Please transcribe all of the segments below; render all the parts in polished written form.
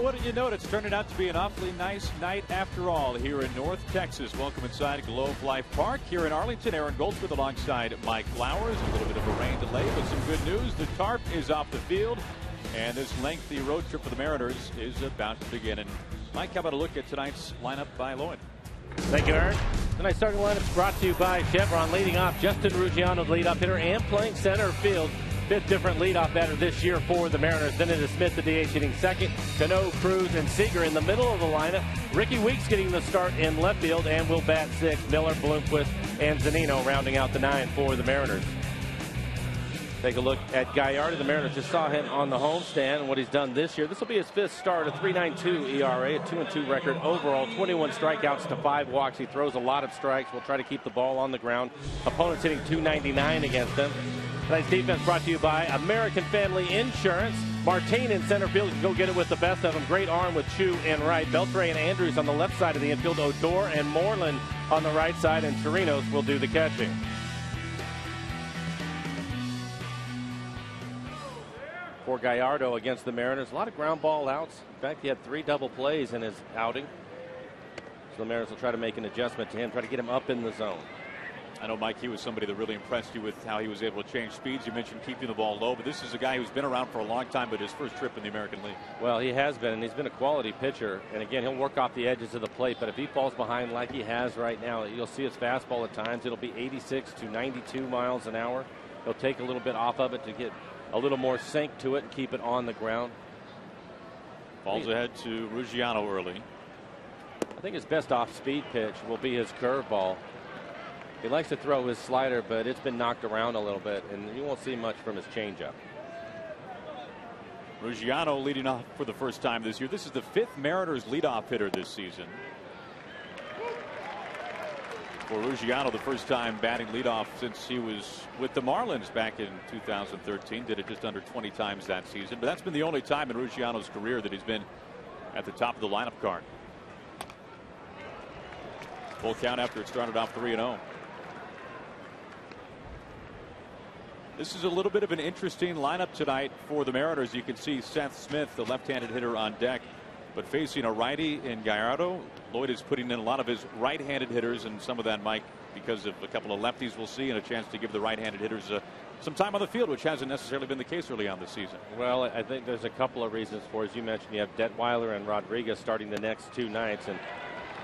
Well, wouldn't you know it? It's turning out to be an awfully nice night after all here in North Texas. Welcome inside Globe Life Park here in Arlington. Aaron Goldsmith alongside Mike Flowers. A little bit of a rain delay, but some good news. The tarp is off the field, and this lengthy road trip for the Mariners is about to begin. And Mike, how about a look at tonight's lineup by Lloyd? Thank you, Aaron. Tonight's starting lineup is brought to you by Chevron. Leading off, Justin Ruggiano, the leadoff hitter, and playing center field. Fifth different leadoff batter this year for the Mariners. Then it is Smith, the DH, hitting second. Cano, Cruz, and Seager in the middle of the lineup. Ricky Weeks getting the start in left field and will bat sixth. Miller, Bloomquist, and Zunino rounding out the nine for the Mariners. Take a look at Gallardo. The Mariners just saw him on the homestand and what he's done this year. This will be his fifth start, a 3.92 ERA, a 2-2 record overall, 21 strikeouts to 5 walks. He throws a lot of strikes. Will try to keep the ball on the ground. Opponents hitting .299 against him. Tonight's defense brought to you by American Family Insurance. Martin in center field can go get it with the best of them. Great arm with Chu in right. Beltre and Andrews on the left side of the infield. Odor and Moreland on the right side, and Chirinos will do the catching. For Gallardo against the Mariners, a lot of ground ball outs. In fact, he had 3 double plays in his outing. So the Mariners will try to make an adjustment to him, try to get him up in the zone. I know, Mike, he was somebody that really impressed you with how he was able to change speeds. You mentioned keeping the ball low, but this is a guy who's been around for a long time, but his first trip in the American League. Well, he has been, and he's been a quality pitcher. And again, he'll work off the edges of the plate, but if he falls behind like he has right now, you'll see his fastball at times. It'll be 86 to 92 miles an hour. He'll take a little bit off of it to get a little more sink to it and keep it on the ground. Falls ahead to Ruggiano early. I think his best off-speed pitch will be his curveball. He likes to throw his slider, but it's been knocked around a little bit, and you won't see much from his changeup. Ruggiano leading off for the first time this year. This is the 5th Mariners leadoff hitter this season. For Ruggiano, the first time batting leadoff since he was with the Marlins back in 2013. Did it just under 20 times that season. But that's been the only time in Ruggiano's career that he's been at the top of the lineup card. Full count after it started off 3-0. This is a little bit of an interesting lineup tonight for the Mariners. You can see Seth Smith, the left-handed hitter, on deck, but facing a righty in Gallardo. Lloyd is putting in a lot of his right-handed hitters, and some of that, Mike, because of a couple of lefties we'll see, and a chance to give the right-handed hitters some time on the field, which hasn't necessarily been the case early on this season. Well, I think there's a couple of reasons for it. As you mentioned, you have Detweiler and Rodriguez starting the next 2 nights, and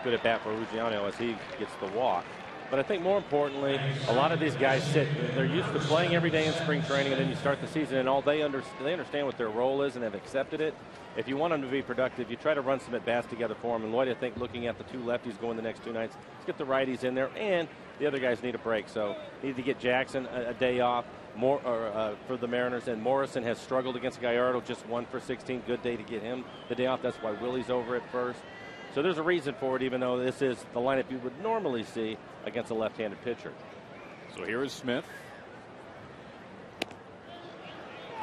good at bat for Ruggiano as he gets the walk. But I think more importantly, a lot of these guys they're used to playing every day in spring training, and then you start the season, and they understand what their role is and have accepted it. If you want them to be productive, you try to run some at-bats together for them. And Lloyd, I think, looking at the 2 lefties going the next 2 nights, let's get the righties in there, and the other guys need a break. So need to get Jackson a day off for the Mariners, and Morrison has struggled against Gallardo, just 1 for 16. Good day to get him the day off. That's why Willie's over at first. So there's a reason for it, even though this is the lineup you would normally see against a left-handed pitcher. So here is Smith.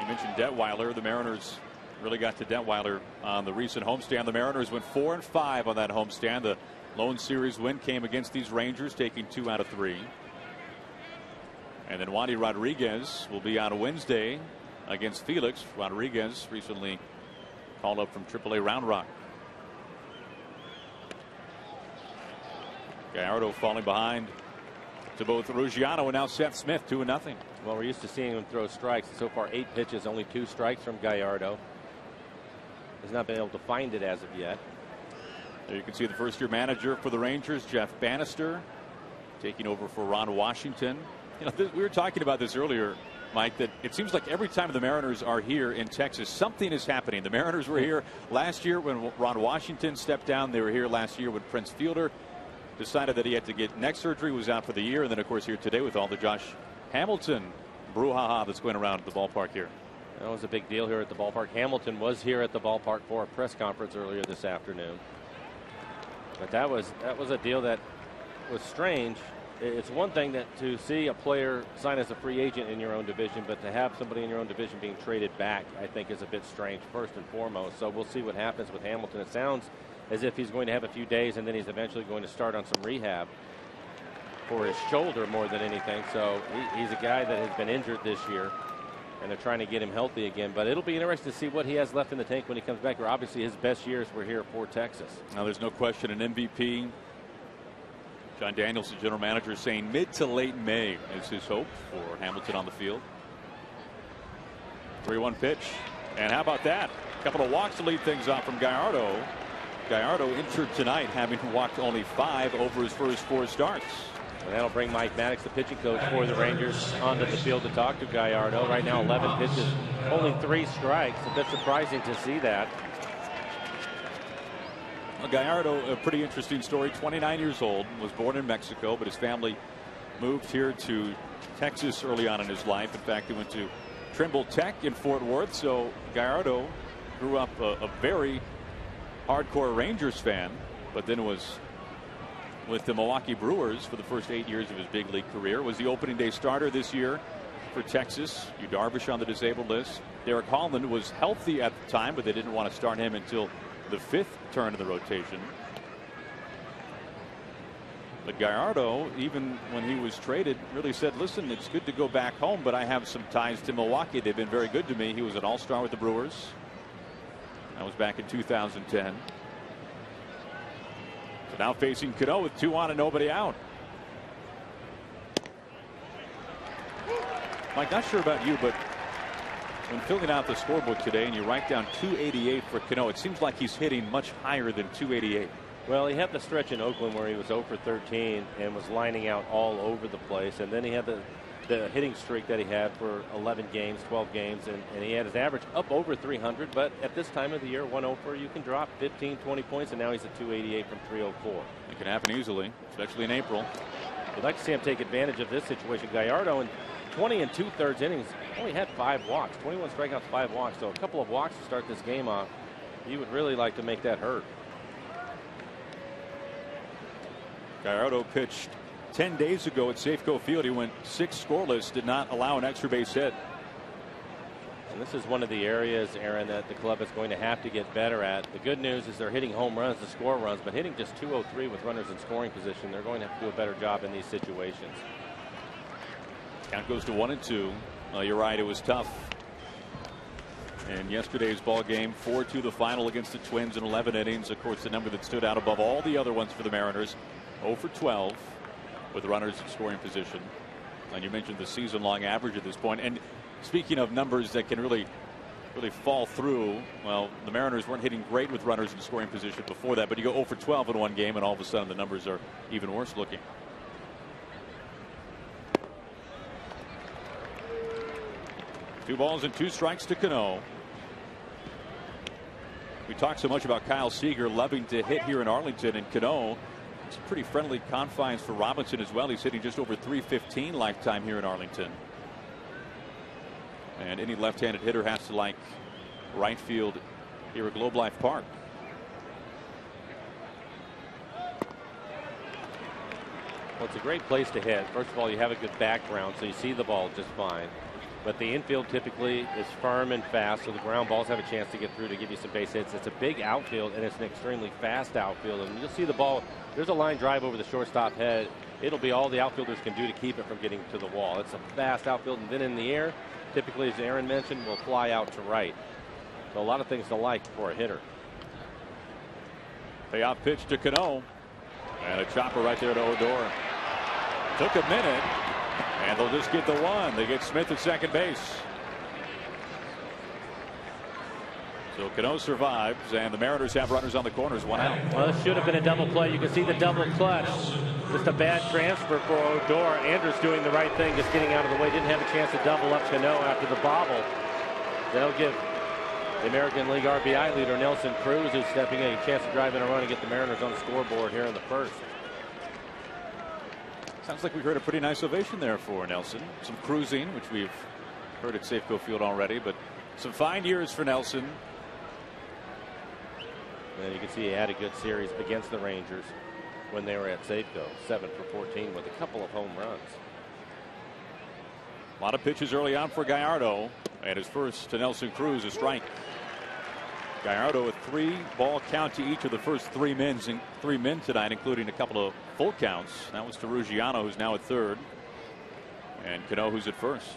You mentioned Detweiler. The Mariners really got to Detweiler on the recent homestand. The Mariners went 4-5 on that homestand. The lone series win came against these Rangers, taking 2 out of 3. And then Wandy Rodriguez will be on Wednesday against Felix. Rodriguez recently called up from AAA Round Rock. Gallardo falling behind to both Ruggiano and now Seth Smith, 2-0. Well, we're used to seeing him throw strikes. So far, 8 pitches, only 2 strikes from Gallardo. Has not been able to find it as of yet. There you can see the first-year manager for the Rangers, Jeff Bannister, taking over for Ron Washington. You know, we were talking about this earlier, Mike, that it seems like every time the Mariners are here in Texas, something is happening. The Mariners were here last year when Ron Washington stepped down. They were here last year when Prince Fielder decided that he had to get neck surgery, was out for the year, and then of course here today with all the Josh Hamilton brouhaha that's going around at the ballpark here. That was a big deal here at the ballpark. Hamilton was here at the ballpark for a press conference earlier this afternoon. But that was a deal that was strange. It's one thing to see a player sign as a free agent in your own division, but to have somebody in your own division being traded back, I think, is a bit strange, first and foremost. So we'll see what happens with Hamilton. It sounds as if he's going to have a few days, and then he's eventually going to start on some rehab for his shoulder more than anything. So he's a guy that has been injured this year, and they're trying to get him healthy again. But it'll be interesting to see what he has left in the tank when he comes back. Or obviously his best years were here for Texas. Now there's no question an MVP. John Daniels, the general manager, saying mid to late May is his hope for Hamilton on the field. 3-1 pitch. And how about that? A couple of walks to lead things off from Gallardo. Gallardo injured tonight, having walked only 5 over his first 4 starts. And that'll bring Mike Maddox, the pitching coach for the Rangers, onto the field to talk to Gallardo. Right now 11 pitches, only 3 strikes. A bit surprising to see that. Well, Gallardo, a pretty interesting story. 29 years old, was born in Mexico, but his family moved here to Texas early on in his life. In fact, he went to Trimble Tech in Fort Worth. So Gallardo grew up a very hardcore Rangers fan, but then was with the Milwaukee Brewers for the first 8 years of his big league career. Was the opening day starter this year for Texas. Yu Darvish on the disabled list. Derek Holland was healthy at the time, but they didn't want to start him until the 5th turn of the rotation. But Gallardo, even when he was traded, really said, listen, it's good to go back home, but I have some ties to Milwaukee. They've been very good to me. He was an all-star with the Brewers. That was back in 2010. So now facing Cano with 2 on and nobody out. Mike, not sure about you, but when filling out the scorebook today and you write down 288 for Cano, it seems like he's hitting much higher than 288. Well, he had the stretch in Oakland where he was 0 for 13 and was lining out all over the place. And then he had the hitting streak that he had for 11 games, 12 games, and he had his average up over 300. But at this time of the year, 104, you can drop 15, 20 points, and now he's at 288 from 304. It can happen easily, especially in April. We'd like to see him take advantage of this situation. Gallardo in 20 2/3 innings only had 5 walks, 21 strikeouts, 5 walks. So a couple of walks to start this game off. He would really like to make that hurt. Gallardo pitched 10 days ago at Safeco Field. He went 6 scoreless, did not allow an extra base hit. And this is one of the areas, Aaron, that the club is going to have to get better at. The good news is they're hitting home runs to score runs, but hitting just 203 with runners in scoring position, they're going to have to do a better job in these situations. Count goes to 1-2. You're right, it was tough. In yesterday's ball game, 4-2 the final against the Twins in 11 innings. Of course, the number that stood out above all the other ones for the Mariners. 0 for 12 with runners in scoring position. And you mentioned the season-long average at this point. And speaking of numbers that can really fall through, well, the Mariners weren't hitting great with runners in scoring position before that, but you go 0 for 12 in one game, and all of a sudden the numbers are even worse looking. Two balls and 2 strikes to Cano. We talked so much about Kyle Seager loving to hit here in Arlington, and Cano, it's pretty friendly confines for Robinson as well. He's hitting just over 315 lifetime here in Arlington. And any left-handed hitter has to like right field here at Globe Life Park. Well, it's a great place to hit. First of all, you have a good background, so you see the ball just fine. But the infield typically is firm and fast, so the ground balls have a chance to get through to give you some base hits. It's a big outfield, and it's an extremely fast outfield. And you'll see the ball. There's a line drive over the shortstop head. It'll be all the outfielders can do to keep it from getting to the wall. It's a fast outfield, and then in the air, typically, as Aaron mentioned, will fly out to right. So a lot of things to like for a hitter. Payoff pitch to Cano. And a chopper right there to Odor. Took a minute. And they'll just get the one. They get Smith at second base. So Cano survives, and the Mariners have runners on the corners, 1 out. Well, it should have been a double play. You can see the double clutch. Just a bad transfer for Odor. Andrews doing the right thing, just getting out of the way. Didn't have a chance to double up Cano after the bobble. They'll give the American League RBI leader Nelson Cruz, who's stepping in, a chance to drive in a run and get the Mariners on the scoreboard here in the first. Sounds like we heard a pretty nice ovation there for Nelson. Some cruising, which we've heard at Safeco Field already, but some fine years for Nelson. And you can see he had a good series against the Rangers when they were at Safeco. 7 for 14 with a couple of home runs. A lot of pitches early on for Gallardo, and his first to Nelson Cruz, a strike. Gallardo, a 3-ball count to each of the first 3 men tonight, including a couple of full counts. That was to Ruggiano, who's now at third, and Cano, who's at first.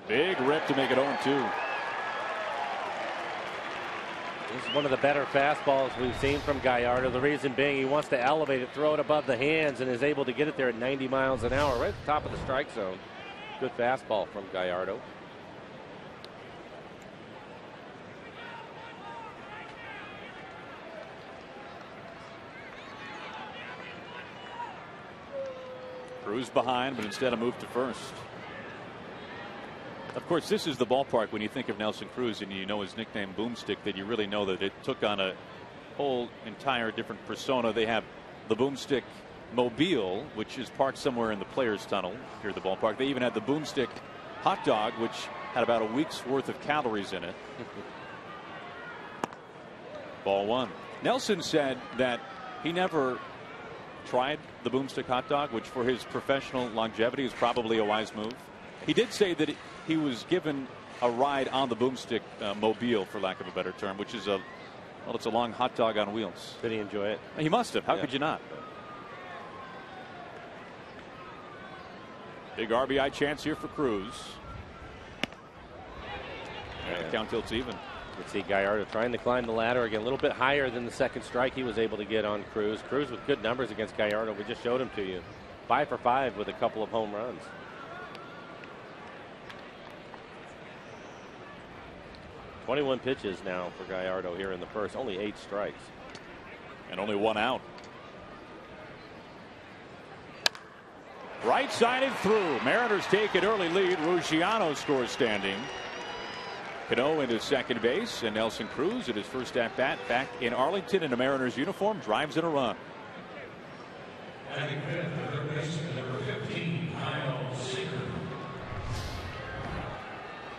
Big rip to make it 0-2. This is one of the better fastballs we've seen from Gallardo. The reason being he wants to elevate it, throw it above the hands, and is able to get it there at 90 miles an hour, right at the top of the strike zone. Good fastball from Gallardo. Cruz behind, but instead a move to first. Of course, this is the ballpark when you think of Nelson Cruz and you know his nickname Boomstick, that you really know that it took on a whole entire different persona. They have the Boomstick Mobile, which is parked somewhere in the players tunnel here at the ballpark. They even had the Boomstick hot dog, which had about a week's worth of calories in it. Ball one. Nelson said that he never tried the Boomstick hot dog, which for his professional longevity is probably a wise move. He did say that he was given a ride on the Boomstick Mobile, for lack of a better term, which is it's a long hot dog on wheels. Did he enjoy it? He must have. How could you not? Big RBI chance here for Cruz. And count till it's even. You can see Gallardo trying to climb the ladder again, a little bit higher than the second strike he was able to get on Cruz. Cruz with good numbers against Gallardo. We just showed him to you. 5 for 5 with a couple of home runs. 21 pitches now for Gallardo here in the first. Only 8 strikes. And only 1 out. Right-sided through. Mariners take an early lead. Ruggiano scores standing. Cano into second base, and Nelson Cruz at his first at bat back in Arlington in a Mariners uniform drives in a run.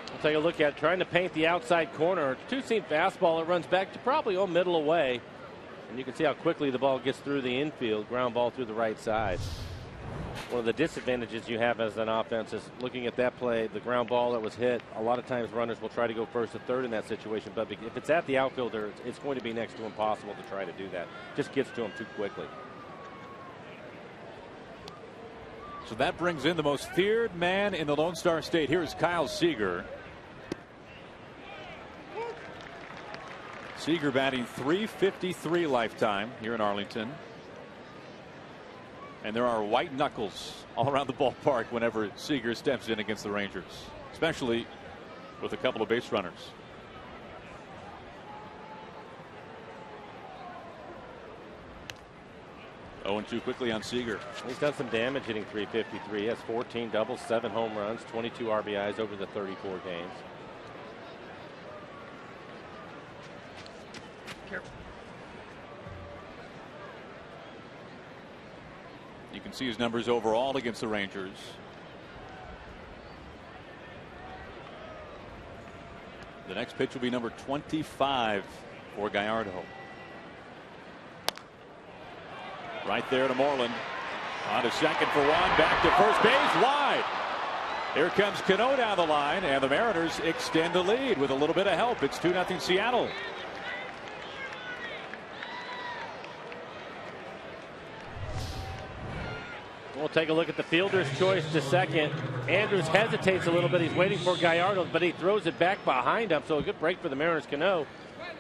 We'll take a look at trying to paint the outside corner. Two-seam fastball. It runs back to probably middle away, and you can see how quickly the ball gets through the infield. Ground ball through the right side. One of the disadvantages you have as an offense is looking at that play, the ground ball that was hit. A lot of times runners will try to go first or third in that situation, but if it's at the outfielder, it's going to be next to impossible to try to do that. Just gets to him too quickly. So that brings in the most feared man in the Lone Star State. Here's Kyle Seager. Seager batting .353 lifetime here in Arlington. And there are white knuckles all around the ballpark whenever Seager steps in against the Rangers, especially with a couple of base runners. Oh, 0-2 quickly on Seager. He's done some damage hitting .353. He has 14 doubles, 7 home runs, 22 RBIs over the 34 games. Careful. You can see his numbers overall against the Rangers. The next pitch will be number 25 for Gallardo. Right there to Moreland. On to second for one. Back to first base. Wide. Here comes Cano down the line, and the Mariners extend the lead with a little bit of help. It's 2-0 Seattle. We'll take a look at the fielder's choice to second. Andrews hesitates a little bit. He's waiting for Gallardo, but he throws it back behind him. So a good break for the Mariners. Cano,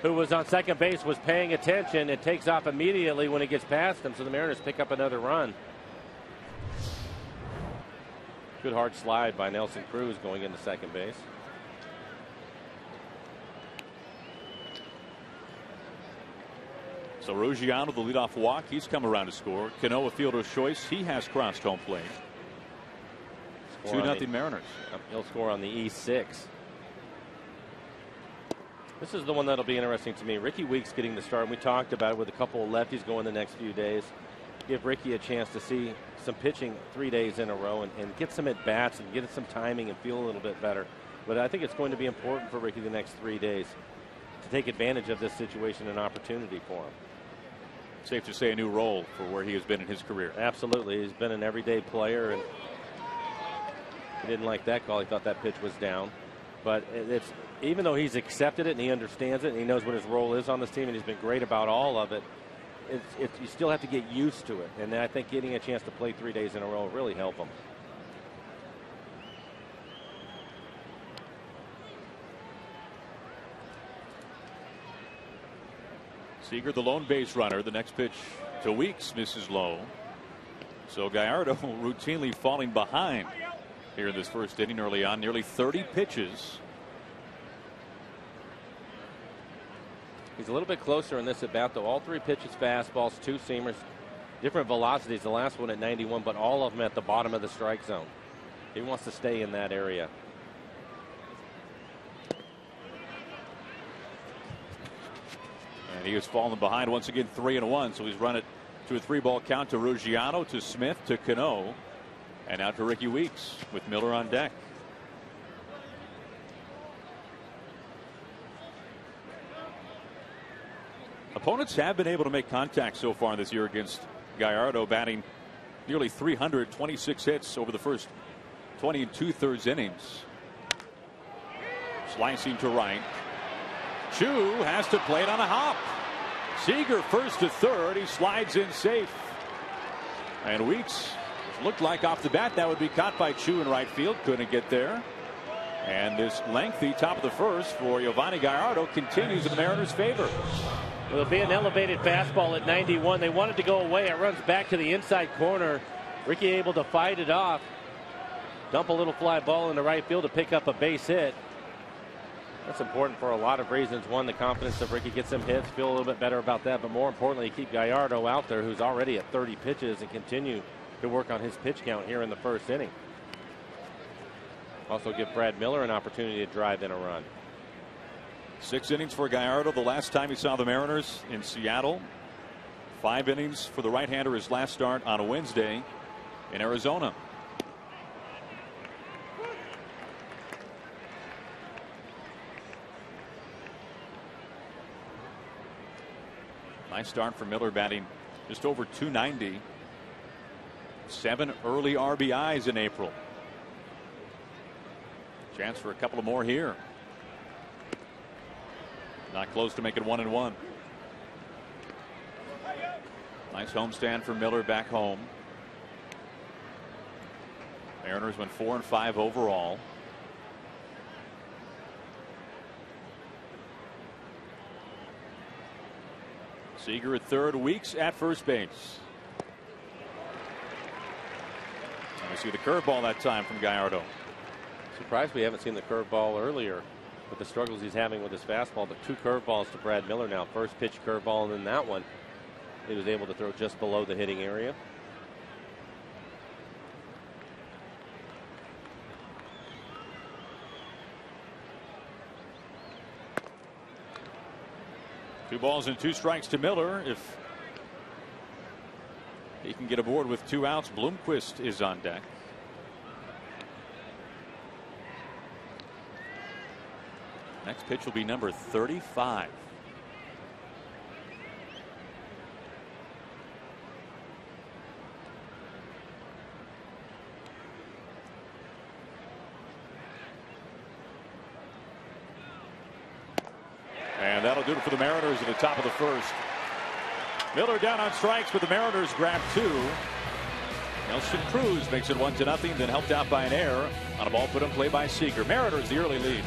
who was on second base, was paying attention. It takes off immediately when it gets past him. So the Mariners pick up another run. Good hard slide by Nelson Cruz going into second base. So Ruggiano, the leadoff walk, he's come around to score. Cano, a fielder's choice. He has crossed home plate. 2-0 Mariners. He'll score on the E6. This is the one that'll be interesting to me. Ricky Weeks getting the start. We talked about it with a couple of lefties going the next few days. Give Ricky a chance to see some pitching 3 days in a row and get some at bats and get some timing and feel a little bit better. But I think it's going to be important for Ricky the next 3 days to take advantage of this situation and opportunity for him. Safe to say a new role for where he has been in his career. Absolutely. He's been an everyday player, and he didn't like that call. He thought that pitch was down. But it's even though he's accepted it and he understands it and he knows what his role is on this team and he's been great about all of it, you still have to get used to it. And I think getting a chance to play 3 days in a row will really help him. Seager, the lone base runner. The next pitch to Weeks misses low. So Gallardo routinely falling behind here in this first inning early on. Nearly 30 pitches. He's a little bit closer in this at bat, though. All 3 pitches fastballs, 2 seamers, different velocities. The last one at 91, but all of them at the bottom of the strike zone. He wants to stay in that area. And he has fallen behind once again, 3-1. So he's run it to a 3-ball count to Ruggiano, to Smith, to Cano, and now to Ricky Weeks with Miller on deck. Opponents have been able to make contact so far this year against Gallardo, batting nearly 300, 26 hits over the first 20 2/3 innings. Slicing to right. Chu has to play it on a hop. Seager first to third. He slides in safe. And Weeks looked like off the bat that would be caught by Chu in right field. Couldn't get there. And this lengthy top of the first for Yovani Gallardo continues in the Mariners' favor. It'll be an elevated fastball at 91. They wanted to go away. It runs back to the inside corner. Ricky able to fight it off. Dump a little fly ball in the right field to pick up a base hit. That's important for a lot of reasons. One, the confidence of Ricky gets some hits. Feel a little bit better about that. But more importantly, keep Gallardo out there, who's already at 30 pitches, and continue to work on his pitch count here in the first inning. Also give Brad Miller an opportunity to drive in a run. 6 innings for Gallardo the last time he saw the Mariners in Seattle. 5 innings for the right-hander his last start on a Wednesday in Arizona. Nice start for Miller, batting just over 290. 7 early RBIs in April. Chance for a couple of more here. Not close to making 1-1. Nice homestand for Miller back home. Mariners went 4-5 overall. Seager at third, Weeks at first base. And we see the curveball that time from Gallardo. Surprised we haven't seen the curveball earlier with the struggles he's having with his fastball. But 2 curveballs to Brad Miller now. First pitch curveball, and then that one he was able to throw just below the hitting area. Two balls and 2 strikes to Miller. If he can get aboard with 2 outs, Bloomquist is on deck. Next pitch will be number 35. And that'll do it for the Mariners at the top of the first. Miller down on strikes, but the Mariners grab 2. Nelson Cruz makes it 1-0, then helped out by an error on a ball put in play by Seager. Mariners the early lead.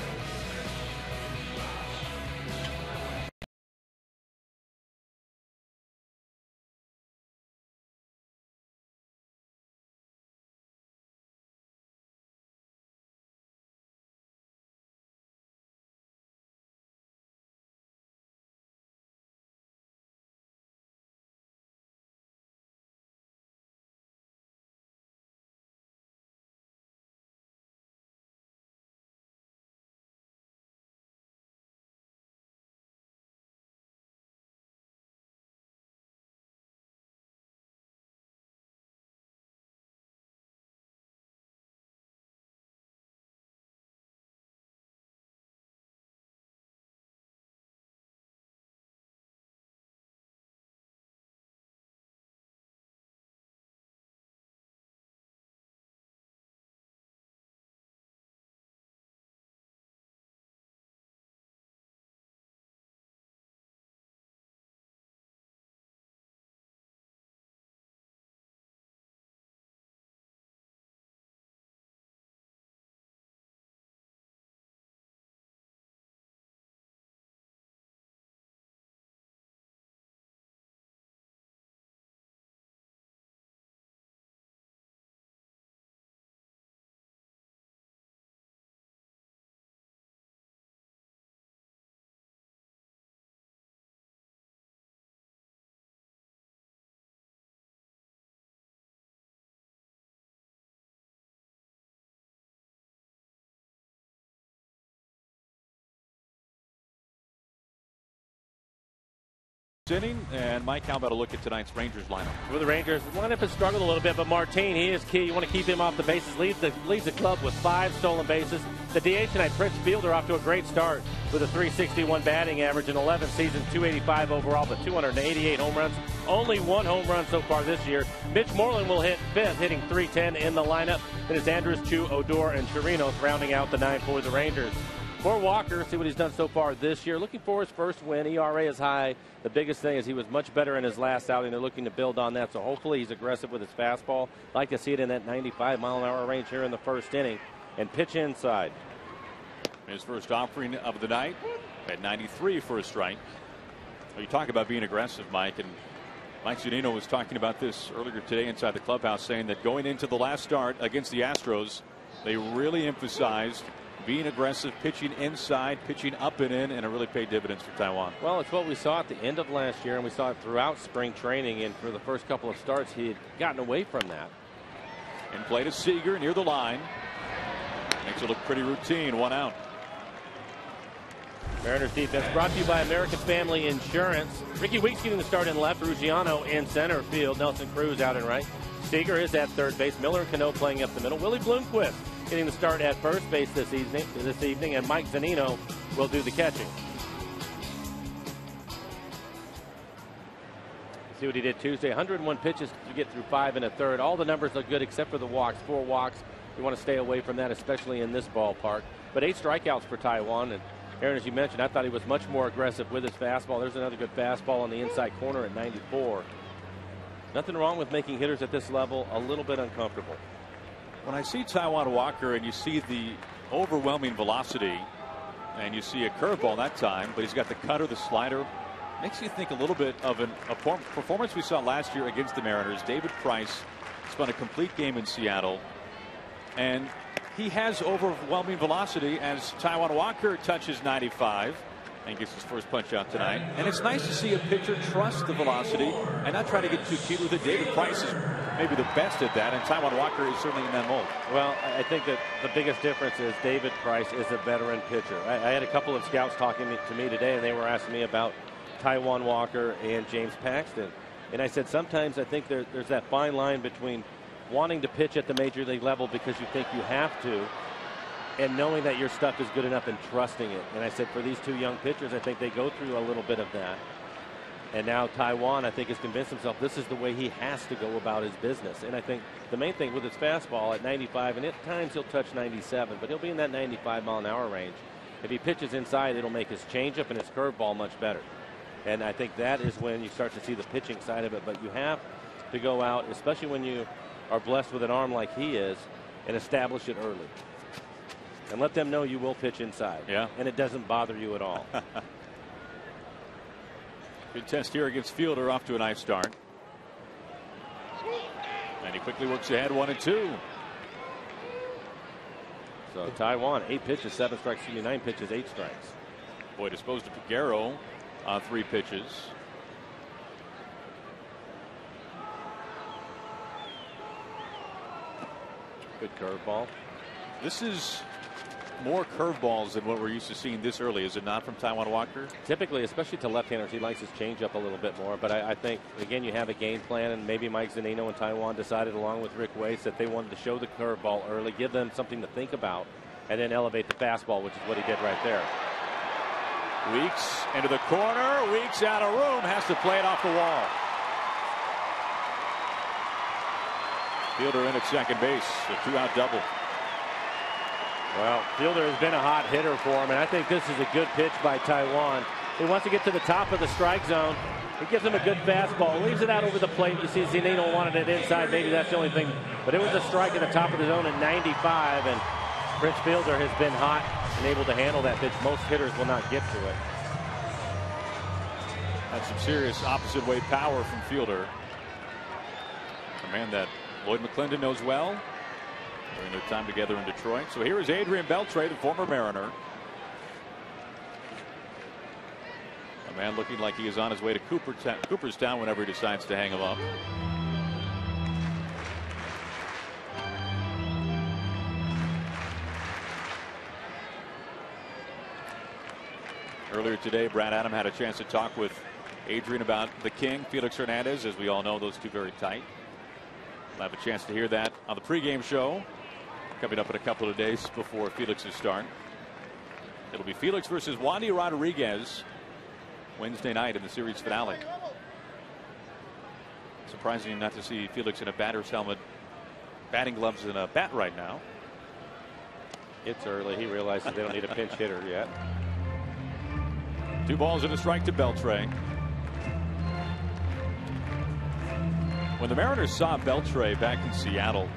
Inning. And Mike, how about a look at tonight's Rangers lineup? For the Rangers, the lineup has struggled a little bit, but Martin, he is key. You want to keep him off the bases. Leads the club with 5 stolen bases. The DH tonight, Prince Fielder, off to a great start with a .361 batting average in 11 seasons, .285 overall, but 288 home runs. Only 1 home run so far this year. Mitch Moreland will hit 5th, hitting .310 in the lineup. It is Andrus, Chu, Odor, and Chirinos rounding out the 9 for the Rangers. For Walker, see what he's done so far this year. Looking for his first win. ERA is high. The biggest thing is he was much better in his last outing. They're looking to build on that, so hopefully he's aggressive with his fastball. Like to see it in that 95-mile-an-hour range here in the first inning. And pitch inside. His first offering of the night at 93 for a strike. Well, you talk about being aggressive, Mike, and Mike Zunino was talking about this earlier today inside the clubhouse, saying that going into the last start against the Astros, they really emphasized being aggressive, pitching inside, pitching up and in, and it really paid dividends for Taijuan. Well, it's what we saw at the end of last year, and we saw it throughout spring training, and for the first couple of starts, he had gotten away from that. And played to Seager near the line. Makes it look pretty routine. 1 out. Mariners defense brought to you by American Family Insurance. Ricky Weeks getting the start in left. Ruggiano in center field. Nelson Cruz out in right. Seager is at third base. Miller and Cano playing up the middle. Willie Bloomquist getting the start at first base this evening, and Mike Zunino will do the catching. See what he did Tuesday. 101 pitches to get through 5 1/3. All the numbers look good except for the walks. 4 walks. You want to stay away from that, especially in this ballpark. But 8 strikeouts for Taijuan. And Aaron, as you mentioned, I thought he was much more aggressive with his fastball. There's another good fastball on the inside corner at 94. Nothing wrong with making hitters at this level a little bit uncomfortable. When I see Taijuan Walker and you see the overwhelming velocity and you see a curveball that time, but he's got the cutter, the slider, makes you think a little bit of a performance we saw last year against the Mariners. David Price spent a complete game in Seattle, and he has overwhelming velocity as Taijuan Walker touches 95 and gets his first punch out tonight. And it's nice to see a pitcher trust the velocity and not try to get too cute with it. David Price is maybe the best at that, and Taijuan Walker is certainly in that mold. Well, I think that the biggest difference is David Price is a veteran pitcher. I had a couple of scouts talking to me today, and they were asking me about Taijuan Walker and James Paxton. And I said sometimes I think there's that fine line between wanting to pitch at the major league level because you think you have to, and knowing that your stuff is good enough and trusting it. And I said for these 2 young pitchers, I think they go through a little bit of that. And now Taijuan, I think, has convinced himself this is the way he has to go about his business. And I think the main thing with his fastball at 95, and at times he'll touch 97, but he'll be in that 95-mile-an-hour range. If he pitches inside, it'll make his changeup and his curveball much better. And I think that is when you start to see the pitching side of it. But you have to go out, especially when you are blessed with an arm like he is, and establish it early. And let them know you will pitch inside. Yeah. And it doesn't bother you at all. Good test here against Fielder, off to a nice start. And he quickly works ahead, 1-2. So Taijuan, 8 pitches, 7 strikes, 9 pitches, 8 strikes. Boy, disposed of Figueroa on 3 pitches. Good curveball. This is more curveballs than what we're used to seeing this early, is it not, from Taijuan Walker? Typically, especially to left-handers, he likes his changeup a little bit more. But I think, again, you have a game plan, and maybe Mike Zunino and Taijuan decided, along with Rick Wace, that they wanted to show the curveball early, give them something to think about, and then elevate the fastball, which is what he did right there. Weeks into the corner. Weeks out of room. Has to play it off the wall. Fielder in at second base. A 2-out double. Well, Fielder has been a hot hitter for him, and I think this is a good pitch by Taijuan. He wants to get to the top of the strike zone. He gives him a good fastball. Leaves it out over the plate. You see Zunino wanted it inside. Maybe that's the only thing. But it was a strike at the top of the zone at 95, and Prince Fielder has been hot and able to handle that pitch. Most hitters will not get to it. That's some serious opposite way power from Fielder. A man that Lloyd McClendon knows well during their time together in Detroit. So here is Adrian Beltre, the former Mariner. A man looking like he is on his way to Cooperstown whenever he decides to hang him up. Earlier today, Brad Adam had a chance to talk with Adrian about the King, Felix Hernandez. As we all know, those two very tight. We'll have a chance to hear that on the pregame show coming up in a couple of days before Felix's start. It'll be Felix versus Wandy Rodriguez Wednesday night in the series finale. Surprising not to see Felix in a batter's helmet, batting gloves, and a bat right now. It's early. He realizes they don't need a pinch hitter yet. 2 balls and a strike to Beltre. When the Mariners saw Beltre back in Seattle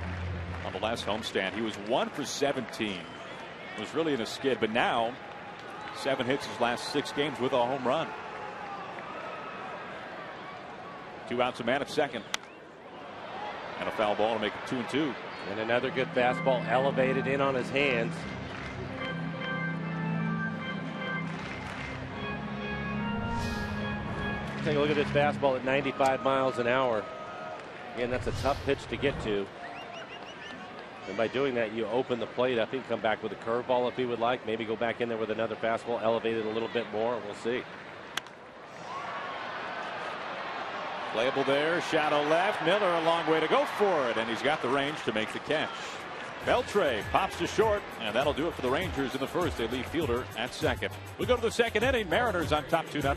on the last homestand, he was 1 for 17. It was really in a skid, but now 7 hits his last 6 games with a home run. 2 outs, a man at second. And a foul ball to make it 2-2. And another good fastball elevated in on his hands. Take a look at this fastball at 95 miles an hour. Again, that's a tough pitch to get to. And by doing that, you open the plate up. He can come back with a curveball if he would like. Maybe go back in there with another fastball, elevated a little bit more. We'll see. Playable there, shadow left. Miller a long way to go for it, and he's got the range to make the catch. Beltre pops to short, and that'll do it for the Rangers in the first. They leave Fielder at second. We go to the second inning. Mariners on top 2-0.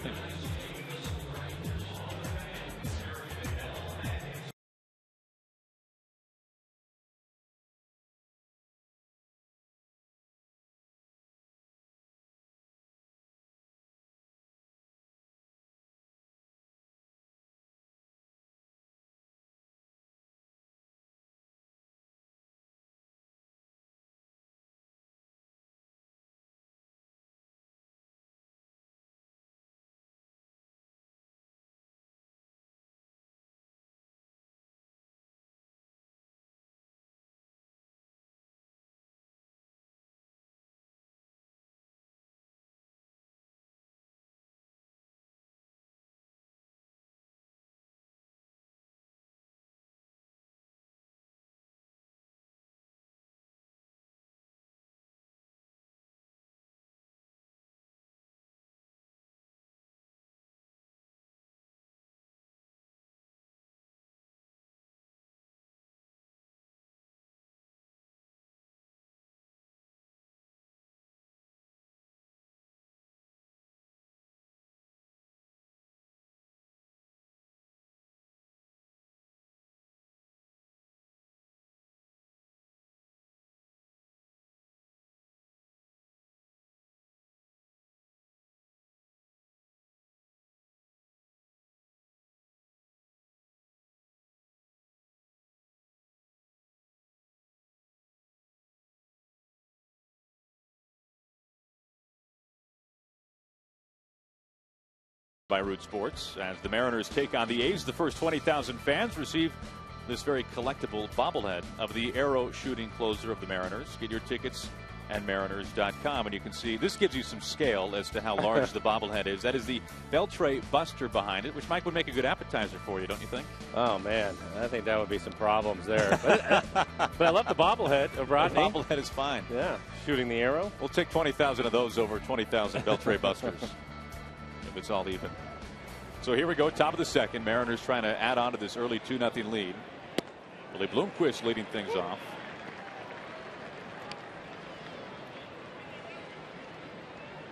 By Root Sports, as the Mariners take on the A's. The first 20,000 fans receive this very collectible bobblehead of the arrow shooting closer of the Mariners. Get your tickets at mariners.com, and you can see this gives you some scale as to how large the bobblehead is. That is the Beltre Buster behind it, which Mike would make a good appetizer for you, don't you think? Oh man, I think that would be some problems there. But I love the bobblehead of Rodney. The bobblehead is fine. Yeah, shooting the arrow. We'll take 20,000 of those over 20,000 Beltre Busters. If it's all even. So here we go, top of the second. Mariners trying to add on to this early 2-0 lead. Willie Bloomquist leading things off.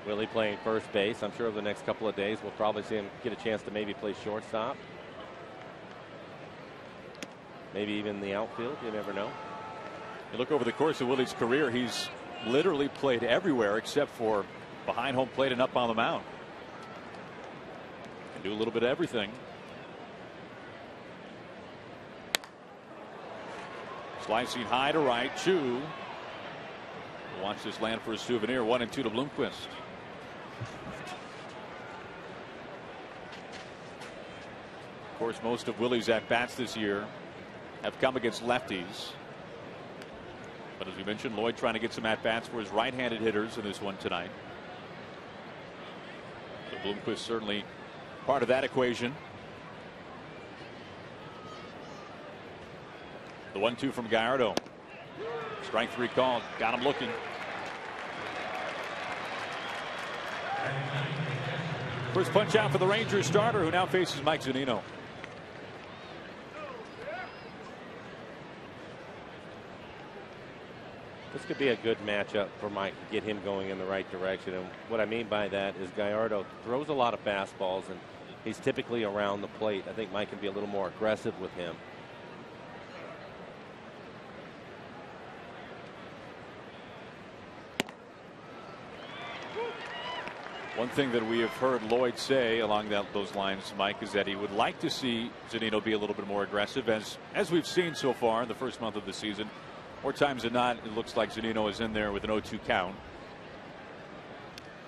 Willie playing first base. I'm sure over the next couple of days we'll probably see him get a chance to maybe play shortstop. Maybe even the outfield. You never know. You look over the course of Willie's career, he's literally played everywhere except for behind home plate and up on the mound. Can do a little bit of everything. Slicing high to right. Chu. Watch this land for a souvenir. 1-2 to Bloomquist. Of course, most of Willie's at-bats this year have come against lefties. But as we mentioned, Lloyd trying to get some at-bats for his right-handed hitters in this one tonight. So Bloomquist certainly part of that equation. The 1-2 from Gallardo. Strike 3 called. Got him looking. First punch out for the Rangers starter, who now faces Mike Zunino. This could be a good matchup for Mike to get him going in the right direction. And what I mean by that is Gallardo throws a lot of fastballs, and he's typically around the plate. I think Mike can be a little more aggressive with him. One thing that we have heard Lloyd say along those lines, Mike, is that he would like to see Zunino be a little bit more aggressive, as we've seen so far in the first month of the season. More times than not, it looks like Zunino is in there with an 0-2 count.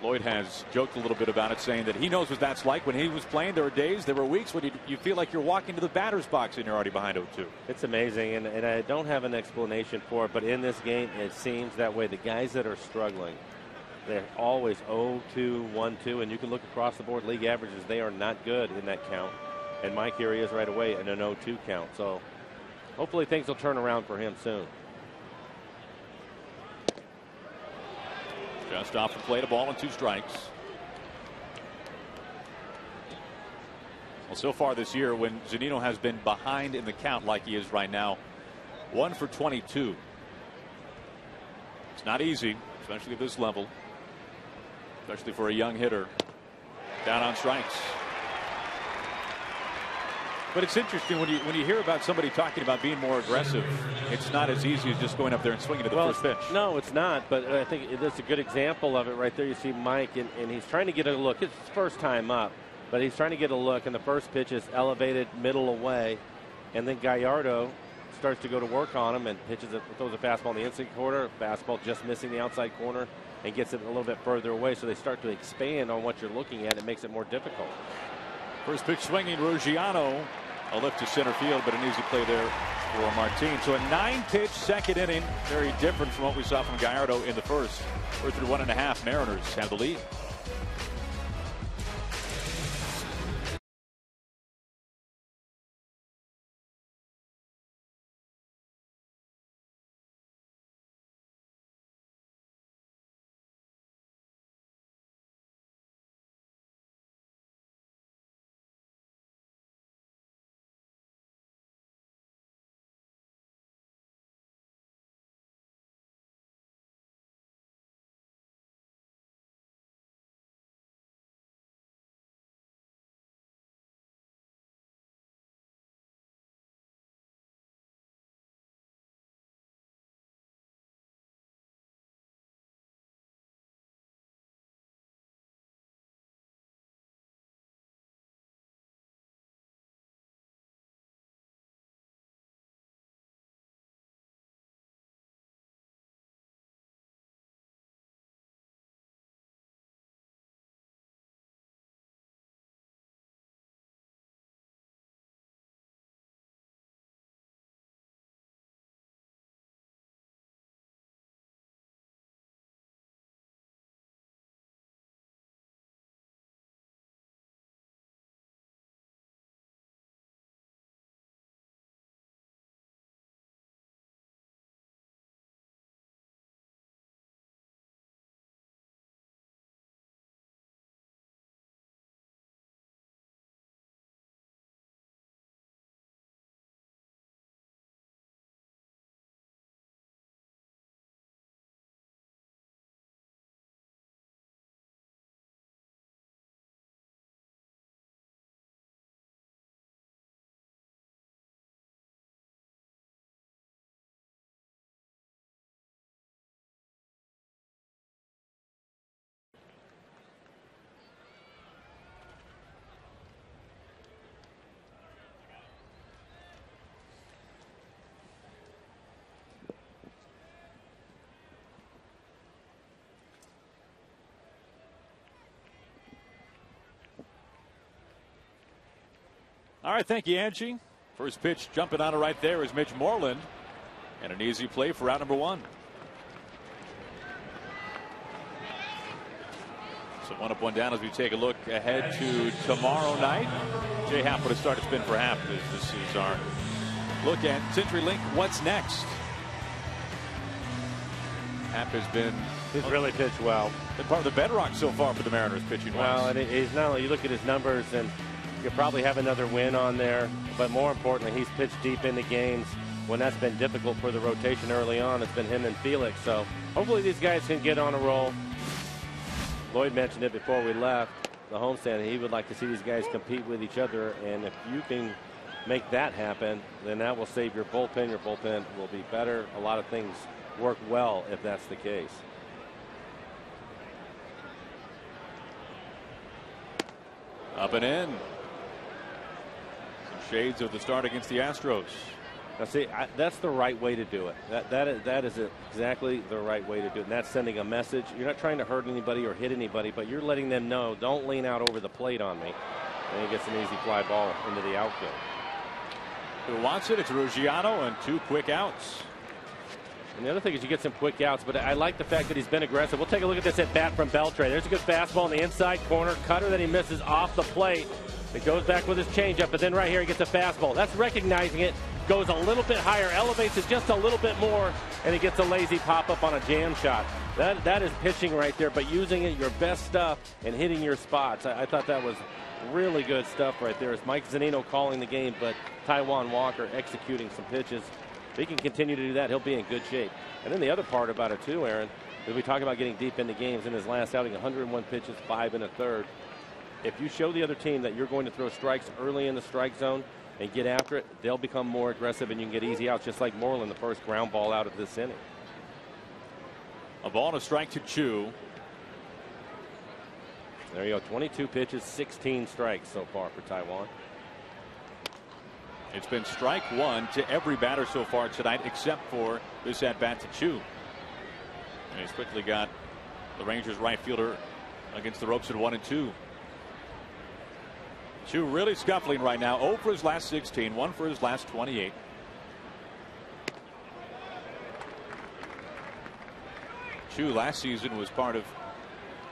Lloyd has joked a little bit about it, saying that he knows what that's like. When he was playing, there were weeks when you feel like you're walking to the batter's box and you're already behind 0-2. It's amazing, and I don't have an explanation for it, but in this game, it seems that way. The guys that are struggling, they're always 0-2, 1-2, and you can look across the board. League averages, they are not good in that count. And Mike here he is right away in an 0-2 count. So hopefully things will turn around for him soon. Just off the plate, a ball and 2 strikes. Well, so far this year, when Zunino has been behind in the count like he is right now, 1 for 22. It's not easy, especially at this level, especially for a young hitter. Down on strikes. But it's interesting when you hear about somebody talking about being more aggressive, it's not as easy as just going up there and swinging to the first pitch. No, it's not. But I think that's a good example of it right there. You see Mike, and he's trying to get a look. It's his first time up, but he's trying to get a look, and the first pitch is elevated middle away, and then Gallardo starts to go to work on him and throws a fastball in the inside corner, fastball just missing the outside corner, and gets it a little bit further away. So they start to expand on what you're looking at. It makes it more difficult. First pitch swinging, Ruggiano. A lift to center field, but an easy play there for Martin. So a 9-pitch second inning, very different from what we saw from Gallardo in the first. We're through 1.5. Mariners have the lead. All right, thank you, Angie. First pitch jumping on it right there is Mitch Moreland. And an easy play for out number 1. So 1 up, 1 down as we take a look ahead to tomorrow night. Jay Happ with a start to spin for Happ. This is our look at CenturyLink. What's next? Happ has been He's really pitched well. Been part of the bedrock so far for the Mariners pitching Well, wise. and he's not only, you look at his numbers, and you probably have another win on there, but more importantly, he's pitched deep into games when that's been difficult for the rotation early on. It's been him and Felix. So hopefully these guys can get on a roll. Lloyd mentioned it before we left the homestand. He would like to see these guys compete with each other, and if you can make that happen, then that will save your bullpen. Your bullpen will be better. A lot of things work well if that's the case. Up and in. Some shades of the start against the Astros. Now, see, that's the right way to do it. That is exactly the right way to do it. And that's sending a message. You're not trying to hurt anybody or hit anybody, but you're letting them know, don't lean out over the plate on me. And he gets an easy fly ball into the outfield. Who wants it? It's Ruggiano, and 2 quick outs. And the other thing is you get some quick outs, but I like the fact that he's been aggressive. We'll take a look at this at bat from Beltre. There's a good fastball in the inside corner. Cutter that he misses off the plate. It goes back with his changeup, but then right here he gets a fastball. That's recognizing it. Goes a little bit higher, elevates it just a little bit more, and he gets a lazy pop-up on a jam shot. That is pitching right there, but using it, your best stuff, and hitting your spots. I thought that was really good stuff right there. It's Mike Zunino calling the game, but Taijuan Walker executing some pitches. If he can continue to do that, he'll be in good shape. And then the other part about it too, Aaron, is we talk about getting deep into games. In his last outing, 101 pitches, 5 1/3. If you show the other team that you're going to throw strikes early in the strike zone and get after it, they'll become more aggressive, and you can get easy outs, just like Moreland, the first ground ball out of this inning. A ball and a strike to Chu. There you go, 22 pitches, 16 strikes so far for Taijuan. It's been strike 1 to every batter so far tonight, except for this at bat to Chu. And he's quickly got the Rangers right fielder against the ropes at 1 and 2. Chu really scuffling right now. 0 for his last 16, 1 for his last 28. Chu last season was part of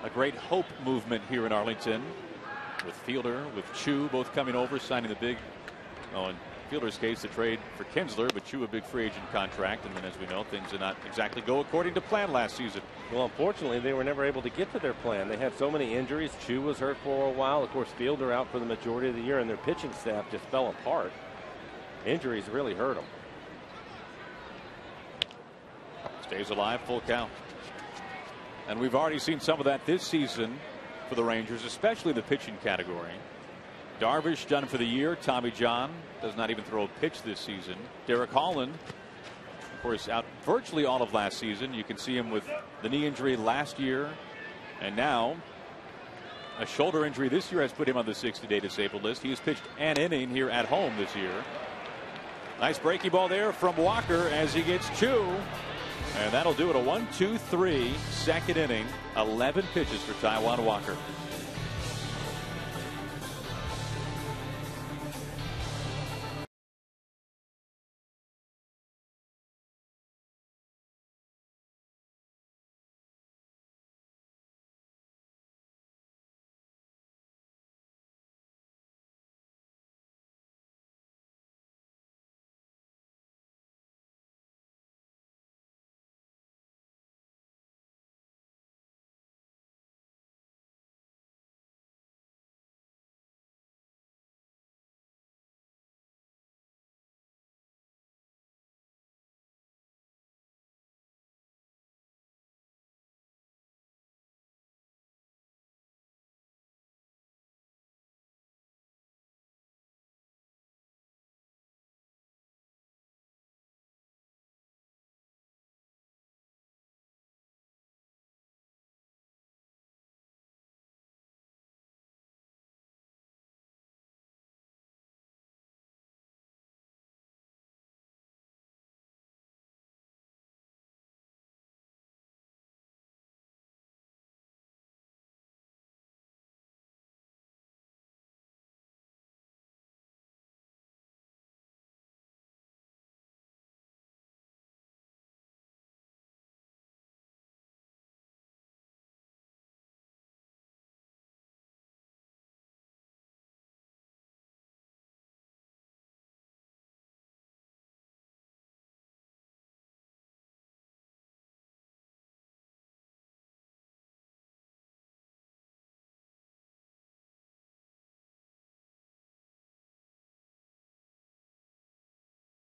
a great hope movement here in Arlington, with Fielder, with Chu both coming over, signing the big, in Fielder's case, the trade for Kinsler, but Chu a big free agent contract. And then, as we know, things did not exactly go according to plan last season. Well, unfortunately, they were never able to get to their plan. They had so many injuries. Chu was hurt for a while. Of course, Fielder out for the majority of the year, and their pitching staff just fell apart. Injuries really hurt them. Stays alive, full count. And we've already seen some of that this season for the Rangers, especially the pitching category. Darvish done for the year. Tommy John does not even throw a pitch this season. Derek Holland, of course, out virtually all of last season. You can see him with the knee injury last year, and now a shoulder injury this year has put him on the 60-day disabled list. He has pitched an inning here at home this year. Nice breaking ball there from Walker as he gets Chu, and that'll do it. A 1-2-3 second inning. 11 pitches for Taijuan Walker.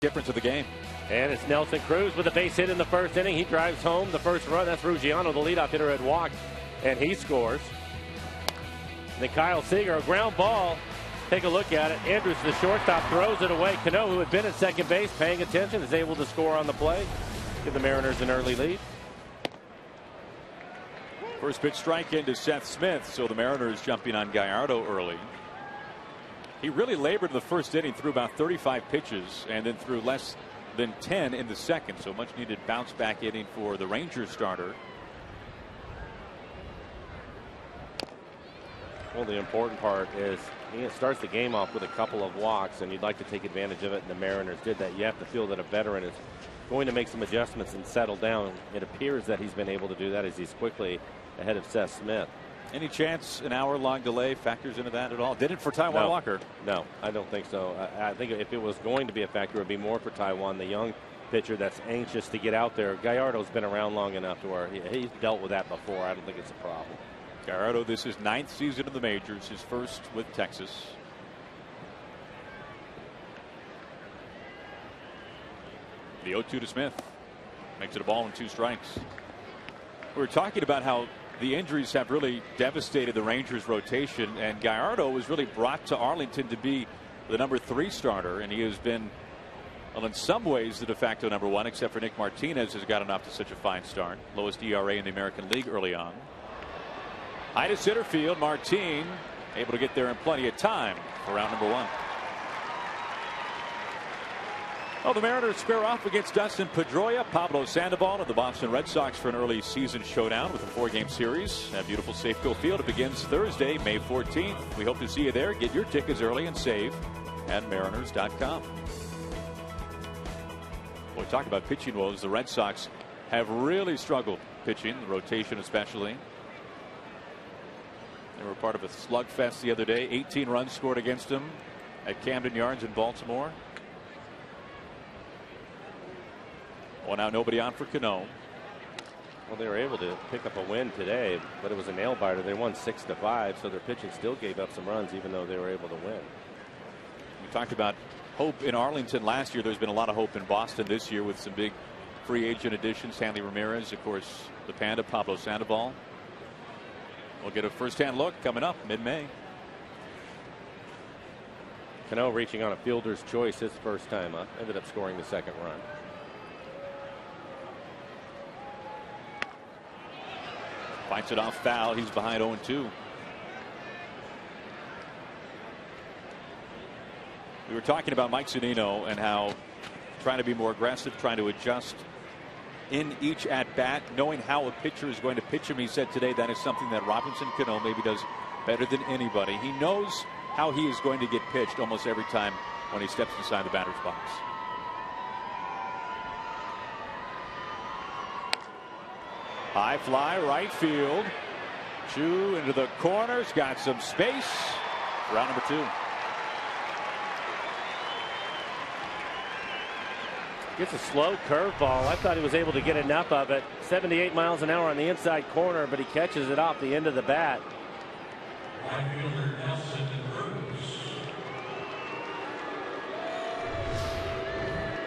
Difference of the game. And it's Nelson Cruz with a base hit in the first inning. He drives home the first run. That's Ruggiano, the leadoff hitter, had walked, and he scores. And then Kyle Seager, a ground ball. Take a look at it. Andrews, the shortstop, throws it away. Cano, who had been at second base, paying attention, is able to score on the play. Give the Mariners an early lead. First pitch strike into Seth Smith, so the Mariners jumping on Gallardo early. He really labored in the first inning, threw about 35 pitches, and then threw less than 10 in the second. So much needed bounce back inning for the Rangers starter. Well, the important part is he starts the game off with a couple of walks, and you'd like to take advantage of it, and the Mariners did that. You have to feel that a veteran is going to make some adjustments and settle down. It appears that he's been able to do that as he's quickly ahead of Seth Smith. Any chance an hour-long delay factors into that at all? Did it for Taijuan Walker? No, I don't think so. I think if it was going to be a factor, it would be more for Taijuan, the young pitcher that's anxious to get out there. Gallardo's been around long enough to where he's dealt with that before. I don't think it's a problem. Gallardo, this is 9th season in the majors, his first with Texas. The 0-2 to Smith. Makes it a ball and 2 strikes. We were talking about how the injuries have really devastated the Rangers rotation, and Gallardo was really brought to Arlington to be the number 3 starter, and he has been, well, in some ways the de facto number 1, except for Nick Martinez has gotten off to such a fine start. Lowest ERA in the American League early on. High to center field. Martin able to get there in plenty of time for round number 1. Well, the Mariners square off against Dustin Pedroia, Pablo Sandoval, and the Boston Red Sox for an early season showdown with a 4-game series at beautiful Safeco Field. It begins Thursday, May 14th. We hope to see you there. Get your tickets early and save at mariners.com. Well, we talk about pitching woes. The Red Sox have really struggled pitching, the rotation especially. They were part of a slugfest the other day. 18 runs scored against them at Camden Yards in Baltimore. Well, now nobody on for Cano. Well, they were able to pick up a win today, but it was a nail biter. They won 6-5, so their pitching still gave up some runs, even though they were able to win. We talked about hope in Arlington last year. There's been a lot of hope in Boston this year with some big free agent additions. Hanley Ramirez, of course, the Panda, Pablo Sandoval. We'll get a first-hand look coming up mid-May. Cano reaching on a fielder's choice his first time up. Ended up scoring the second run. Fights it off foul. He's behind 0-2. We were talking about Mike Zunino and how trying to be more aggressive, trying to adjust in each at bat, knowing how a pitcher is going to pitch him. He said today that is something that Robinson Cano maybe does better than anybody. He knows how he is going to get pitched almost every time when he steps inside the batter's box. High fly, right field. Chu into the corners, got some space. Round number 2. Gets a slow curveball. I thought he was able to get enough of it. 78 miles an hour on the inside corner, but he catches it off the end of the bat.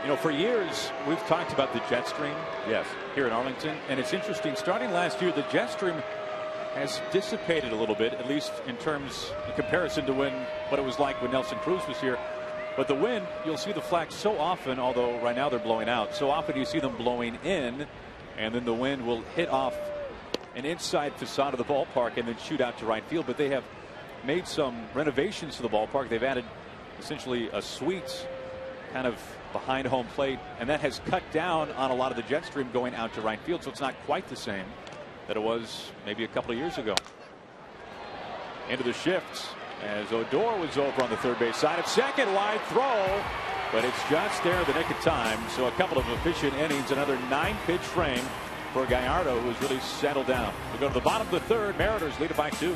You know, for years we've talked about the jet stream. Yes. Here in Arlington, and it's interesting. Starting last year, the jet stream has dissipated a little bit, at least in comparison to what it was like when Nelson Cruz was here. But the wind, you'll see the flags so often, although right now they're blowing out. So often you see them blowing in, and then the wind will hit off an inside facade of the ballpark and then shoot out to right field. But they have made some renovations to the ballpark. They've added essentially a suite kind of behind home plate, and that has cut down on a lot of the jet stream going out to right field. So it's not quite the same that it was maybe a couple of years ago. Into the shift as Odor was over on the third base side. At second, wide throw, but it's just there in the nick of time. So a couple of efficient innings, another 9-pitch frame for Gallardo, who's really settled down. We go to the bottom of the third. Mariners lead it by 2.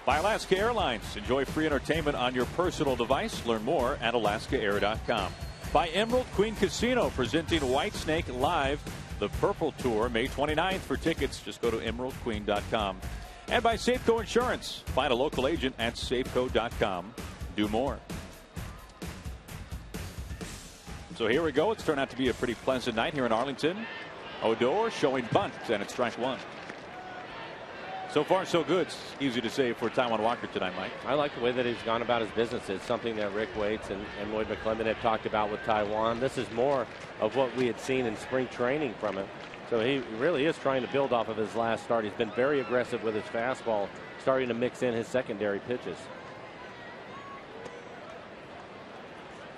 By Alaska Airlines. Enjoy free entertainment on your personal device. Learn more at alaskaair.com. By Emerald Queen Casino, presenting Whitesnake Live, the Purple Tour, May 29th. For tickets, just go to emeraldqueen.com. And by Safeco Insurance. Find a local agent at safeco.com. Do more. So here we go. It's turned out to be a pretty pleasant night here in Arlington. Odor showing bunt, and it's strike one. So far, so good. It's easy to say for Taijuan Walker tonight, Mike. I like the way that he's gone about his business. It's something that Rick Waits and Lloyd McClendon have talked about with Taijuan. This is more of what we had seen in spring training from him. So he really is trying to build off of his last start. He's been very aggressive with his fastball, starting to mix in his secondary pitches.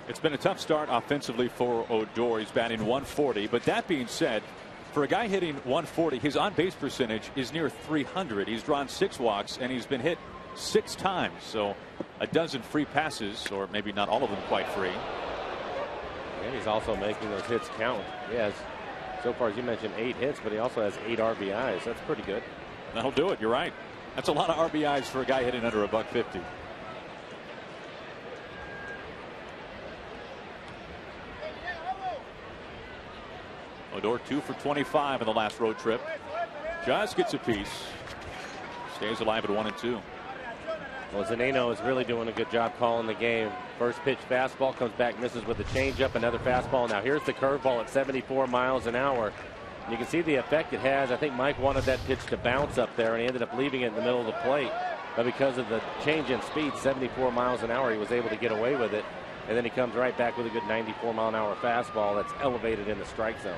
It's been a tough start offensively for Odor. He's batting 140. But that being said, for a guy hitting 140, his on-base percentage is near 300. He's drawn 6 walks, and he's been hit 6 times. So a dozen free passes, or maybe not all of them quite free. And he's also making those hits count. He has, so far as you mentioned, 8 hits, but he also has 8 RBIs. That's pretty good. That'll do it. You're right. That's a lot of RBIs for a guy hitting under $150. Odor 2 for 25 in the last road trip. Just gets a piece. Stays alive at 1-2. Well, Zunino is really doing a good job calling the game. First pitch fastball, comes back, misses with a changeup, another fastball. Now here's the curveball at 74 miles an hour. You can see the effect it has. I think Mike wanted that pitch to bounce up there, and he ended up leaving it in the middle of the plate. But because of the change in speed, 74 miles an hour, he was able to get away with it. And then he comes right back with a good 94 mile an hour fastball that's elevated in the strike zone.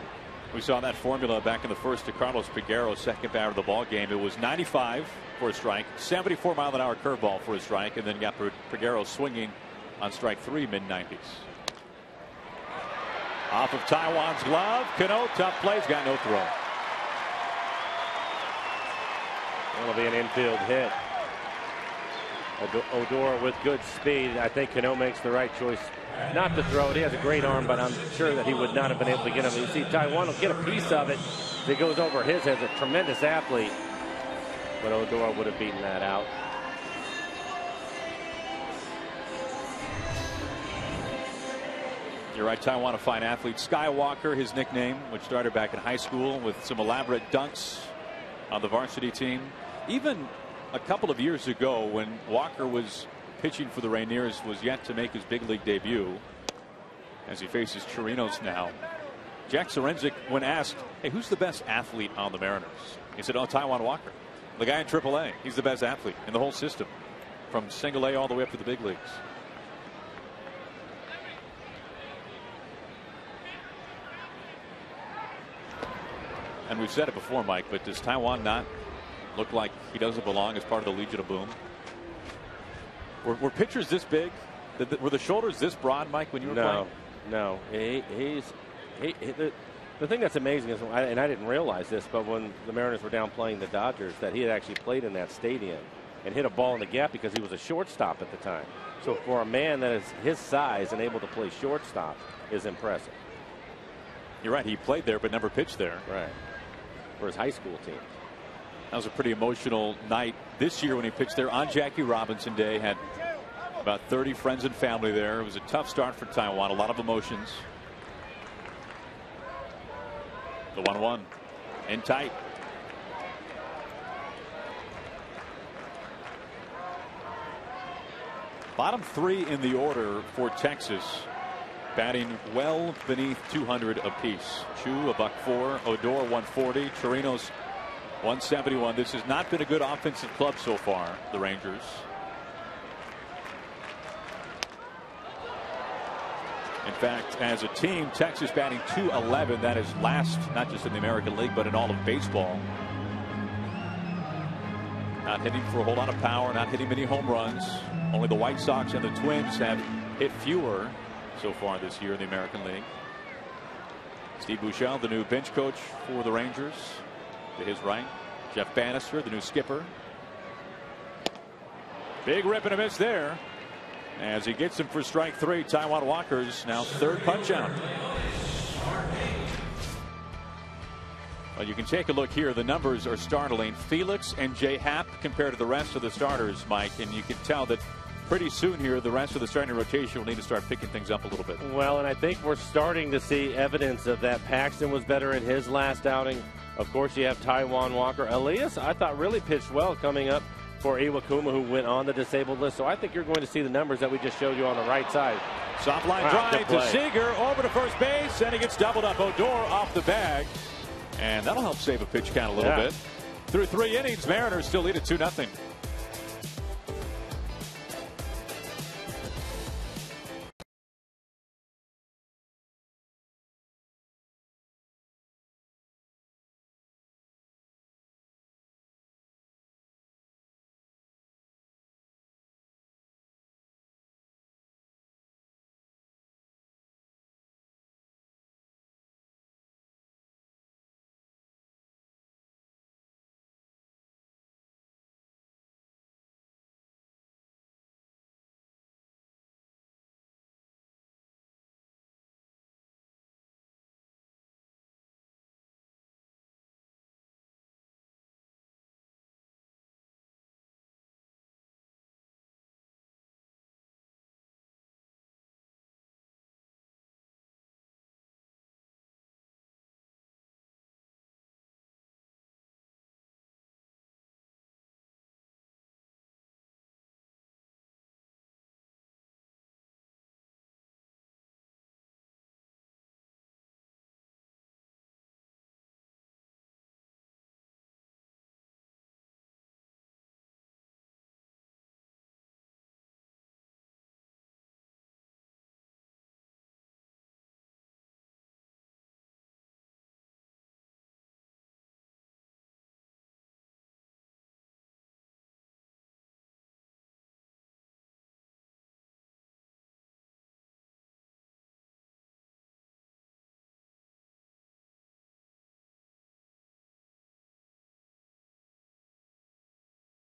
We saw that formula back in the first to Carlos Peguero, second batter of the ball game. It was 95 for a strike, 74 mile an hour curveball for a strike, and then got Peguero swinging on strike 3, mid-90s. Off of Taijuan's glove, Cano, tough plays, got no throw. It'll be an infield hit. Odor with good speed. I think Cano makes the right choice not to throw it. He has a great arm, but I'm sure that he would not have been able to get him. You see, Taijuan will get a piece of it. If it goes over his head, a tremendous athlete, but Odor would have beaten that out. You're right, Taijuan, a fine athlete. Skywalker, his nickname, which started back in high school with some elaborate dunks on the varsity team. Even a couple of years ago, when Walker was pitching for the Rainiers, was yet to make his big league debut as he faces Chirinos now. Jack Sorenzik, when asked, hey, who's the best athlete on the Mariners? He said, oh, Taijuan Walker, the guy in AAA. He's the best athlete in the whole system, from single A all the way up to the big leagues. And we've said it before, Mike, but does Taijuan not look like he doesn't belong as part of the Legion of Boom? Were pitchers this big? Were the shoulders this broad, Mike, when you were playing? No. The thing that's amazing is, and I didn't realize this, but when the Mariners were down playing the Dodgers, that he had actually played in that stadium and hit a ball in the gap because he was a shortstop at the time. So for a man that is his size and able to play shortstop is impressive. You're right. He played there but never pitched there. Right. For his high school team. That was a pretty emotional night this year when he pitched there on Jackie Robinson Day. Had about 30 friends and family there. It was a tough start for Taijuan. A lot of emotions. The 1-1 in tight. Bottom 3 in the order for Texas, batting well beneath 200 apiece. Chu $104, Odor 140, Chirinos 171. This has not been a good offensive club so far, the Rangers. In fact, as a team, Texas batting .211. That is last, not just in the American League, but in all of baseball. Not hitting for a whole lot of power, not hitting many home runs. Only the White Sox and the Twins have hit fewer so far this year in the American League. Steve Buechele, the new bench coach for the Rangers. To his right, Jeff Bannister, the new skipper. Big rip and a miss there. As he gets him for strike 3, Taijuan Walker's now third punch out. Well, you can take a look here. The numbers are startling. Felix and J. Happ compared to the rest of the starters, Mike, and you can tell that pretty soon here the rest of the starting rotation will need to start picking things up a little bit. Well, and I think we're starting to see evidence of that. Paxton was better in his last outing. Of course, you have Taijuan Walker. Elias, I thought, really pitched well coming up for Iwakuma, who went on the disabled list. So I think you're going to see the numbers that we just showed you on the right side. Soft line drive to Seager over to first base, and he gets doubled up. Odor off the bag, and that'll help save a pitch count a little bit. Through 3 innings, Mariners still lead at 2-0.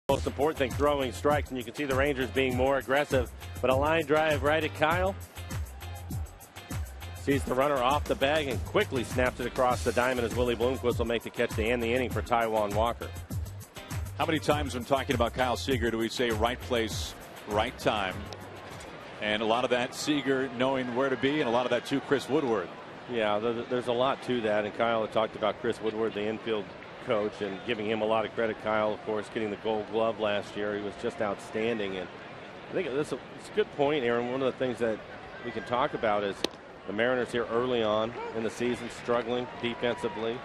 Most important thing, throwing strikes, and you can see the Rangers being more aggressive. But a line drive right at Kyle. Sees the runner off the bag and quickly snaps it across the diamond as Willie Bloomquist will make the catch to end the inning for Taijuan Walker. How many times when talking about Kyle Seager do we say right place, right time? And a lot of that Seager knowing where to be, and a lot of that too Chris Woodward. Yeah, there's a lot to that. And Kyle had talked about Chris Woodward, the infield coach, and giving him a lot of credit. Kyle, of course, getting the Gold Glove last year. He was just outstanding. And I think it's a good point, Aaron. One of the things that we can talk about is the Mariners here early on in the season struggling defensively.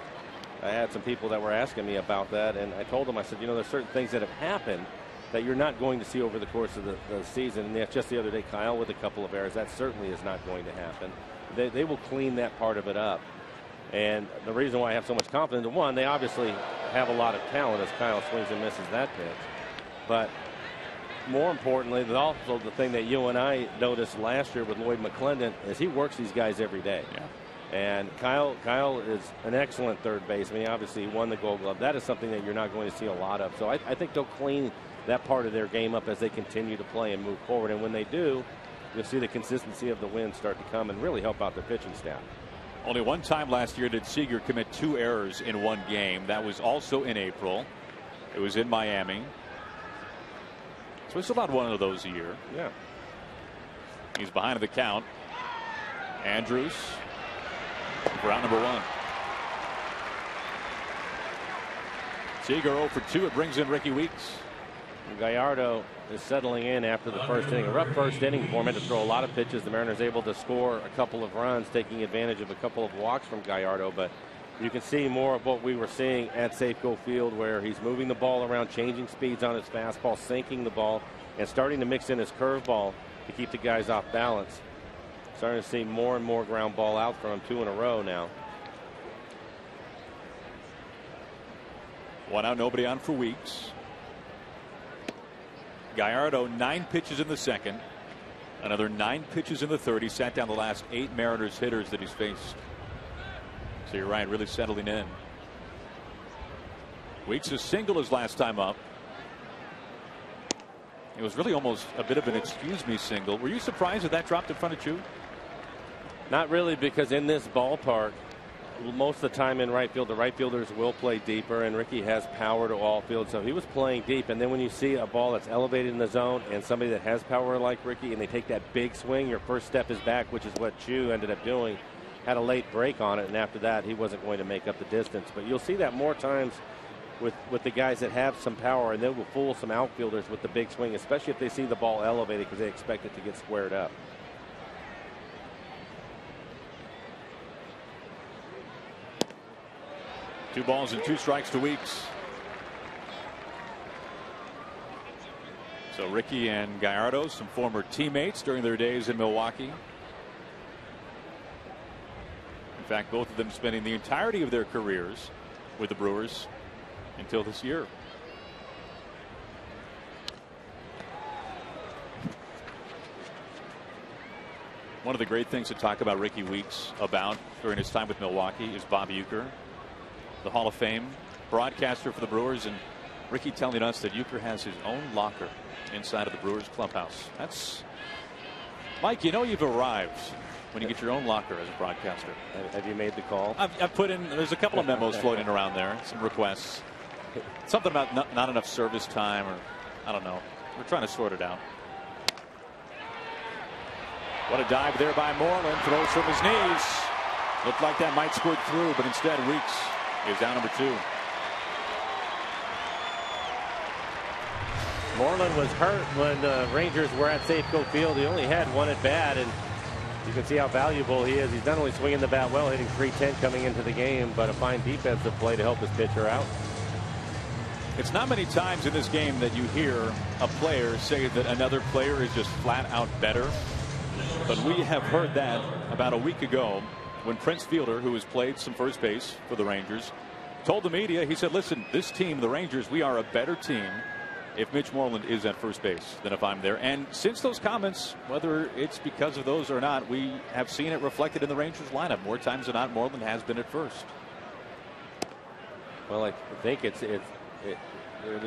I had some people that were asking me about that, and I told them, I said, you know, there's certain things that have happened that you're not going to see over the course of the season. And just the other day, Kyle with a couple of errors, that certainly is not going to happen. They will clean that part of it up. And the reason why I have so much confidence, one, they obviously have a lot of talent as Kyle swings and misses that pitch. But more importantly, also the thing that you and I noticed last year with Lloyd McClendon is he works these guys every day. Yeah. And Kyle is an excellent third baseman. He obviously won the Gold Glove. That is something that you're not going to see a lot of. So I think they'll clean that part of their game up as they continue to play and move forward. And when they do, you'll see the consistency of the wins start to come and really help out their pitching staff. Only one time last year did Seager commit 2 errors in one game. That was also in April. It was in Miami. So it's about one of those a year. Yeah. He's behind the count. Andrews for out number 1. Seager 0 for 2. It brings in Ricky Weeks. Gallardo is settling in after the first inning. A rough first inning for him. Had to throw a lot of pitches. The Mariners able to score a couple of runs, taking advantage of a couple of walks from Gallardo. But you can see more of what we were seeing at Safeco Field, where he's moving the ball around, changing speeds on his fastball, sinking the ball, and starting to mix in his curveball to keep the guys off balance. Starting to see more and more ground ball out from him, 2 in a row now. 1 out, nobody on for Weeks. Gallardo 9 pitches in the second. Another 9 pitches in the third. He sat down the last 8 Mariners hitters that he's faced. So you're right, really settling in. Weeks is single his last time up. It was really almost a bit of an excuse me single. Were you surprised that dropped in front of you? Not really, because in this ballpark, most of the time in right field. The right fielders will play deeper, and Ricky has power to all field, so he was playing deep. And then when you see a ball that's elevated in the zone and somebody that has power like Ricky, and they take that big swing, your first step is back, which is what Chu ended up doing. Had a late break on it, and after that he wasn't going to make up the distance. But you'll see that more times with the guys that have some power, and they will fool some outfielders with the big swing, especially if they see the ball elevated because they expect it to get squared up. Two balls and 2 strikes to Weeks. So Ricky and Gallardo, some former teammates during their days in Milwaukee. In fact, both of them spending the entirety of their careers with the Brewers until this year. One of the great things to talk about Ricky Weeks about during his time with Milwaukee is Bob Uecker, the Hall of Fame broadcaster for the Brewers, and Ricky telling us that Uecker has his own locker inside of the Brewers clubhouse. That's, Mike, you know you've arrived when you get your own locker as a broadcaster. Have you made the call? I've put in, there's a couple of memos floating around there, some requests. Something about not enough service time, or I don't know. We're trying to sort it out. What a dive there by Moreland. Throws from his knees. Looked like that might squirt through, but instead Weeks is down number 2. Moreland was hurt when the Rangers were at Safeco Field. He only had 1 at bat, and you can see how valuable he is. He's not only swinging the bat well, hitting .310 coming into the game, but a fine defensive play to help his pitcher out. It's not many times in this game that you hear a player say that another player is just flat out better. But we have heard that about a week ago when Prince Fielder, who has played some first base for the Rangers, told the media, he said, listen, this team, the Rangers, we are a better team if Mitch Moreland is at first base than if I'm there. And since those comments, whether it's because of those or not, we have seen it reflected in the Rangers lineup. More times than not, Moreland has been at first. Well, I think there's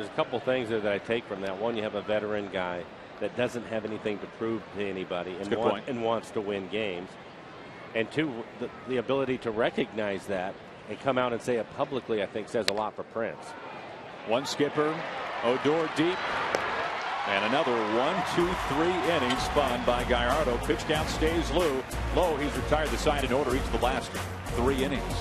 a couple things that I take from that. One, you have a veteran guy that doesn't have anything to prove to anybody and wants to win games. And 2, the ability to recognize that and come out and say it publicly, I think says a lot for Prince. One skipper, Odor deep, and another 1, 2, 3 innings spun by Gallardo. Pitch count stays low. He's retired the side in order each of the last 3 innings.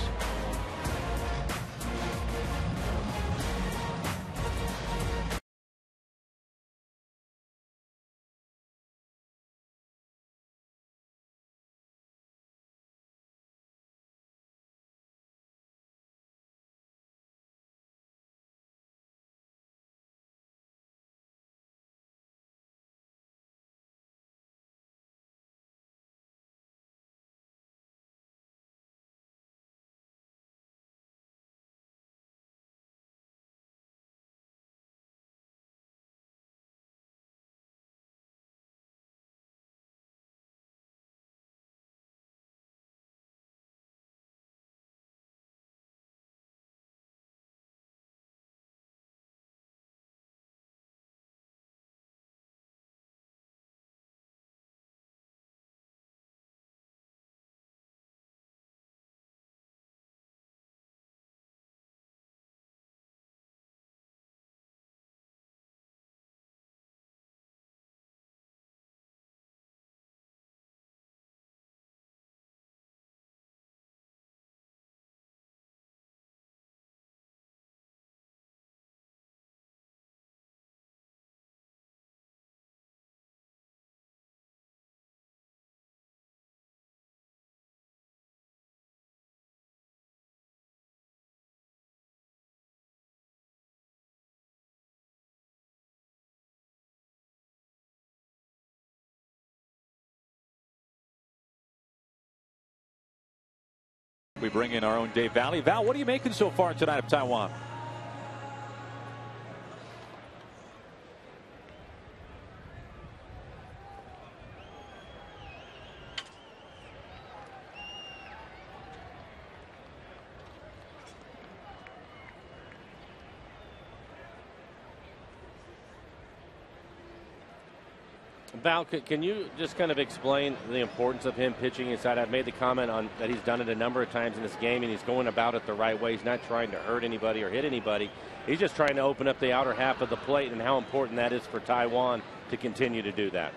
We bring in our own Dave Valley. Val, what are you making so far tonight of Taiwan? Val, can you just kind of explain the importance of him pitching inside? I've made the comment on that he's done it a number of times in this game, and he's going about it the right way. He's not trying to hurt anybody or hit anybody. He's just trying to open up the outer half of the plate, and how important that is for Taijuan to continue to do that.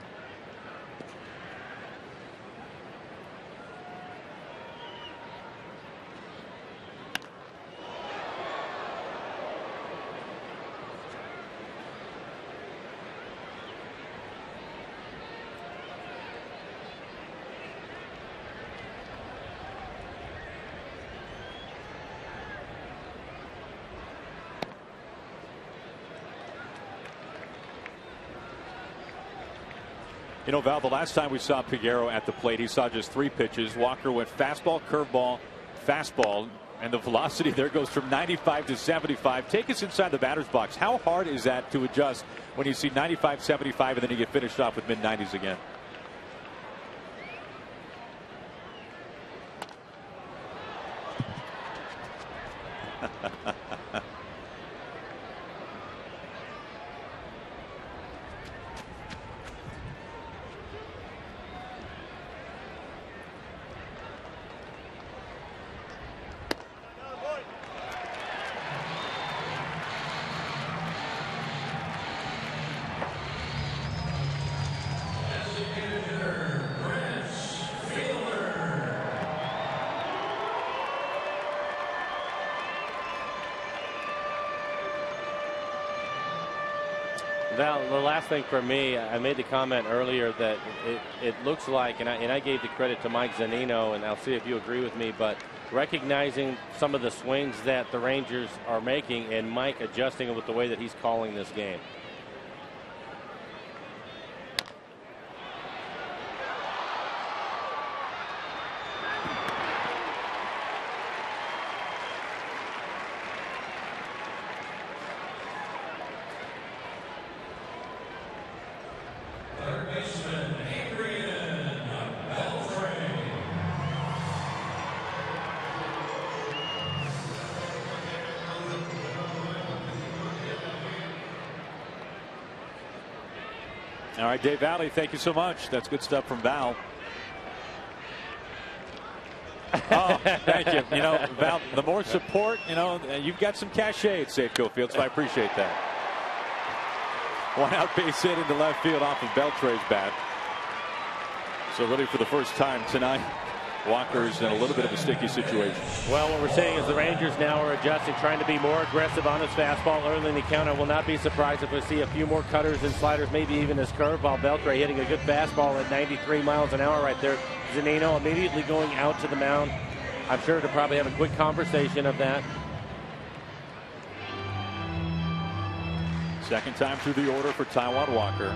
You know, Val, the last time we saw Peguero at the plate, he saw just 3 pitches. Walker went fastball, curveball, fastball, and the velocity there goes from 95 to 75. Take us inside the batter's box. How hard is that to adjust when you see 95, 75, and then you get finished off with mid-90s again? Val, the last thing for me, I made the comment earlier that it looks like, and I gave the credit to Mike Zunino, and I'll see if you agree with me, but recognizing some of the swings that the Rangers are making and Mike adjusting it with the way that he's calling this game. All right, Dave Valley, thank you so much. That's good stuff from Val. Oh, thank you. You know, Val, the more support, you know, you've got some cachet at Safeco Field, so I appreciate that. One out base hit into left field off of Beltre's bat. So really for the first time tonight, Walker's in a little bit of a sticky situation. Well, what we're saying is the Rangers now are adjusting, trying to be more aggressive on his fastball early in the count. I will not be surprised if we see a few more cutters and sliders, maybe even his curveball. Beltre hitting a good fastball at 93 miles an hour right there. Zunino immediately going out to the mound. I'm sure to probably have a quick conversation of that. Second time through the order for Taijuan Walker.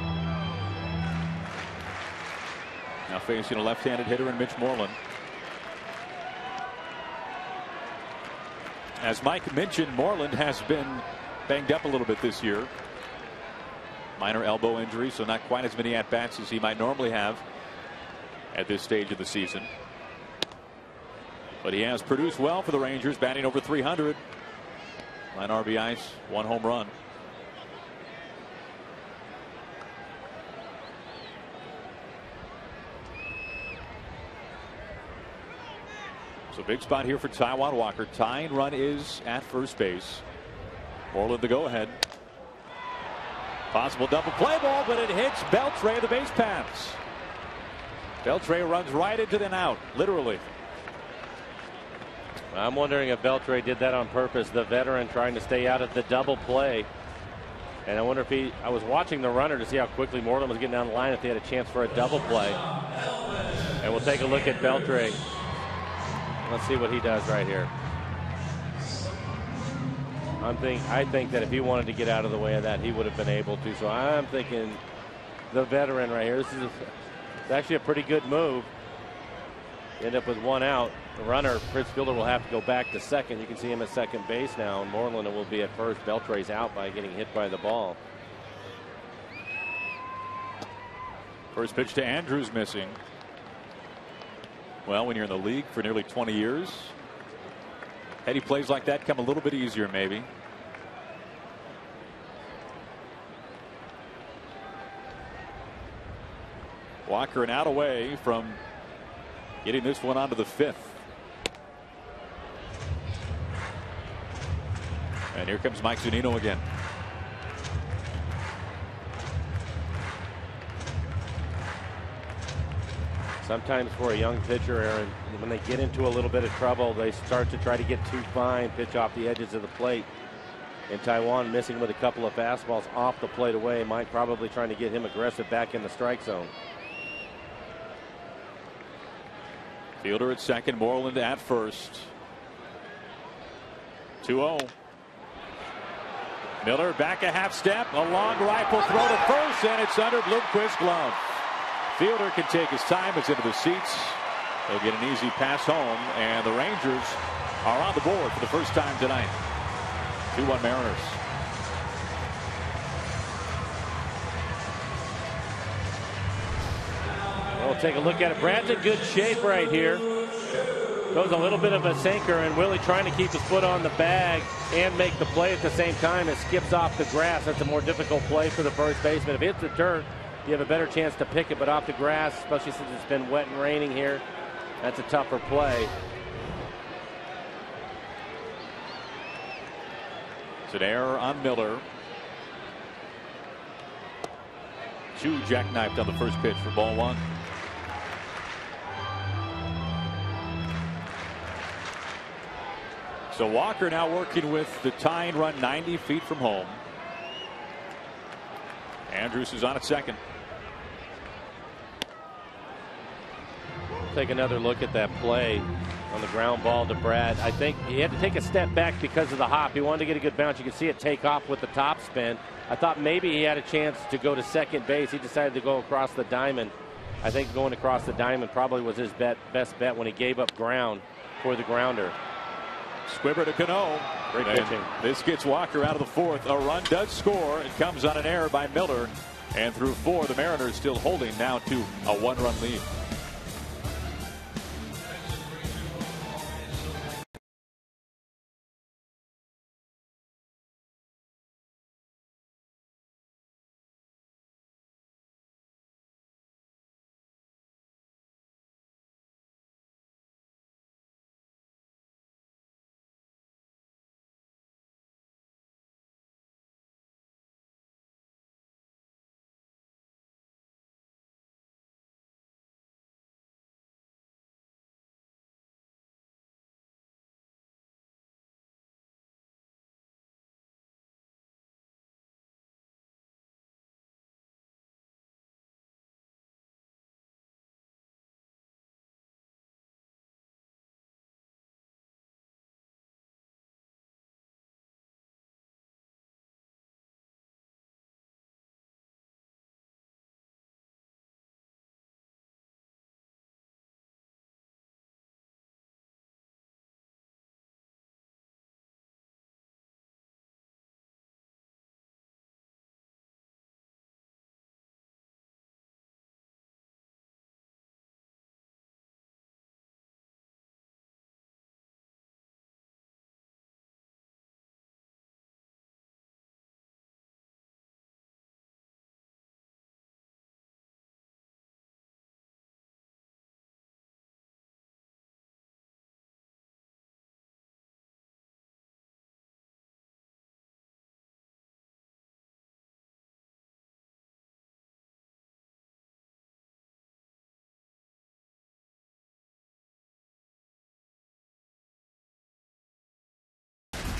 Now facing a left-handed hitter in Mitch Moreland. As Mike mentioned, Moreland has been banged up a little bit this year. Minor elbow injury, so not quite as many at-bats as he might normally have at this stage of the season. But he has produced well for the Rangers, batting over 300. 9 RBIs, 1 home run. So big spot here for Taijuan Walker. Tying run is at first base. Moreland the go-ahead. Possible double play ball, but it hits Beltre, the base paths. Beltre runs right into the out, literally. I'm wondering if Beltre did that on purpose. The veteran trying to stay out of the double play. And I wonder if I was watching the runner to see how quickly Moreland was getting down the line if they had a chance for a double play. And we'll take a look at Beltre. Let's see what he does right here. I think that if he wanted to get out of the way of that, he would have been able to. So I'm thinking the veteran right here. It's actually a pretty good move. End up with 1 out. The runner, Fritz Fielder, will have to go back to second. You can see him at second base now, and Moreland will be at first. Beltre's out by getting hit by the ball. First pitch to Andrews missing. Well, when you're in the league for nearly 20 years, heady plays like that come a little bit easier, maybe. Walker an out away from getting this one onto the 5th. And here comes Mike Zunino again. Sometimes for a young pitcher, Aaron, when they get into a little bit of trouble, they start to try to get too fine, pitch off the edges of the plate. And Taiwan missing with a couple of fastballs off the plate away. Mike probably trying to get him aggressive back in the strike zone. Fielder at second, Moreland at first. 2-0. Miller back a half step, a long rifle throw to first, and it's under Bloomquist's glove. Fielder can take his time. It's into the seats. He'll get an easy pass home, and the Rangers are on the board for the first time tonight. 2-1 Mariners. We'll take a look at it. Brad's in good shape right here. Goes a little bit of a sinker, and Willie trying to keep his foot on the bag and make the play at the same time. It skips off the grass. That's a more difficult play for the first baseman. If it hits the dirt, you have a better chance to pick it, but off the grass, especially since it's been wet and raining here, that's a tougher play. It's an error on Miller. 2 jackknifed on the first pitch for ball 1. So Walker now working with the tying run 90 feet from home. Andrus is on at second. Take another look at that play on the ground ball to Brad. I think he had to take a step back because of the hop. He wanted to get a good bounce. You can see it take off with the top spin. I thought maybe he had a chance to go to second base. He decided to go across the diamond. I think going across the diamond probably was his best bet when he gave up ground for the grounder. Squibber to Cano. Great pitching. This gets Walker out of the 4th. A run does score. It comes on an error by Miller. And through 4, the Mariners still holding now to a 1-run lead.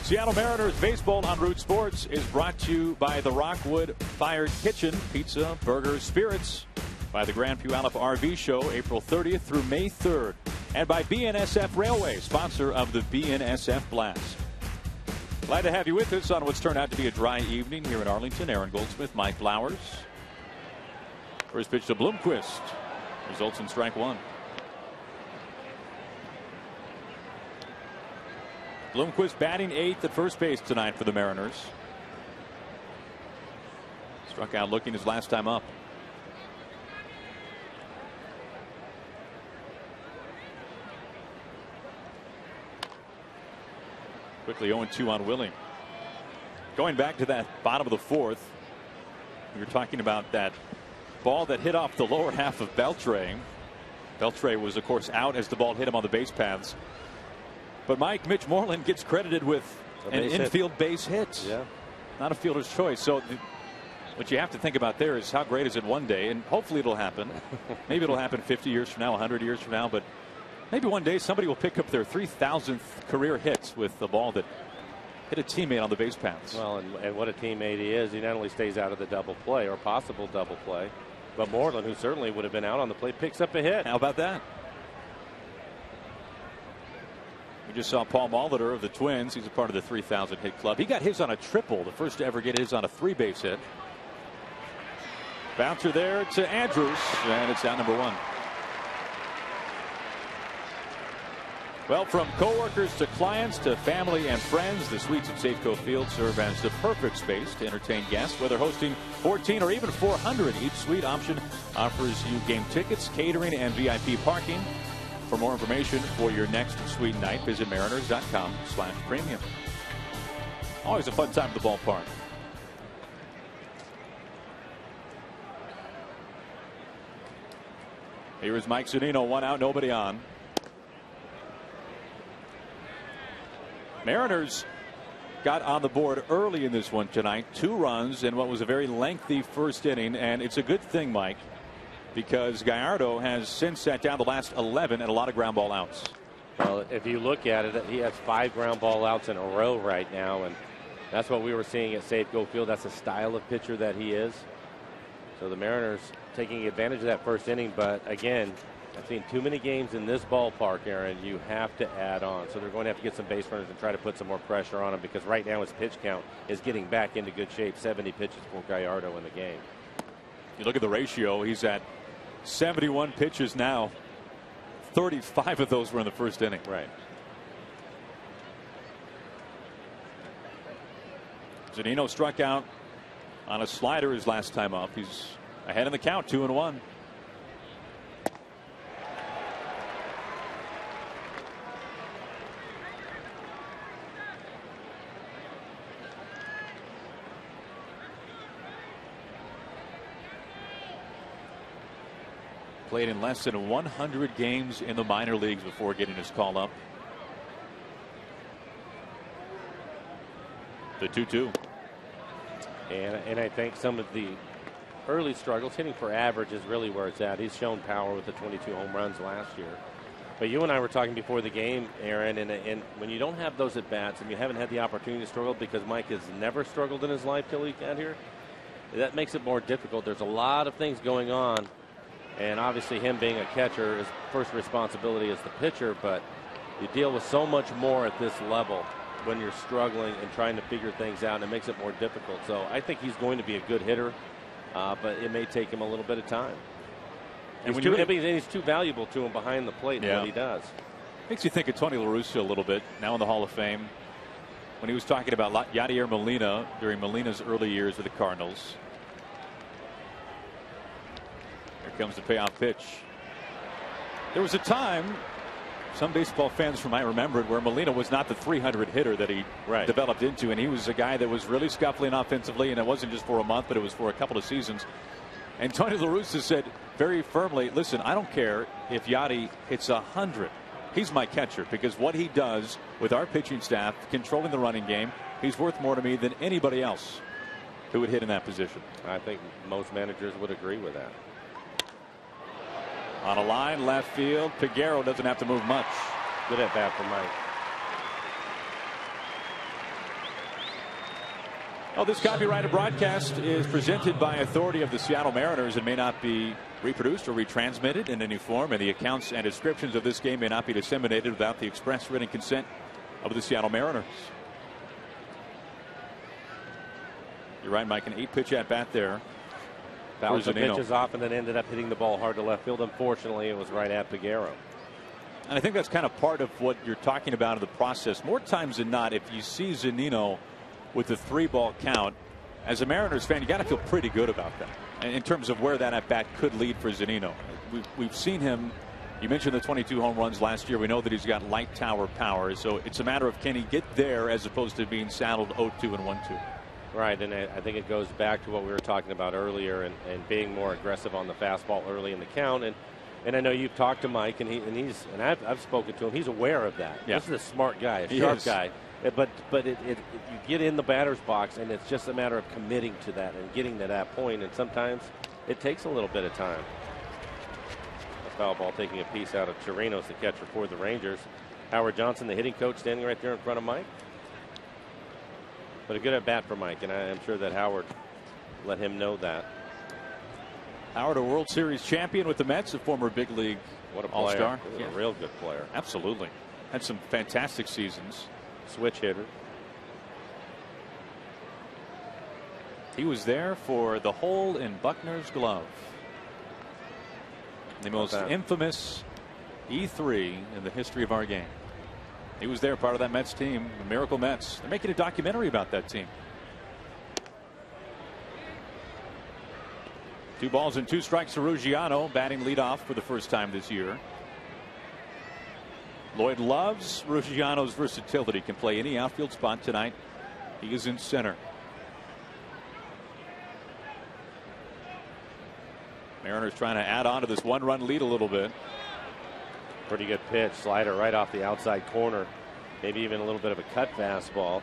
Seattle Mariners baseball on Root Sports is brought to you by the Rockwood Fired Kitchen, Pizza, Burgers, Spirits, by the Grand Puyallup RV Show, April 30th through May 3rd, and by BNSF Railway, sponsor of the BNSF Blast. Glad to have you with us on what's turned out to be a dry evening here in Arlington. Aaron Goldsmith, Mike Flowers. First pitch to Bloomquist. Results in strike 1. Bloomquist batting 8th at first base tonight for the Mariners. Struck out looking his last time up. Quickly 0-2 on Willie. Going back to that bottom of the 4th, we were talking about that Ball that hit off the lower half of Beltre. Beltre was, of course, out as the ball hit him on the base paths. But Mitch Moreland gets credited with an infield base hit. Yeah. Not a fielder's choice. So what you have to think about there is how great is it one day, and hopefully it'll happen. Maybe it'll happen 50 years from now, 100 years from now, but maybe one day somebody will pick up their 3,000th career hits with the ball that hit a teammate on the base paths. Well, and what a teammate he is. He not only stays out of the double play or possible double play, but Moreland, who certainly would have been out on the plate, picks up a hit. How about that? We just saw Paul Molitor of the Twins. He's a part of the 3,000 hit club. He got his on a triple, the first to ever get his on a 3-base hit. Bouncer there to Andrews, and it's out number 1. Well, from coworkers to clients to family and friends, the suites at Safeco Field serve as the perfect space to entertain guests. Whether hosting 14 or even 400, each suite option offers you game tickets, catering, and VIP parking. For more information for your next suite night, visit mariners.com/premium. Always a fun time at the ballpark. Here is Mike Zunino, 1 out, nobody on. Mariners got on the board early in this one tonight. 2 runs in what was a very lengthy first inning, and it's a good thing, Mike, because Gallardo has since sat down the last 11 and a lot of ground ball outs. Well, if you look at it, he has 5 ground ball outs in a row right now, and that's what we were seeing at Safeco Field. That's the style of pitcher that he is. So the Mariners taking advantage of that first inning, but again, I've seen too many games in this ballpark, Aaron. You have to add on. So they're going to have to get some base runners and try to put some more pressure on him, because right now his pitch count is getting back into good shape. 70 pitches for Gallardo in the game. You look at the ratio, he's at 71 pitches now. 35 of those were in the first inning. Right. Zunino struck out on a slider his last time up. He's ahead in the count, 2-1. Played in less than 100 games in the minor leagues before getting his call up. The 2-2. And I think some of the early struggles, hitting for average is really where it's at. He's shown power with the 22 home runs last year. But you and I were talking before the game, Aaron, and when you don't have those at bats and you haven't had the opportunity to struggle, because Mike has never struggled in his life till he got here, that makes it more difficult. There's a lot of things going on. And obviously him being a catcher, his first responsibility is the pitcher, but you deal with so much more at this level when you're struggling and trying to figure things out, and it makes it more difficult. So I think he's going to be a good hitter, but it may take him a little bit of time. And he's too valuable to him behind the plate in what he does. Makes you think of Tony La Russa a little bit, now in the Hall of Fame, when he was talking about Yadier Molina during Molina's early years with the Cardinals. Comes the payoff pitch. There was a time, some baseball fans might remember it, where Molina was not the 300 hitter that he developed into, and he was a guy that was really scuffling offensively, and it wasn't just for a month, but it was for a couple of seasons. And Tony La Russa said very firmly, listen, I don't care if Yadi hits 100. He's my catcher, because what he does with our pitching staff, controlling the running game, he's worth more to me than anybody else who would hit in that position. I think most managers would agree with that. On a line left field, Peguero doesn't have to move much. Good at bat for Mike. Oh, this copyrighted broadcast is presented by authority of the Seattle Mariners and may not be reproduced or retransmitted in any form, and the accounts and descriptions of this game may not be disseminated without the express written consent of the Seattle Mariners. You're right, Mike. An 8-pitch at bat there. Bounced the pitches off and then ended up hitting the ball hard to left field. Unfortunately, it was right at Peguero. And I think that's kind of part of what you're talking about in the process. More times than not, if you see Zunino with the 3-ball count, as a Mariners fan, you got to feel pretty good about that in terms of where that at bat could lead for Zunino. We've seen him. You mentioned the 22 home runs last year. We know that he's got light tower power. So it's a matter of, can he get there as opposed to being saddled 0-2 and 1-2. Right, and I think it goes back to what we were talking about earlier, and being more aggressive on the fastball early in the count. And I know you've talked to Mike, and I've spoken to him. He's aware of that. Yeah. This is a smart guy, a sharp guy. But you get in the batter's box, and it's just a matter of committing to that and getting to that point. And sometimes it takes a little bit of time. A foul ball taking a piece out of Chirinos, the catcher for the Rangers. Howard Johnson, the hitting coach, standing right there in front of Mike. But a good at bat for Mike, and I'm sure that Howard let him know that. Howard, a World Series champion with the Mets, a former big league All-Star. Yeah. A real good player. Absolutely. Had some fantastic seasons. Switch hitter. He was there for the hole in Buckner's glove. The most infamous E3 in the history of our game. He was there, part of that Mets team, the Miracle Mets. They're making a documentary about that team. 2 balls and 2 strikes to Ruggiano, batting leadoff for the first time this year. Lloyd loves Ruggiano's versatility. Can play any outfield spot tonight. He is in center. Mariners trying to add on to this 1-run lead a little bit. Pretty good pitch. Slider right off the outside corner. Maybe even a little bit of a cut fastball.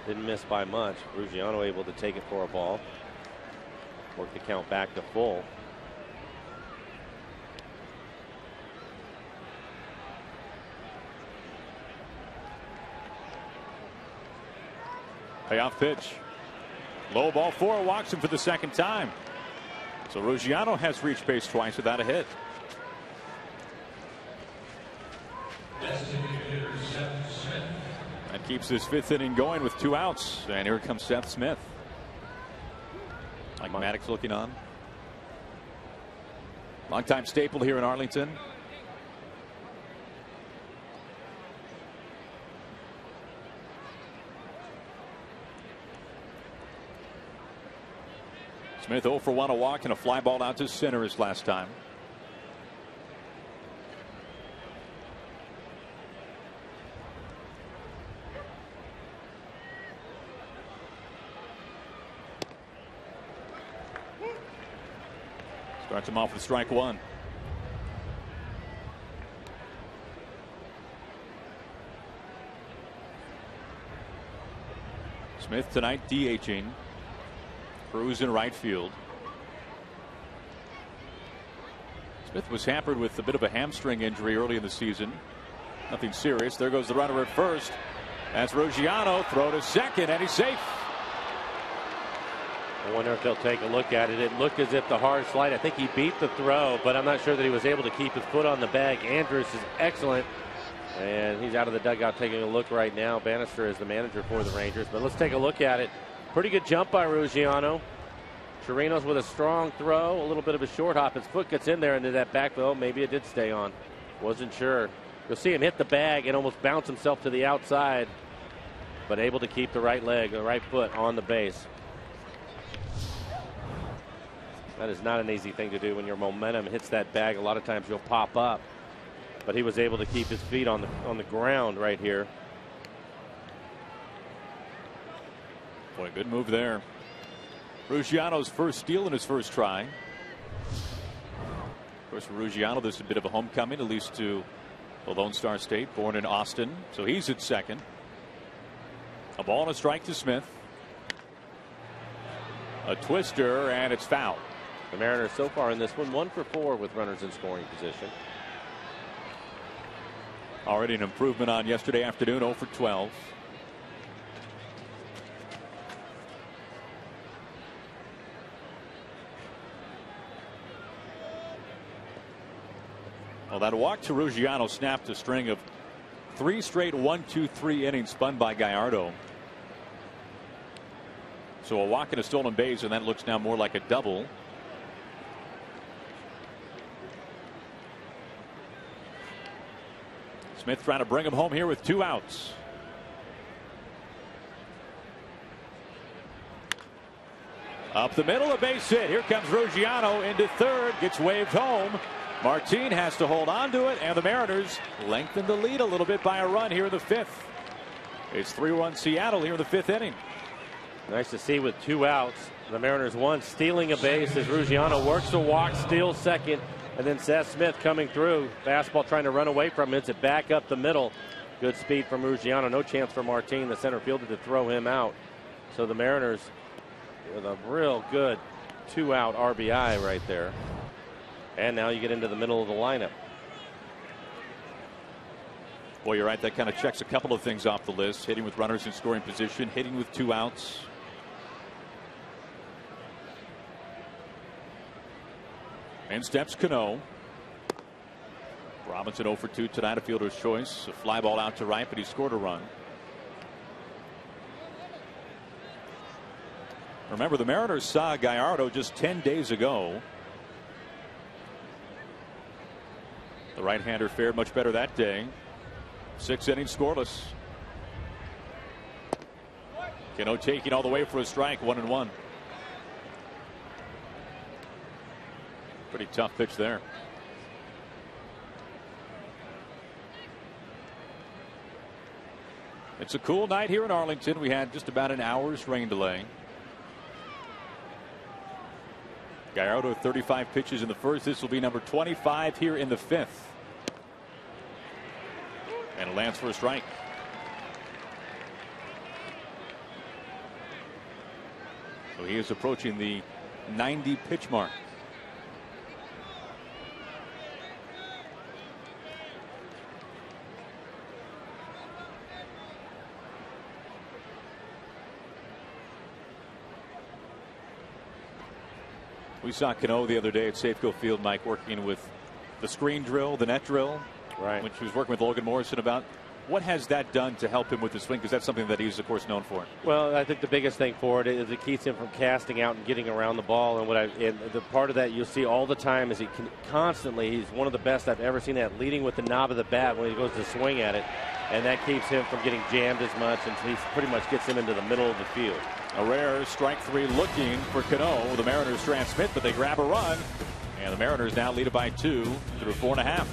Didn't miss by much. Ruggiano able to take it for a ball. Work the count back to full. Payoff pitch. Low ball 4, walks him for the second time. So Ruggiano has reached base twice without a hit. That keeps this 5th inning going with 2 outs. And here comes Seth Smith. Mike Maddox looking on. Longtime staple here in Arlington. Smith 0 for 1, a walk and a fly ball out to center his last time. Starts him off with strike 1. Smith tonight DHing. Cruz in right field. Smith was hampered with a bit of a hamstring injury early in the season. Nothing serious. There goes the runner at first. That's Ruggiano. Throw to second, and he's safe. I wonder if they'll take a look at it. It looked as if the hard slide, I think he beat the throw, but I'm not sure that he was able to keep his foot on the bag. Andrus is excellent, and he's out of the dugout taking a look right now. Bannister is the manager for the Rangers, but let's take a look at it. Pretty good jump by Ruggiano. Chirinos with a strong throw, a little bit of a short hop. His foot gets in there into that back. Oh, maybe it did stay on. Wasn't sure. You'll see him hit the bag and almost bounce himself to the outside, but able to keep the right leg, the right foot on the base. That is not an easy thing to do when your momentum hits that bag. A lot of times you'll pop up, but he was able to keep his feet on the ground right here. Boy, good move there. Ruggiano's first steal in his first try. Of course, for Ruggiano, this is a bit of a homecoming, at least to the Lone Star State, born in Austin. So he's at second. A ball and a strike to Smith. A twister, and it's foul. The Mariners so far in this one, 1 for 4 with runners in scoring position. Already an improvement on yesterday afternoon, 0 for 12. Well, that walk to Ruggiano snapped a string of 3 straight 1-2-3 innings spun by Gallardo. So a walk and a stolen base, and that looks now more like a double. Smith trying to bring him home here with 2 outs. Up the middle, a base hit. Here comes Ruggiano into third, gets waved home. Martin has to hold on to it, and the Mariners lengthen the lead a little bit by a run here in the 5th. It's 3-1 Seattle here in the 5th inning. Nice to see with 2 outs. The Mariners won, stealing a base as Ruggiano works the walk, steals second, and then Seth Smith coming through. Fastball trying to run away from him. Hits it back up the middle. Good speed from Ruggiano. No chance for Martin, the center fielder, to throw him out. So the Mariners with a real good 2-out RBI right there. And now you get into the middle of the lineup. Well, you're right. That kind of checks a couple of things off the list. Hitting with runners in scoring position, hitting with 2 outs. In steps Cano. Robinson 0 for 2 tonight, a fielder's choice. A fly ball out to right, but he scored a run. Remember, the Mariners saw Gallardo just 10 days ago. The right-hander fared much better that day. 6 innings scoreless. Cano taking all the way for a strike, 1-1. Pretty tough pitch there. It's a cool night here in Arlington. We had just about an hour's rain delay. Gallardo 35 pitches in the first. This will be number 25 here in the 5th. And it lands for a strike. So he is approaching the 90 pitch mark. We saw Cano the other day at Safeco Field, Mike, working with the screen drill, the net drill, right, which he was working with Logan Morrison about. What has that done to help him with his swing? Because that's something that he's, of course, known for. Well, I think the biggest thing for it is it keeps him from casting out and getting around the ball. And the part of that you'll see all the time is he can constantly, he's one of the best I've ever seen at leading with the knob of the bat when he goes to swing at it. And that keeps him from getting jammed as much, and he pretty much gets him into the middle of the field. A rare strike 3 looking for Cano. The Mariners transmit, but they grab a run. And the Mariners now lead it by 2 through 4.5.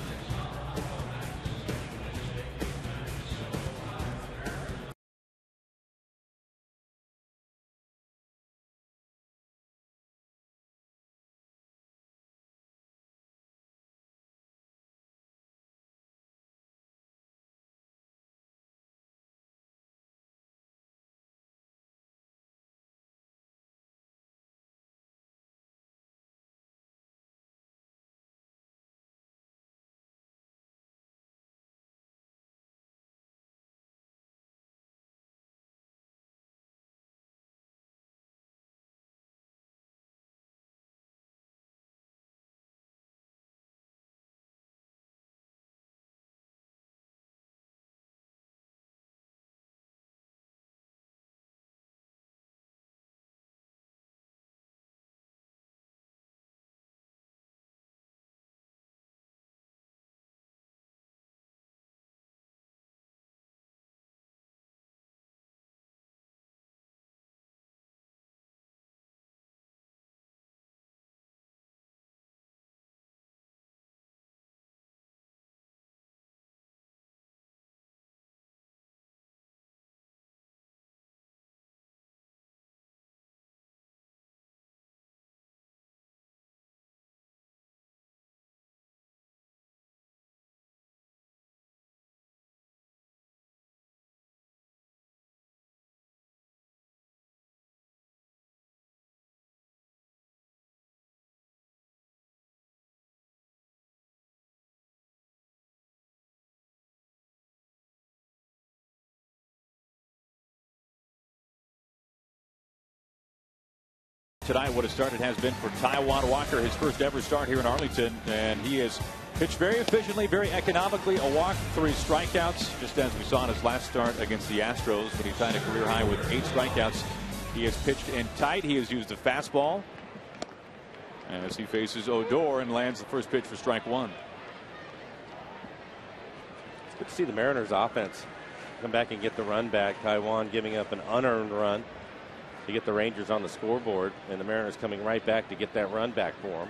Tonight, what a start it has been for Taijuan Walker, his first ever start here in Arlington, and he has pitched very efficiently, very economically. A walk, 3 strikeouts, just as we saw in his last start against the Astros, when he tied a career high with 8 strikeouts. He has pitched in tight. He has used a fastball as he faces Odor and lands the first pitch for strike 1. It's good to see the Mariners offense come back and get the run back. Taijuan giving up an unearned run to get the Rangers on the scoreboard, and the Mariners coming right back to get that run back for them.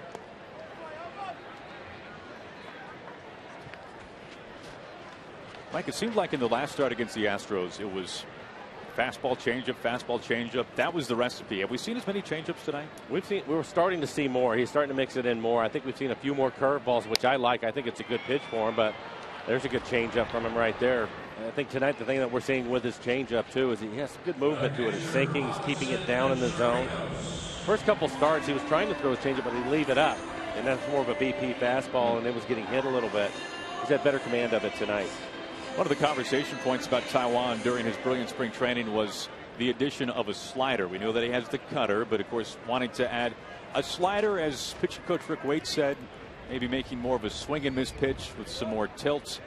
Mike, it seemed like in the last start against the Astros, it was Fastball, changeup. That was the recipe. Have we seen as many changeups tonight? We're starting to see more. He's starting to mix it in more. I think we've seen a few more curveballs, which I like. I think it's a good pitch for him, but there's a good changeup from him right there. And I think tonight the thing that we're seeing with his changeup too is he has some good movement to it. He's sinking, he's keeping it down in the zone. First couple starts, he was trying to throw his changeup, but he'd leave it up. And that's more of a BP fastball, and it was getting hit a little bit. He's had better command of it tonight. One of the conversation points about Taijuan during his brilliant spring training was the addition of a slider. We know that he has the cutter, but of course wanting to add a slider, as pitching coach Rick Waite said, maybe making more of a swing and miss pitch with some more tilt,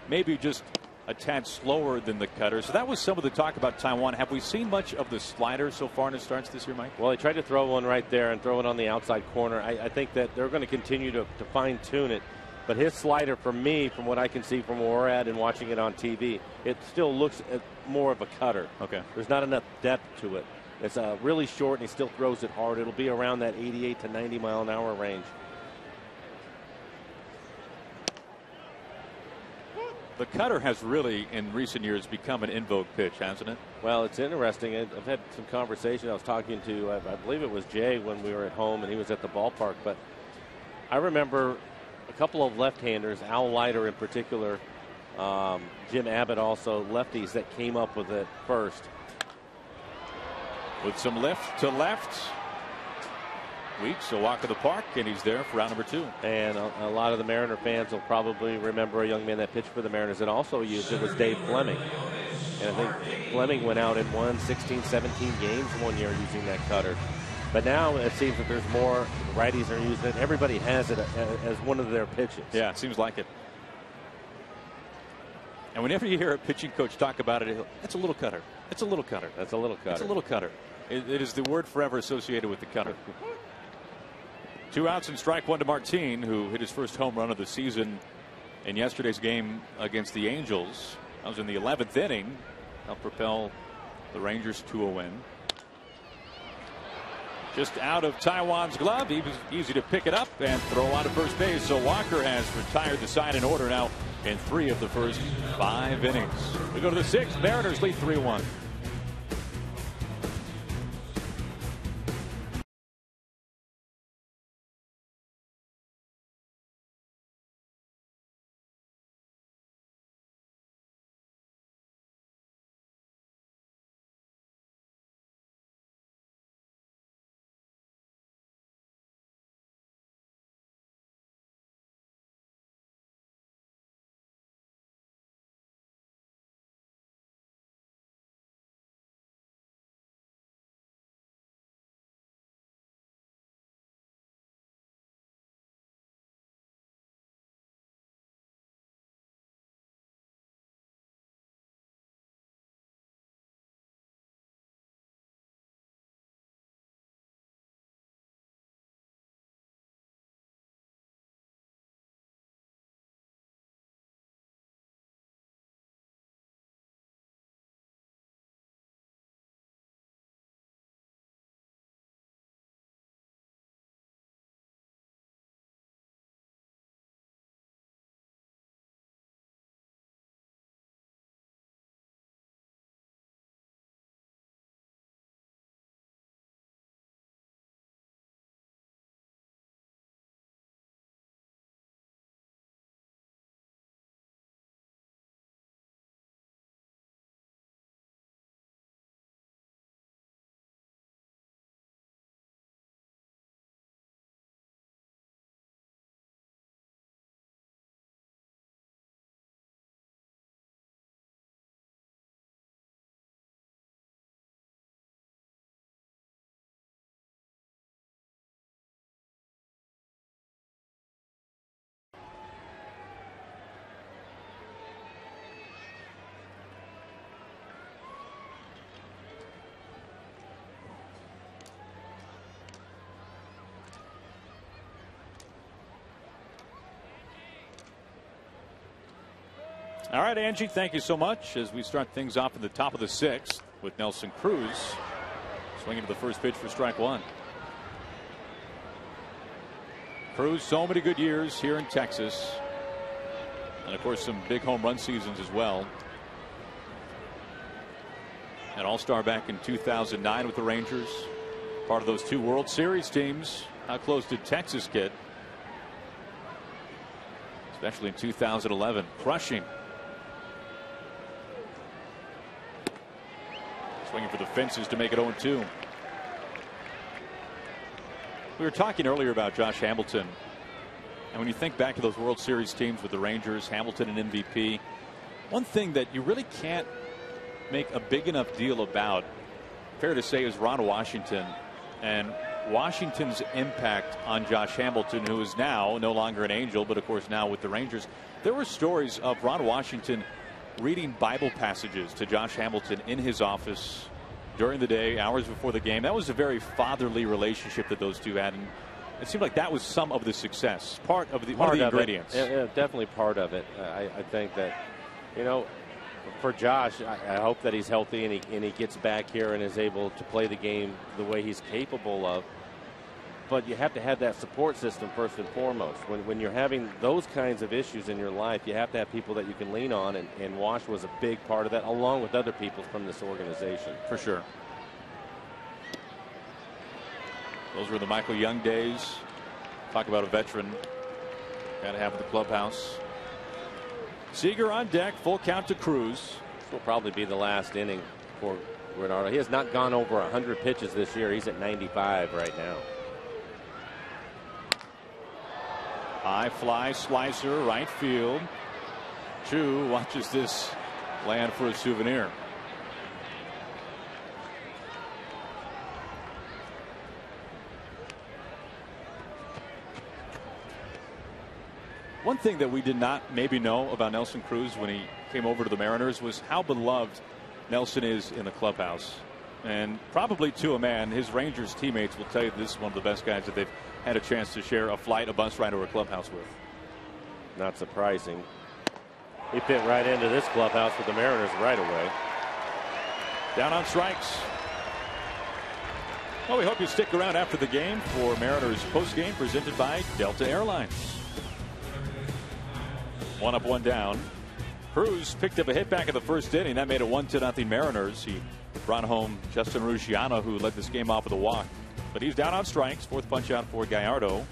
maybe just a tad slower than the cutter. So that was some of the talk about Taijuan. Have we seen much of the slider so far in his starts this year, Mike? Well, he tried to throw one right there and throw it on the outside corner. I think that they're going to continue to fine tune it. But his slider, for me, from what I can see from where we're at and watching it on TV, it still looks more of a cutter. Okay. There's not enough depth to it. It's really short, and he still throws it hard. It'll be around that 88 to 90 mile an hour range. The cutter has really, in recent years, become an in vogue pitch, hasn't it? Well, it's interesting. I've had some conversation. I was talking to, I believe it was Jay when we were at home, and he was at the ballpark. But I remember a couple of left-handers, Al Leiter in particular, Jim Abbott also, lefties that came up with it first. With some lift to left. Weeks, a walk of the park, and he's there for round number 2. And a lot of the Mariner fans will probably remember a young man that pitched for the Mariners that also used it was Dave Fleming. And I think Fleming went out and won 16, 17 games one year using that cutter. But now it seems that there's more righties are using it. Everybody has it as one of their pitches. Yeah, it seems like it. And whenever you hear a pitching coach talk about it, it's a little cutter. It's a little cutter. That's a little cutter. It's a little cutter. It is the word forever associated with the cutter. 2 outs and strike one to Martin, who hit his first home run of the season in yesterday's game against the Angels. That was in the 11th inning. Helped propel the Rangers to a win. Just out of Taijuan's glove. He was easy to pick it up and throw on to first base. So Walker has retired the side in order now in 3 of the first 5 innings. We go to the 6th. Mariners lead 3-1. All right, Angie, thank you so much as we start things off in the top of the 6th with Nelson Cruz swinging to the first pitch for strike 1. Cruz, so many good years here in Texas, and of course some big home run seasons as well. An all-star back in 2009 with the Rangers. Part of those 2 World Series teams. How close did Texas get? Especially in 2011. Crushing. Swinging for the fences to make it 0-2. We were talking earlier about Josh Hamilton. And when you think back to those World Series teams with the Rangers, Hamilton an MVP, one thing that you really can't make a big enough deal about, fair to say, is Ron Washington and Washington's impact on Josh Hamilton, who is now no longer an Angel, but of course now with the Rangers. There were stories of Ron Washington reading Bible passages to Josh Hamilton in his office during the day, hours before the game. That was a very fatherly relationship that those two had, and it seemed like that was some of the success, one of the ingredients. Yeah, definitely part of it. I think that, you know, for Josh, I hope that he's healthy and he gets back here and is able to play the game the way he's capable of. But you have to have that support system first and foremost. When you're having those kinds of issues in your life, you have to have people that you can lean on, and Wash was a big part of that, along with other people from this organization. For sure. Those were the Michael Young days. Talk about a veteran. Got to have the clubhouse. Seager on deck, full count to Cruz. This will probably be the last inning for Bernardo. He has not gone over 100 pitches this year. He's at 95 right now. High fly slicer, right field. Chu watches this land for a souvenir. One thing that we did not maybe know about Nelson Cruz when he came over to the Mariners was how beloved Nelson is in the clubhouse. And probably to a man, his Rangers teammates will tell you this is one of the best guys that they've had a chance to share a flight, a bus ride, or a clubhouse with. Not surprising. He fit right into this clubhouse with the Mariners right away. Down on strikes. Well, we hope you stick around after the game for Mariners postgame presented by Delta Airlines. 1 up, 1 down. Cruz picked up a hit back in the first inning. That made it 1-0 Mariners. He brought home Justin Ruggiano, who led this game off with a walk. But he's down on strikes. 4th punch out for Gallardo.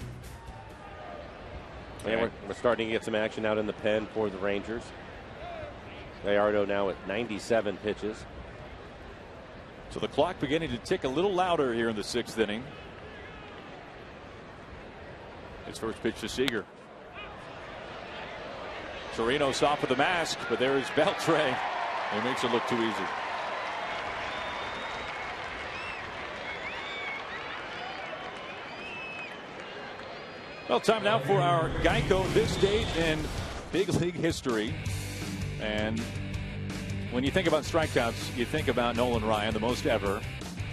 And we're starting to get some action out in the pen for the Rangers. Gallardo now at 97 pitches. So the clock beginning to tick a little louder here in the 6th inning. His first pitch to Seager. Torino off with the mask, but there is Beltre. He makes it look too easy. Well, time now for our Geico this date in big league history. And when you think about strikeouts, you think about Nolan Ryan, the most ever.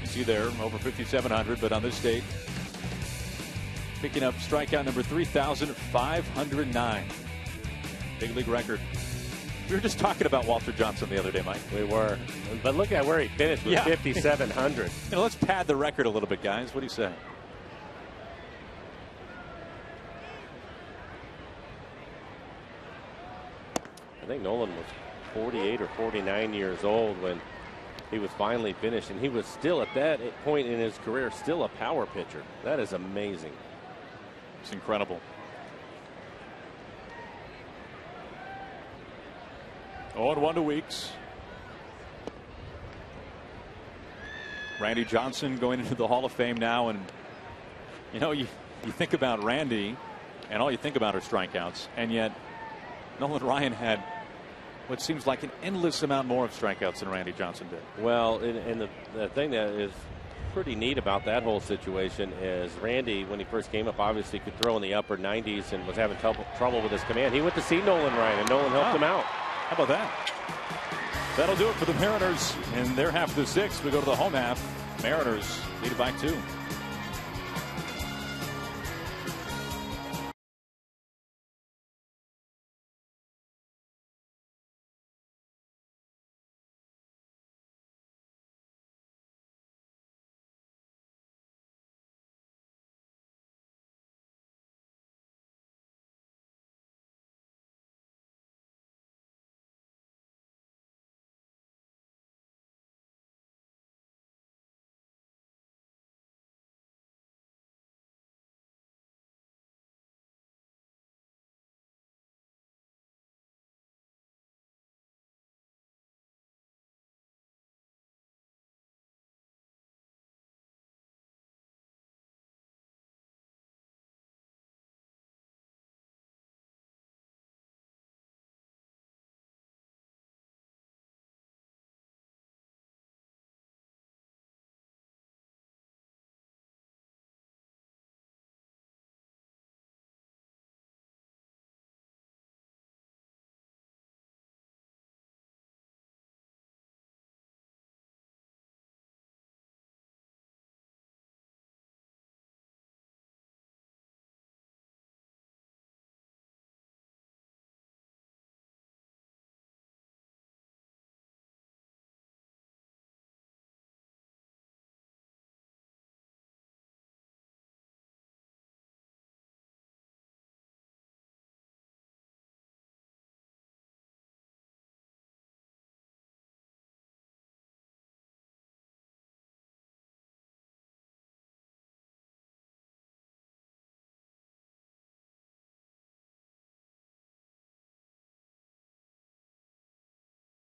You see there, over 5,700, but on this date, picking up strikeout number 3,509. Big league record. We were just talking about Walter Johnson the other day, Mike. We were. But look at where he finished with 5,700. Let's pad the record a little bit, guys. What do you say? I think Nolan was 48 or 49 years old when he was finally finished, and he was still at that point in his career still a power pitcher. That is amazing. It's incredible. 0-1 to Weeks. Randy Johnson going into the Hall of Fame now, and you know, you think about Randy and all you think about are strikeouts, and yet Nolan Ryan had what seems like an endless amount more of strikeouts than Randy Johnson did. Well, and the thing that is pretty neat about that whole situation is Randy, when he first came up, obviously could throw in the upper 90s and was having trouble with his command. He went to see Nolan Ryan, and Nolan helped him out. How about that? That'll do it for the Mariners in their half of the 6th. We go to the home half. Mariners lead by 2.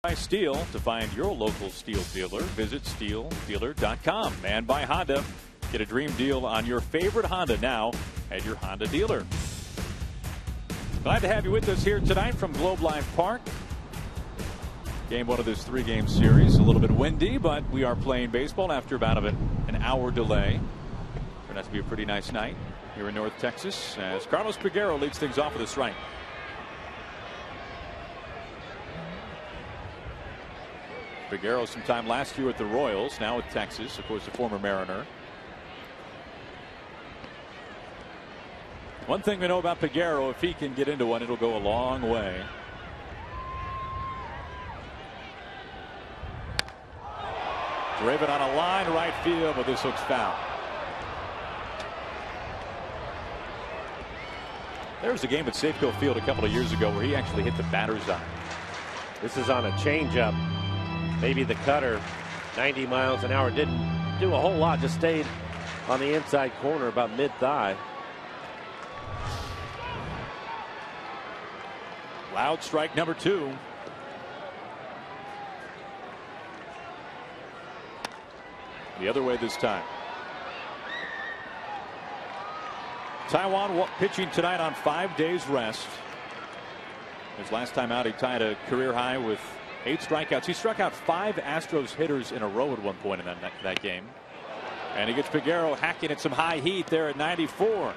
By Steel. To find your local Steel dealer, visit steeldealer.com. And by Honda. Get a dream deal on your favorite Honda now at your Honda dealer. Glad to have you with us here tonight from Globe Life Park. Game one of this 3-game series. A little bit windy, but we are playing baseball after about an hour delay. Turned out to be a pretty nice night here in North Texas as Carlos Peguero leads things off with a strike. Peguero sometime last year with the Royals, now with Texas, of course, a former Mariner. One thing we know about Peguero, if he can get into one, it'll go a long way. Driven on a line right field, but this looks foul. There was a game at Safeco Field a couple of years ago where he actually hit the batter's eye. This is on a changeup. Maybe the cutter, 90 miles an hour, didn't do a whole lot, just stayed on the inside corner about mid-thigh. Loud strike number 2. The other way this time. Taijuan pitching tonight on 5 days rest. His last time out, he tied a career high with 8 strikeouts. He struck out 5 Astros hitters in a row at one point in that game. And he gets Peguero hacking at some high heat there at 94.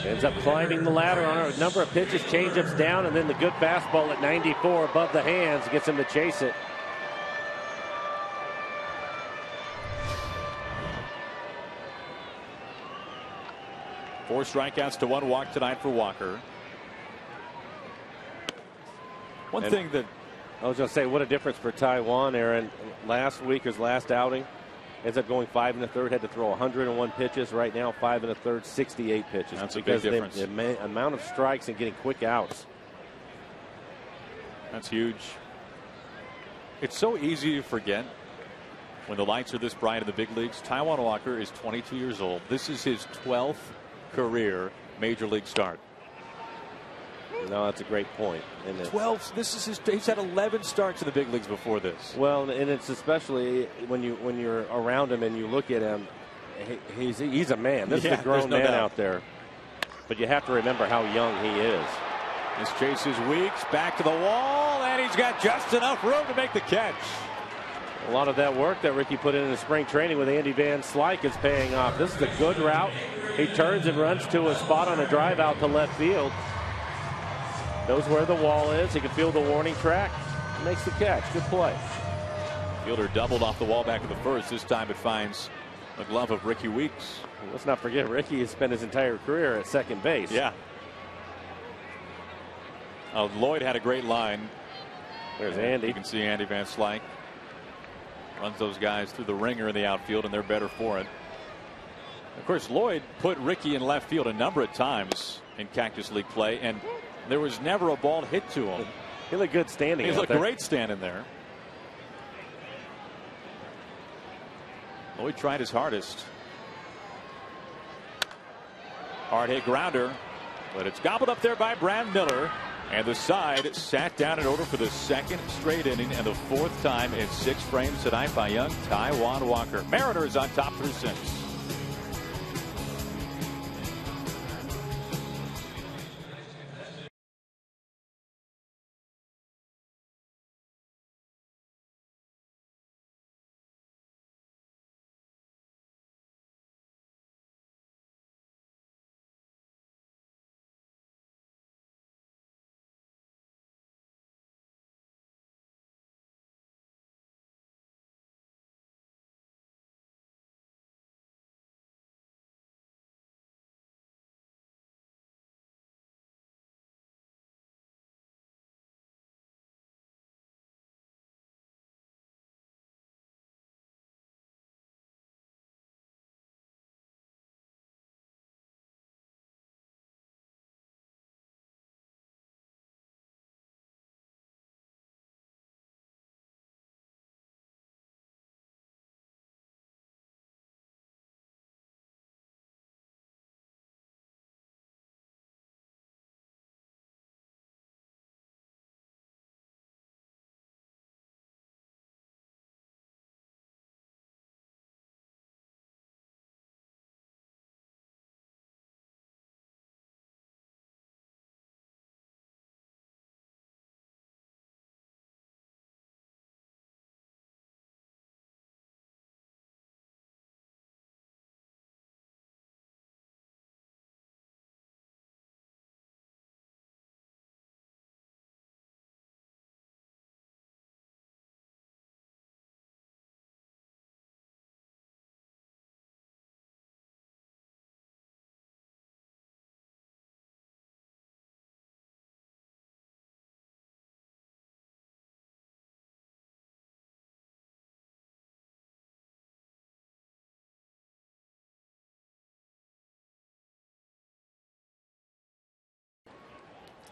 Ends up climbing the ladder on a number of pitches, changeups down, and then the good fastball at 94 above the hands gets him to chase it. Four strikeouts to 1 walk tonight for Walker. One thing that I was going to say, what a difference for Taijuan, Aaron. Last week, his last outing, ends up going 5 1/3, had to throw 101 pitches. Right now, 5 1/3, 68 pitches. That's a big difference. The amount of strikes and getting quick outs. That's huge. It's so easy to forget when the lights are this bright in the big leagues. Taijuan Walker is 22 years old. This is his 12th career major league start. No, that's a great point. 12. This is he's had 11 starts in the big leagues before this. Well, and it's especially when you're around him and you look at him, he's a man. This is a grown man out there. But you have to remember how young he is. This chase is Weeks back to the wall, and he's got just enough room to make the catch. A lot of that work that Ricky put in the spring training with Andy Van Slyke is paying off. This is a good route. He turns and runs to a spot on a drive out to left field. Knows where the wall is. He can feel the warning track. Makes the catch. Good play. Fielder doubled off the wall back at the first. This time it finds the glove of Ricky Weeks. Let's not forget, Ricky has spent his entire career at second base. Yeah. Lloyd had a great line. There's Andy. You can see Andy Van Slyke runs those guys through the ringer in the outfield, and they're better for it. Of course, Lloyd put Ricky in left field a number of times in Cactus League play, and there was never a ball hit to him. He looked good standing. He looked great standing there. Lloyd tried his hardest. Hard hit grounder, but it's gobbled up there by Brad Miller. And the side sat down in order for the 2nd straight inning and the 4th time in 6 frames tonight by young Taijuan Walker. Mariners on top through 6.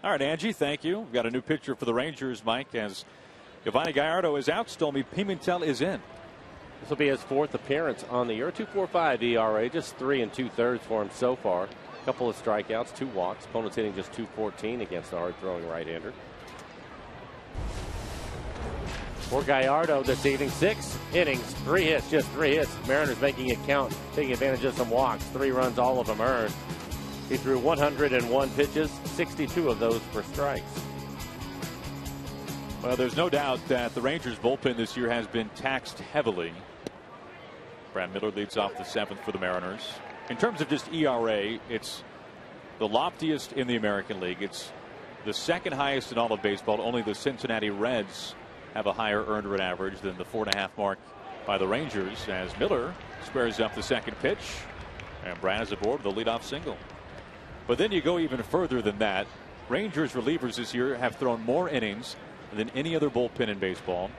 All right, Angie, thank you. We've got a new pitcher for the Rangers, Mike, as Giovanni Gallardo is out. Stolmy Pimentel is in. This will be his 4th appearance on the year. 2.45 ERA, just 3 2/3 for him so far. A couple of strikeouts, 2 walks. Opponents hitting just .214 against the hard-throwing right-hander. For Gallardo this evening, 6 innings, 3 hits, just 3 hits. Mariners making it count, taking advantage of some walks. 3 runs, all of them earned. He threw 101 pitches, 62 of those for strikes. Well, there's no doubt that the Rangers bullpen this year has been taxed heavily. Brad Miller leads off the 7th for the Mariners. In terms of just ERA, it's the loftiest in the American League. It's the 2nd highest in all of baseball. Only the Cincinnati Reds have a higher earned run average than the 4.5 mark by the Rangers, as Miller squares up the 2nd pitch, and Brad is aboard the leadoff single. But then you go even further than that. Rangers relievers this year have thrown more innings than any other bullpen in baseball.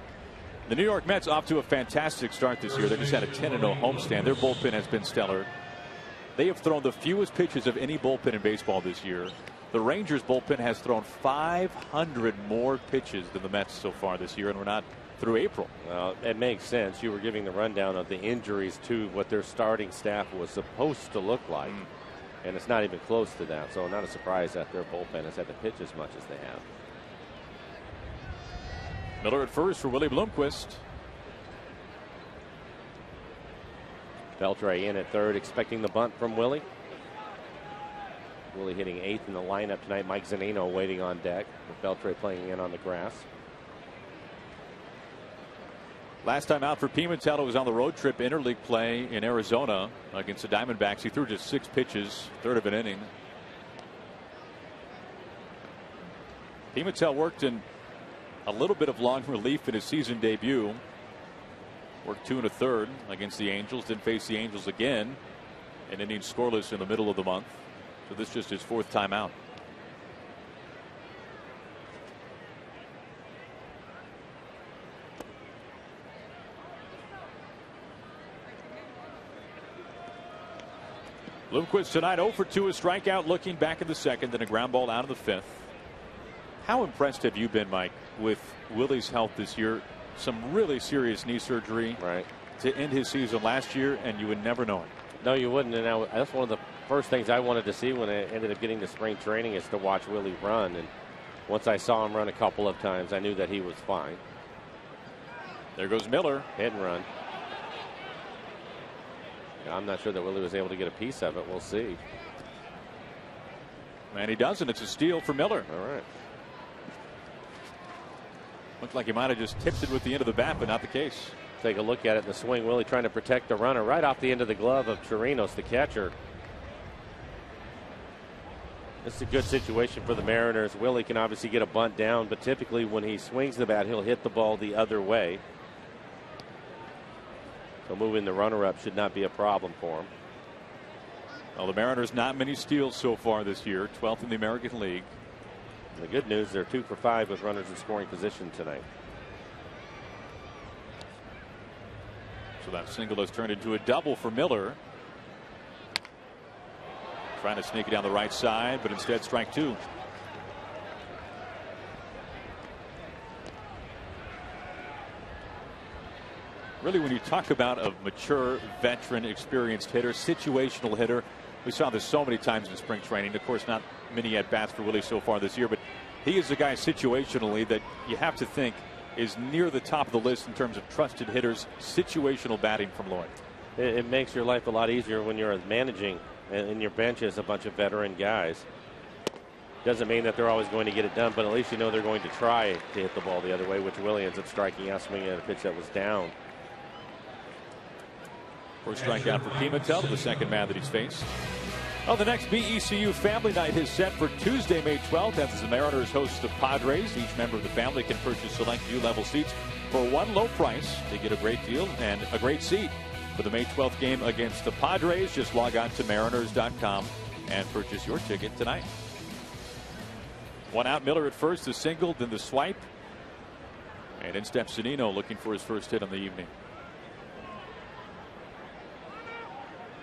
The New York Mets off to a fantastic start this year. They just had a 10-0 homestand. Their bullpen has been stellar. They have thrown the fewest pitches of any bullpen in baseball this year. The Rangers bullpen has thrown 500 more pitches than the Mets so far this year, and we're not through April. Well, it makes sense. You were giving the rundown of the injuries to what their starting staff was supposed to look like. And it's not even close to that. So not a surprise that their bullpen has had to pitch as much as they have. Miller at first for Willie Bloomquist. Beltre in at 3rd, expecting the bunt from Willie. Willie hitting 8th in the lineup tonight. Mike Zunino waiting on deck, with Beltre playing in on the grass. Last time out for Pimentel was on the road trip interleague play in Arizona against the Diamondbacks. He threw just 6 pitches, 1/3 of an inning. Pimentel worked in a little bit of long relief in his season debut. Worked 2 1/3 against the Angels. Didn't face the Angels again. An inning scoreless in the middle of the month. So this is just his 4th time out. Bloomquist tonight 0 for 2, a strikeout, looking back in the 2nd, then a ground ball out of the 5th. How impressed have you been, Mike, with Willie's health this year? Some really serious knee surgery to end his season last year, and you would never know it. No, you wouldn't. And that's one of the first things I wanted to see when I ended up getting to spring training, is to watch Willie run. And once I saw him run a couple of times, I knew that he was fine. There goes Miller. Hit and run. I'm not sure that Willie was able to get a piece of it. We'll see. And he doesn't. It's a steal for Miller. All right. Looked like he might have just tipped it with the end of the bat, but not the case. Take a look at it in the swing. Willie trying to protect the runner right off the end of the glove of Chirinos, the catcher. This is a good situation for the Mariners. Willie can obviously get a bunt down, but typically when he swings the bat, he'll hit the ball the other way. So moving the runner up should not be a problem for him. Well, the Mariners not many steals so far this year, 12th in the American League. The good news, they're 2 for 5 with runners in scoring position tonight. So that single has turned into a double for Miller. Trying to sneak it down the right side, but instead strike 2. Really, when you talk about a mature, veteran, experienced hitter, situational hitter, we saw this so many times in spring training. Of course, not many at-bats for Willie so far this year, but he is a guy situationally that you have to think is near the top of the list in terms of trusted hitters. Situational batting from Lloyd. It makes your life a lot easier when you're managing and your bench is a bunch of veteran guys. Doesn't mean that they're always going to get it done, but at least you know they're going to try to hit the ball the other way, which Willie ends up striking out, swinging at a pitch that was down. First strikeout for Pimentel, the 2nd man that he's faced. Oh, the next BECU family night is set for Tuesday, May 12th, as the Mariners host the Padres. Each member of the family can purchase select view-level seats for one low price. They get a great deal and a great seat for the May 12th game against the Padres. Just log on to mariners.com and purchase your ticket tonight. One out, Miller at first, the single, then the swipe. And in steps Zunino looking for his first hit on the evening.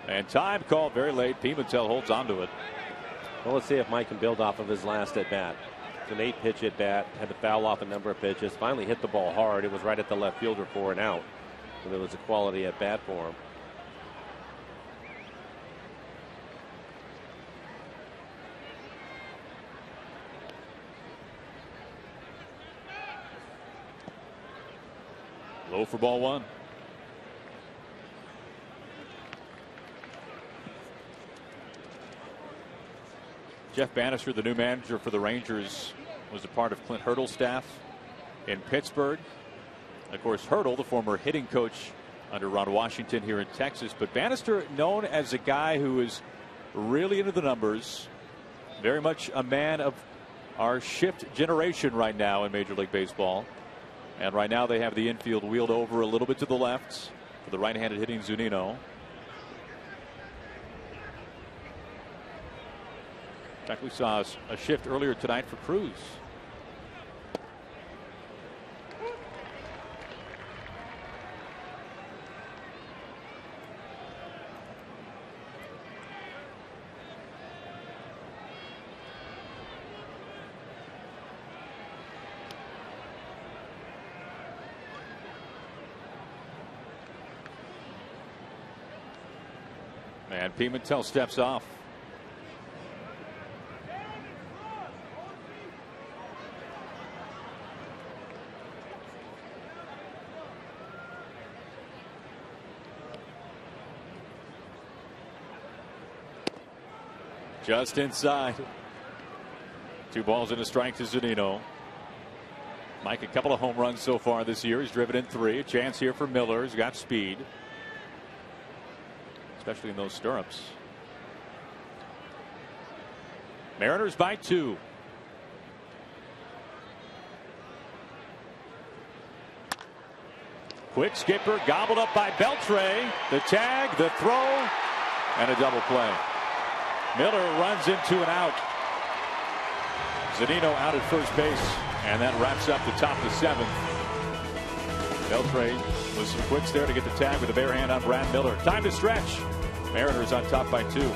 And time called very late. Pimentel holds on to it. Well, let's see if Mike can build off of his last at bat. It's an 8-pitch at bat. Had to foul off a number of pitches. Finally hit the ball hard. It was right at the left fielder for an out. So there was a quality at bat for him. Low for ball one. Jeff Bannister, the new manager for the Rangers, was a part of Clint Hurdle's staff in Pittsburgh. Of course, Hurdle, the former hitting coach under Ron Washington here in Texas. But Bannister, known as a guy who is really into the numbers, very much a man of our shift generation right now in Major League Baseball. And right now they have the infield wheeled over a little bit to the left for the right-handed hitting Zunino. In fact, we saw a shift earlier tonight for Cruz. And Pimentel steps off. Just inside. 2 balls and a strike to Zunino. Mike, a couple of home runs so far this year. He's driven in 3. A chance here for Miller. He's got speed, especially in those stirrups. Mariners by 2. Quick skipper gobbled up by Beltre. The tag, the throw, and a double play. Miller runs into an out. Zunino out at first base, and that wraps up the top of the 7th. Beltre with some quicks there to get the tag with a bare hand on Brad Miller. Time to stretch. Mariners on top by 2.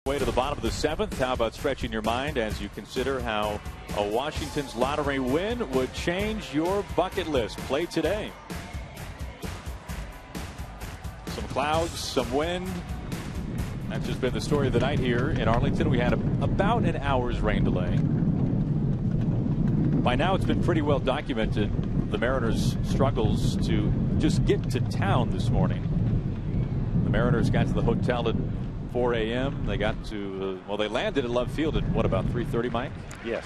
Way to the bottom of the 7th. How about stretching your mind as you consider how a Washington's lottery win would change your bucket list? Play today. Some clouds, some wind. That's just been the story of the night here in Arlington. We had about an hour's rain delay. By now it's been pretty well documented, the Mariners' struggles to just get to town this morning. The Mariners got to the hotel at 4 a.m. They got to, well, they landed at Love Field at what, about 3:30, Mike? Yes.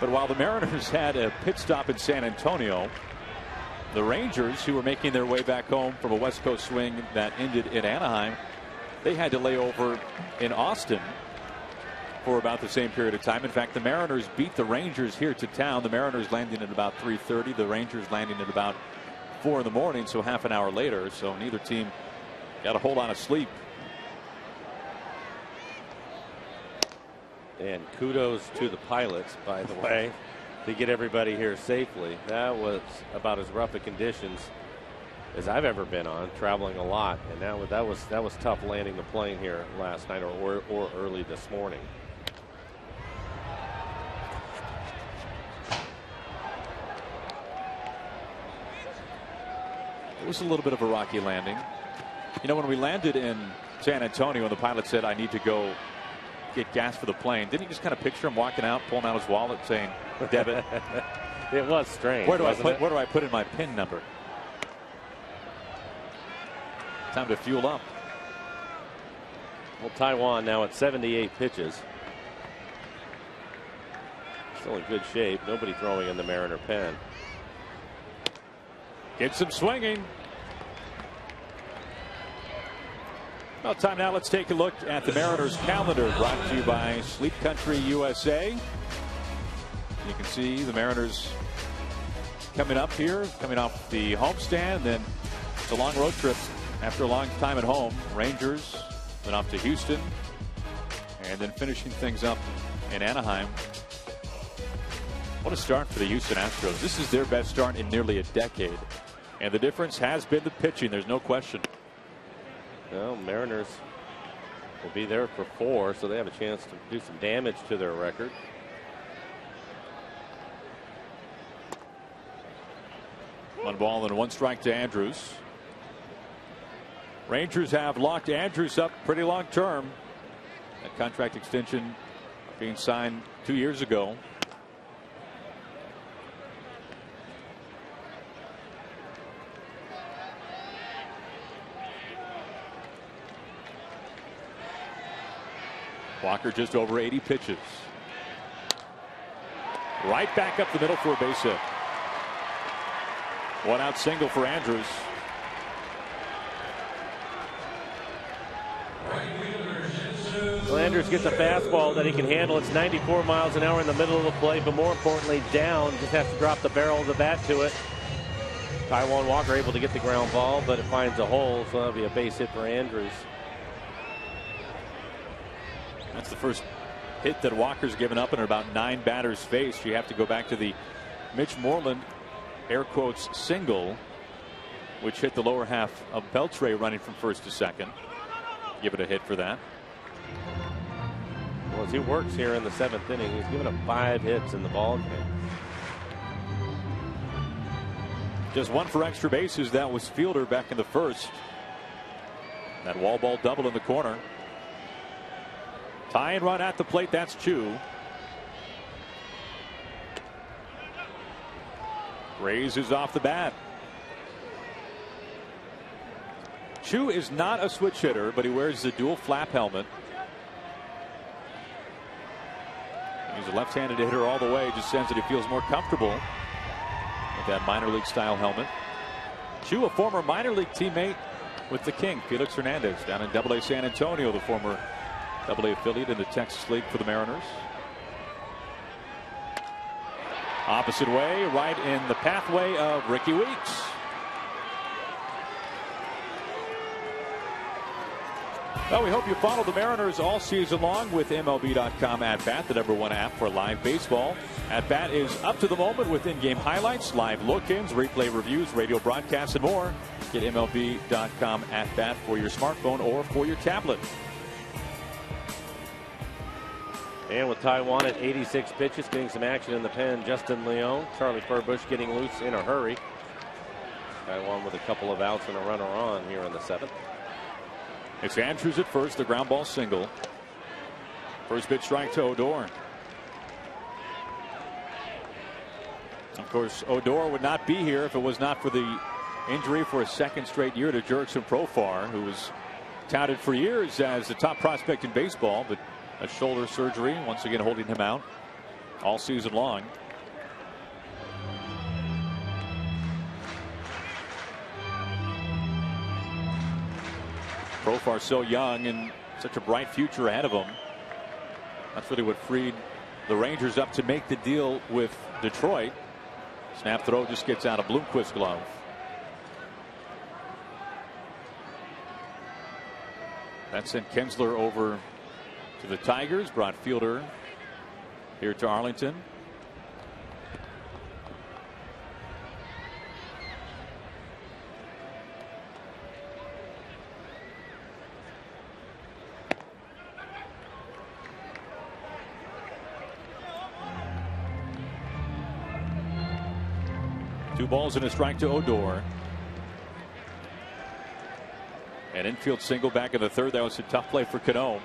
But while the Mariners had a pit stop in San Antonio, the Rangers, who were making their way back home from a West Coast swing that ended in Anaheim, they had to lay over in Austin for about the same period of time. In fact, the Mariners beat the Rangers here to town. The Mariners landing at about 3:30. The Rangers landing at about 4 in the morning, so half an hour later. So neither team got a whole lot of sleep. And kudos to the pilots, by the way, to get everybody here safely. That was about as rough a conditions as I've ever been on, traveling a lot, and that was tough landing the plane here last night or early this morning. It was a little bit of a rocky landing. You know, when we landed in San Antonio and the pilot said, "I need to go get gas for the plane," didn't you just kind of picture him walking out, pulling out his wallet, saying, "Debit"? It was strange. Where do I put in my PIN number? Time to fuel up. Well, Taiwan now at 78 pitches. Still in good shape. Nobody throwing in the Mariner pen. Gets him swinging. Well, time now. Let's take a look at the Mariners calendar, brought to you by Sleep Country USA. You can see the Mariners coming up here, coming off the homestand. Then it's a long road trip after a long time at home. Rangers, then off to Houston, and then finishing things up in Anaheim. What a start for the Houston Astros. This is their best start in nearly a decade. And the difference has been the pitching. There's no question. Well, Mariners will be there for 4, so they have a chance to do some damage to their record. One ball and 1 strike to Andrews. Rangers have locked Andrews up pretty long term. That contract extension being signed 2 years ago. Walker just over 80 pitches. Right back up the middle for a base hit. 1 out single for Andrews. Well, Andrews gets a fastball that he can handle. It's 94 miles an hour in the middle of the plate, but more importantly down. Just has to drop the barrel of the bat to it. Taijuan Walker able to get the ground ball, but it finds a hole, so that'll be a base hit for Andrews. That's the first hit that Walker's given up in about 9 batters faced. You have to go back to the Mitch Moreland air quotes single, which hit the lower half of Beltre running from first to second. Give it a hit for that. Well, as he works here in the 7th inning, he's given up 5 hits in the ball game. Just 1 for extra bases. That was Fielder back in the first. That wall ball double in the corner. Tying run at the plate. That's Chu. Raises off the bat. Chu is not a switch hitter, but he wears the dual flap helmet. He's a left-handed hitter all the way. Just says that he feels more comfortable with that minor league style helmet. Chu, a former minor league teammate with the King, Felix Hernandez, down in AA San Antonio, the former AA affiliate in the Texas League for the Mariners. Opposite way, right in the pathway of Ricky Weeks. Well, we hope you follow the Mariners all season long with MLB.com At Bat, the #1 app for live baseball. At Bat is up to the moment with in-game highlights, live look-ins, replay reviews, radio broadcasts, and more. Get MLB.com At Bat for your smartphone or for your tablet. And with Taijuan at 86 pitches, getting some action in the pen, Justin Leone, Charlie Furbush getting loose in a hurry. Taijuan with a couple of outs and a runner on here in the 7th. It's Andrews at first, the ground ball single. First pitch strike to Odor. Of course, Odor would not be here if it was not for the injury for a 2nd straight year to Jurickson Profar, who was touted for years as the top prospect in baseball, but a shoulder surgery once again holding him out all season long. Profar so young and such a bright future ahead of him. That's really what freed the Rangers up to make the deal with Detroit. Snap throw just gets out of Bloomquist's glove. That sent Kinsler over to the Tigers, brought Fielder here to Arlington. Two balls and a strike to Odor. An infield single back in the third. That was a tough play for Cano.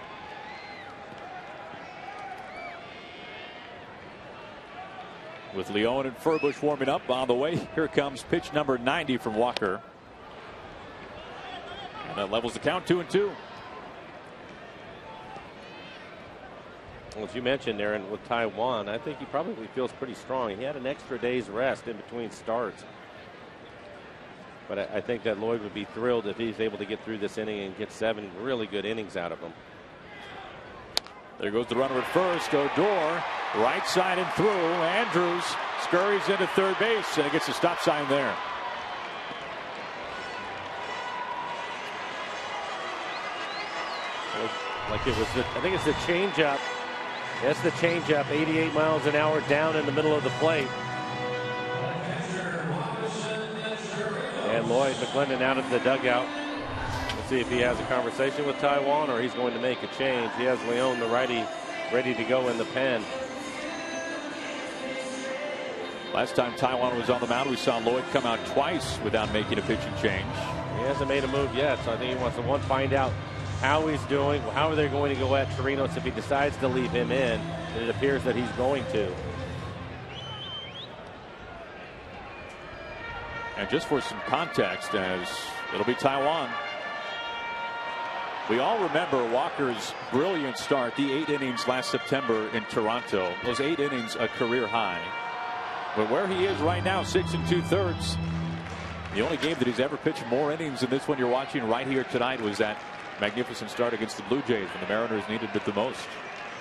With Leone and Furbush warming up on the way, here comes pitch number 90 from Walker. And that levels the count, 2-2. Well, as you mentioned, Aaron, with Taijuan, I think he probably feels pretty strong. He had an extra day's rest in between starts. But I think that Lloyd would be thrilled if he's able to get through this inning and get 7 really good innings out of him. There goes the runner at first. Odor, right side and through. Andrews scurries into third base, and it gets a stop sign there. Like it was, I think it's the changeup. That's the changeup, 88 miles an hour down in the middle of the plate. And Lloyd McClendon out of the dugout. Let's see if he has a conversation with Taijuan or he's going to make a change. He has Leone, the righty, ready to go in the pen. Last time Taijuan was on the mound, we saw Lloyd come out twice without making a pitching change. He hasn't made a move yet, so I think he wants to find out how he's doing, how are they going to go at Chirinos if he decides to leave him in, and it appears that he's going to. And just for some context, as it'll be Taijuan. We all remember Walker's brilliant start, the 8 innings last September in Toronto. Those 8 innings, a career high. But where he is right now, 6 2/3. The only game that he's ever pitched more innings than this one you're watching right here tonight was that magnificent start against the Blue Jays when the Mariners needed it the most.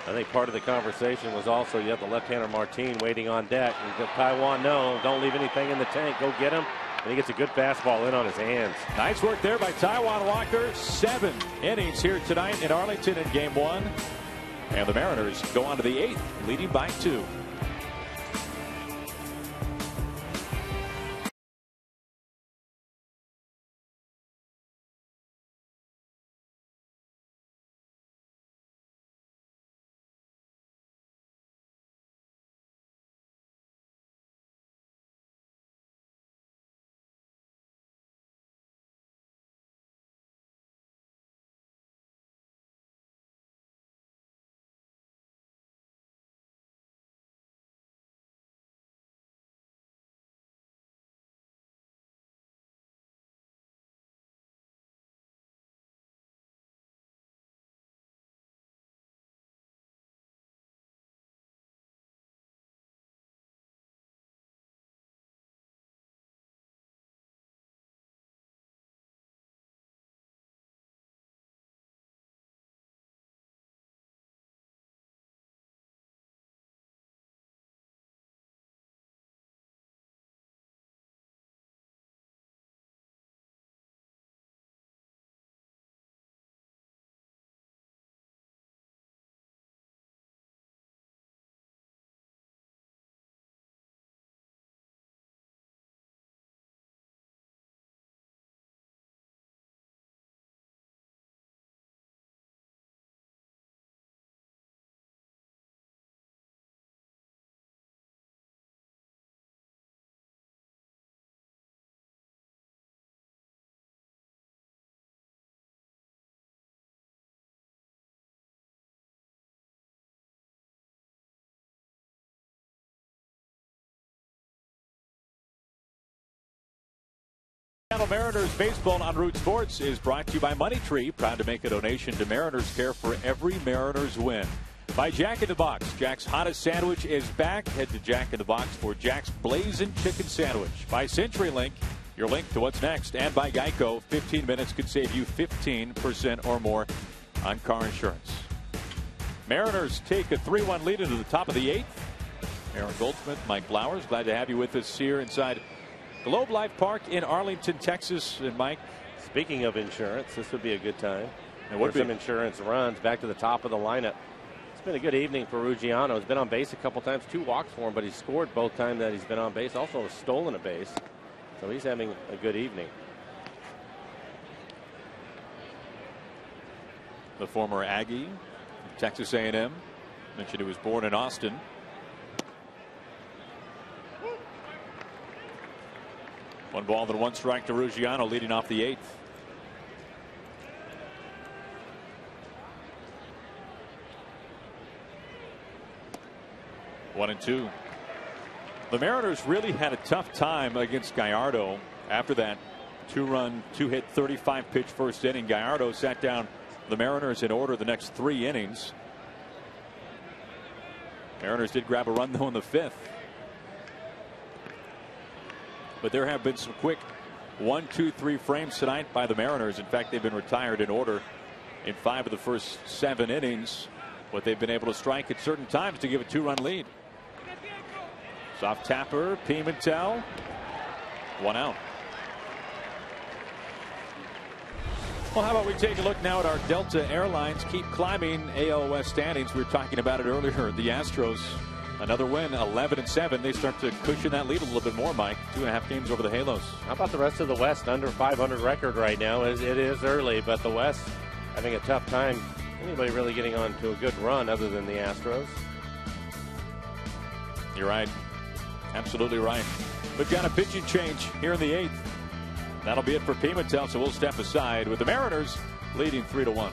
I think part of the conversation was also you have the left-hander Martin waiting on deck. And Taijuan, no, don't leave anything in the tank. Go get him. And he gets a good fastball in on his hands. Nice work there by Taijuan Walker. 7 innings here tonight in Arlington in game 1. And the Mariners go on to the 8th, leading by 2. Mariners baseball on Root Sports is brought to you by Money Tree, proud to make a donation to Mariners Care for every Mariners win. By Jack in the Box, Jack's hottest sandwich is back. Head to Jack in the Box for Jack's Blazing Chicken Sandwich. By CenturyLink, your link to what's next. And by Geico, 15 minutes could save you 15% or more on car insurance. Mariners take a 3-1 lead into the top of the 8th. Aaron Goldsmith, Mike Blowers, glad to have you with us here inside Globe Life Park in Arlington, Texas. And Mike, speaking of insurance, this would be a good time. for some insurance runs. Back to the top of the lineup. It's been a good evening for Ruggiano. He's been on base a couple times, 2 walks for him, but he's scored both times that he's been on base. Also has stolen a base. So he's having a good evening. The former Aggie, Texas A&M, mentioned he was born in Austin. One ball and 1 strike to Ruggiano, leading off the 8th. One and 2. The Mariners really had a tough time against Gallardo after that 2-run, 2-hit, 35-pitch first inning. Gallardo sat down the Mariners in order the next 3 innings. Mariners did grab a run though in the 5th. But there have been some quick 1, 2, 3 frames tonight by the Mariners. In fact, they've been retired in order in 5 of the first 7 innings. What they've been able to strike at certain times to give a 2-run lead. Soft tapper, Pimentel. 1 out. Well, how about we take a look now at our Delta Airlines keep climbing AL West standings. We were talking about it earlier. The Astros, another win, 11-7. They start to cushion that lead a little bit more, Mike. 2.5 games over the Halos. How about the rest of the West? Under 500 record right now. It is early, but the West having a tough time. Anybody really getting on to a good run other than the Astros? You're right. Absolutely right. We've got a pitching change here in the 8th. That'll be it for Pimentel, so we'll step aside with the Mariners leading 3-1.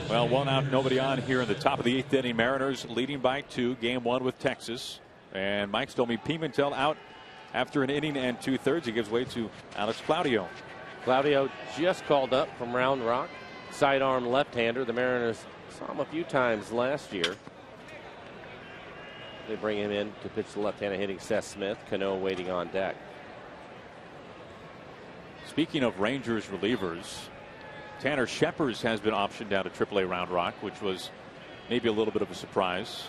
Well, 1 out, nobody on here in the top of the 8th inning. Mariners leading by 2, game 1 with Texas. And Mike's told me Pimentel out after an inning and 2/3. He gives way to Alex Claudio. Claudio just called up from Round Rock. Sidearm left-hander. The Mariners saw him a few times last year. They bring him in to pitch the left-hander hitting Seth Smith. Cano waiting on deck. Speaking of Rangers relievers, Tanner Scheppers has been optioned down to AAA Round Rock, which was maybe a little bit of a surprise.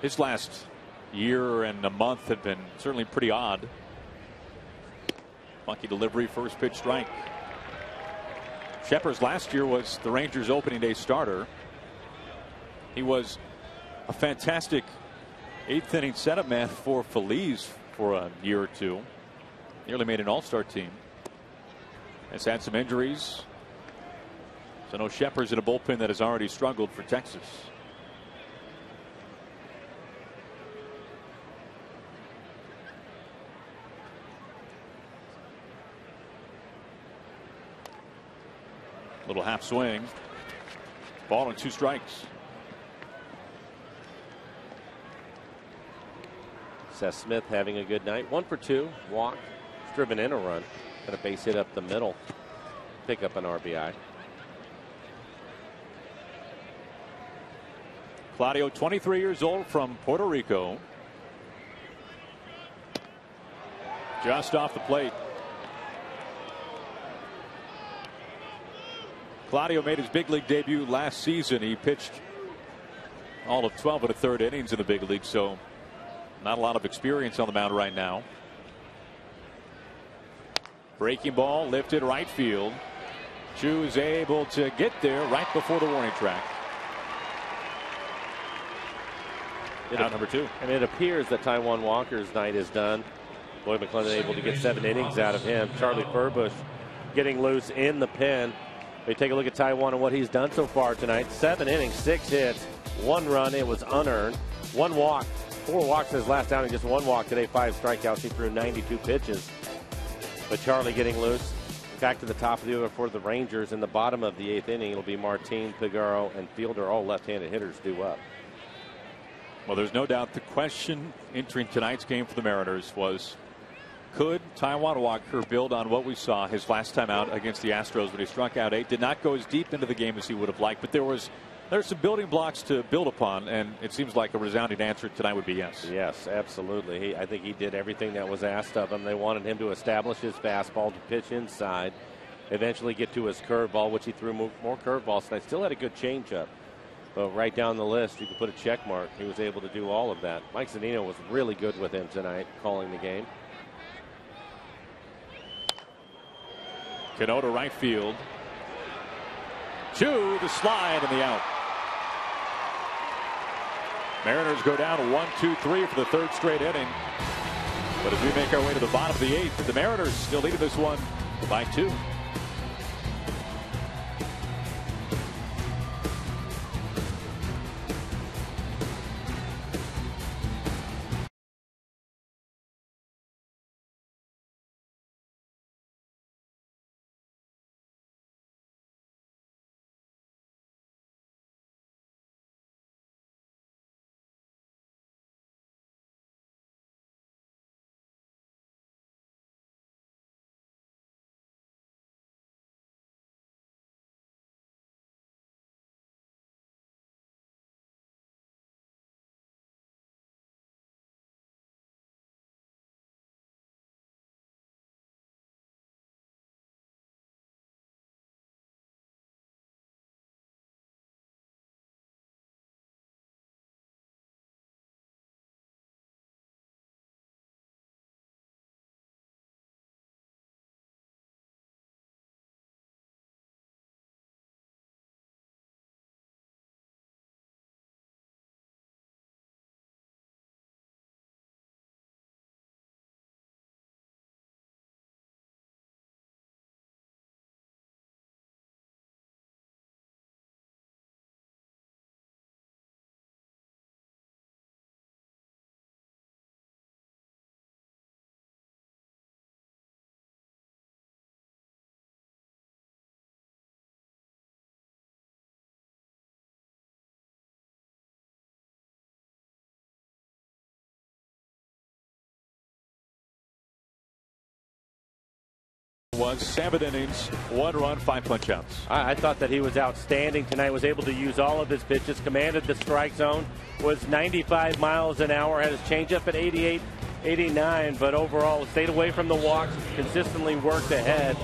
His last year and a month have been certainly pretty odd. Funky delivery, first pitch strike. Scheppers last year was the Rangers opening day starter. He was a fantastic 8th inning setup man for Phillies for a year or 2. Nearly made an all-star team. Has had some injuries. So no Scheppers in a bullpen that has already struggled for Texas. Little half swing. Ball and 2 strikes. Seth Smith having a good night. 1 for 2. Walk. Driven in a run. Got a base hit up the middle. Pick up an RBI. Claudio, 23 years old, from Puerto Rico. Just off the plate. Claudio made his big league debut last season. He pitched all of 12 1/3 innings in the big league, so not a lot of experience on the mound right now. Breaking ball lifted right field. Chu is able to get there right before the warning track. Out number 2. And it appears that Taijuan Walker's night is done. Lloyd McClendon able to get 7 innings out of him. Charlie Furbush getting loose in the pen. We take a look at Taijuan and what he's done so far tonight. 7 innings, 6 hits, 1 run. It was unearned. 1 walk. 4 walks in his last outing, just 1 walk today. 5 strikeouts. He threw 92 pitches. But Charlie getting loose. Back to the top of the order for the Rangers. In the bottom of the 8th inning, it'll be Martin, Pigaro, and Fielder, all left-handed hitters, due up. Well, there's no doubt the question entering tonight's game for the Mariners was, could Taijuan Walker build on what we saw his last time out against the Astros when he struck out 8? Did not go as deep into the game as he would have liked, but there's some building blocks to build upon, and it seems like a resounding answer tonight would be yes. Yes, absolutely. I think he did everything that was asked of him. They wanted him to establish his fastball, to pitch inside, eventually get to his curveball, which he threw more curveballs tonight. Still had a good changeup. But right down the list, you can put a check mark. He was able to do all of that. Mike Zunino was really good with him tonight, calling the game. Cano to right field. Chu, the slide, and the out. Mariners go down 1-2-3 for the 3rd straight inning. But as we make our way to the bottom of the 8th, the Mariners still leading this one by 2. Was 7 innings, 1 run, 5 punch outs. I thought that he was outstanding tonight. Was able to use all of his pitches, commanded the strike zone, was 95 miles an hour, had his changeup at 88, 89, but overall stayed away from the walks, consistently worked ahead.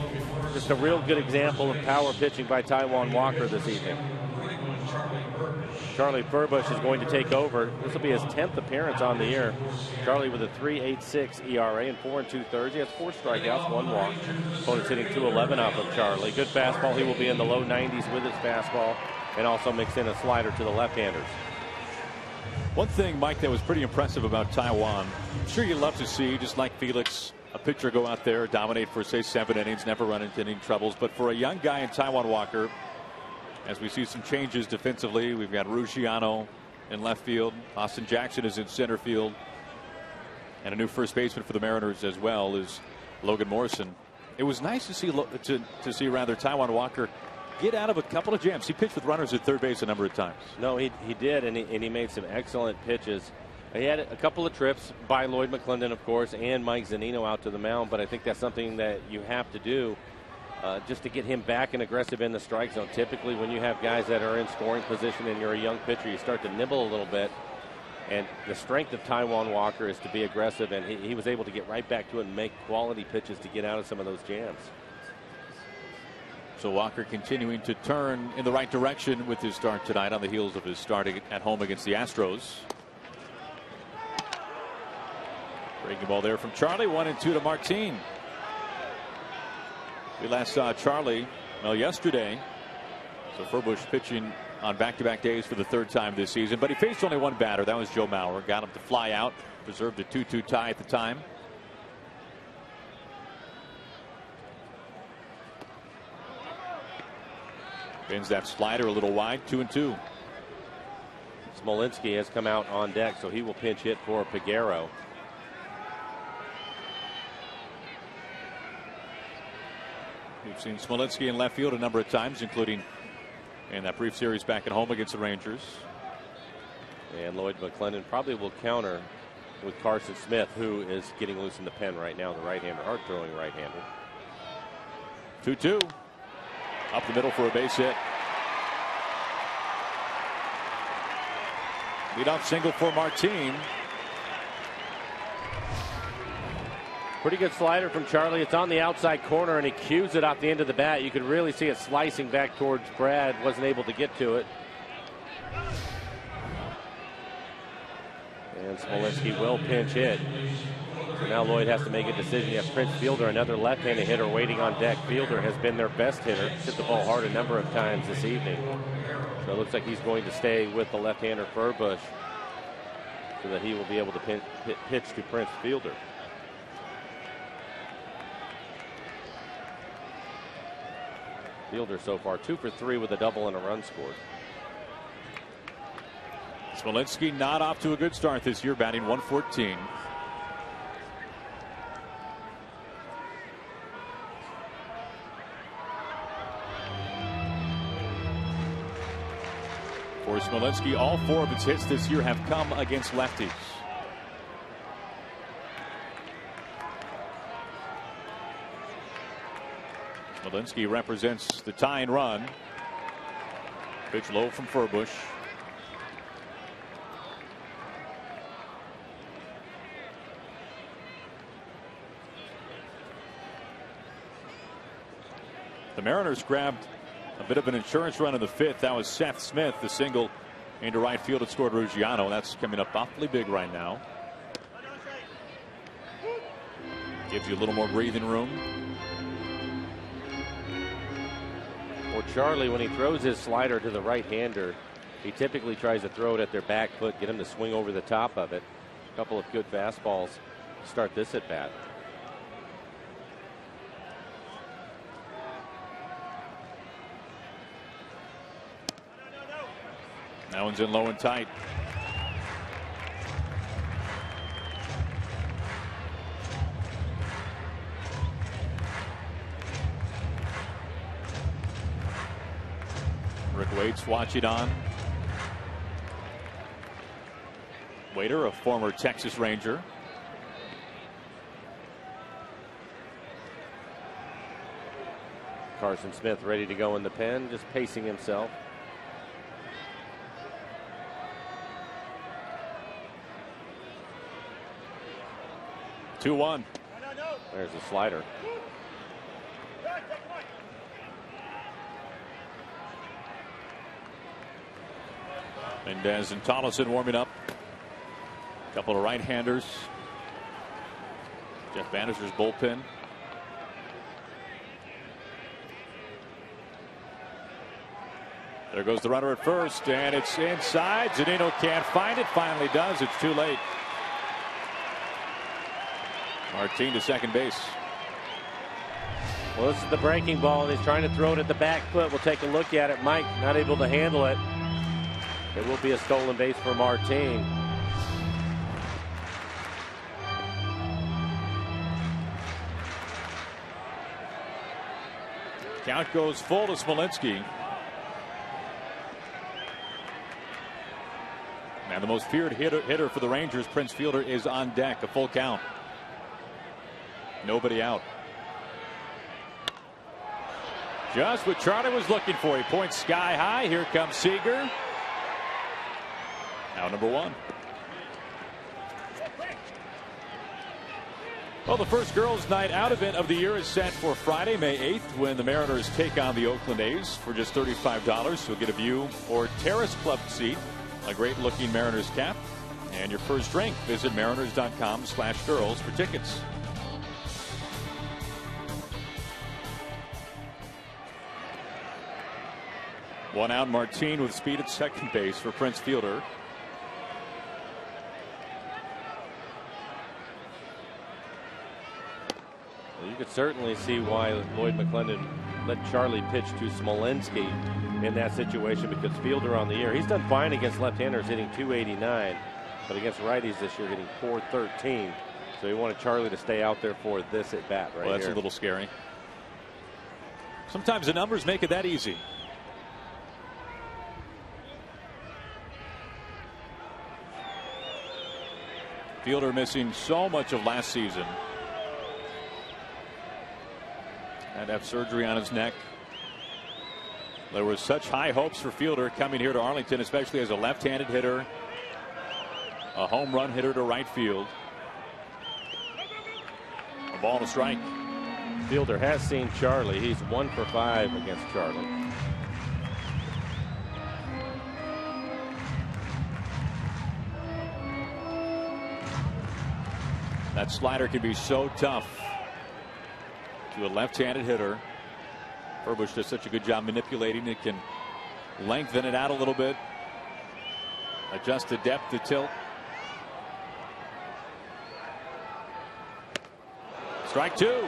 Just a real good example of power pitching by Taijuan Walker this evening. Charlie Furbush is going to take over. This will be his 10th appearance on the year. Charlie with a 3.86 ERA and 4 2/3. He has 4 strikeouts, 1 walk. Opponent's hitting .211 off of Charlie. Good fastball. He will be in the low 90s with his fastball, and also mix in a slider to the left-handers. One thing, Mike, that was pretty impressive about Taijuan, I'm sure you love to see, just like Felix, a pitcher go out there, dominate for, say, 7 innings, never run into any troubles. But for a young guy in Taijuan Walker, as we see some changes defensively, we've got Ruggiano in left field. Austin Jackson is in center field. And a new first baseman for the Mariners as well is Logan Morrison. It was nice to see Taijuan Walker get out of a couple of jams. He pitched with runners at third base a number of times. No, he did, and he made some excellent pitches. He had a couple of trips by Lloyd McClendon, of course, and Mike Zunino out to the mound, but I think that's something that you have to do just to get him back and aggressive in the strike zone. Typically, when you have guys that are in scoring position and you're a young pitcher, you start to nibble a little bit. And the strength of Taijuan Walker is to be aggressive, and he was able to get right back to it and make quality pitches to get out of some of those jams. So Walker continuing to turn in the right direction with his start tonight on the heels of his start at home against the Astros. Breaking ball there from Charlie. 1-2 to Martin. We last saw Charlie yesterday. So Furbush pitching on back-to-back days for the third time this season, but he faced only one batter. That was Joe Mauer. Got him to fly out, preserved a 2-2 tie at the time. Bends that slider a little wide. 2-2. Smolinski has come out on deck, so he will pinch hit for Peguero. We've seen Smolinski in left field a number of times, including in that brief series back at home against the Rangers. And Lloyd McClendon probably will counter with Carson Smith, who is getting loose in the pen right now, the right-hander, hard-throwing right-hander. 2-2. Up the middle for a base hit. Leadoff single for Martin. Pretty good slider from Charlie. It's on the outside corner, and he cues it off the end of the bat. You can really see it slicing back towards Brad. Wasn't able to get to it. And Smolinski will pinch hit. So now Lloyd has to make a decision. You have Prince Fielder, another left-handed hitter, waiting on deck. Fielder has been their best hitter. Hit the ball hard a number of times this evening. So it looks like he's going to stay with the left-hander Furbush so that he will be able to pitch to Prince Fielder. Fielder so far 2 for 3 with a double and a run scored. Smolinski not off to a good start this year, batting .114. For Smolinski, all 4 of its hits this year have come against lefties. Smolinski represents the tying run. Pitch low from Furbush. The Mariners grabbed a bit of an insurance run in the 5th. That was Seth Smith, the single into right field that scored Ruggiano. That's coming up awfully big right now. Gives you a little more breathing room. For Charlie, when he throws his slider to the right-hander, he typically tries to throw it at their back foot, get him to swing over the top of it. A couple of good fastballs to start this at bat. That one's in low and tight. Rick Waite's watching on. Waiter, a former Texas Ranger. Carson Smith ready to go in the pen, just pacing himself. Two-one. There's the slider. Mendez and Tollefson warming up. A couple of right-handers. Jeff Bannister's bullpen. There goes the runner at first, and it's inside. Zunino can't find it. Finally does. It's too late. Martin to second base. Well, this is the breaking ball, and he's trying to throw it at the back foot. We'll take a look at it. Mike not able to handle it. It will be a stolen base for Martin. Count goes full to Smolinski. And the most feared hitter for the Rangers, Prince Fielder, is on deck. A full count. Nobody out. Just what Charlie was looking for. He points sky high. Here comes Seager. Now number 1. Well, the first girls' night out event of the year is set for Friday, May 8th, when the Mariners take on the Oakland A's for just $35. You'll get a view or terrace club seat, a great-looking Mariners cap, and your first drink. Visit mariners.com/girls for tickets. One out, Martin with speed at second base for Prince Fielder. You could certainly see why Lloyd McClendon let Charlie pitch to Smolinski in that situation, because Fielder on the year, he's done fine against left-handers, hitting .289, but against righties this year hitting .413. So he wanted Charlie to stay out there for this at bat right Well, that's here. a little scary. Sometimes the numbers make it that easy. Fielder missing so much of last season. Had to have surgery on his neck. There was such high hopes for Fielder coming here to Arlington, especially as a left-handed hitter, a home run hitter to right field. A ball and a strike. Fielder has seen Charlie. He's 1 for 5 against Charlie. That slider can be so tough to a left-handed hitter. Furbush does such a good job manipulating it. Can lengthen it out a little bit, adjust the depth, the tilt. Strike two.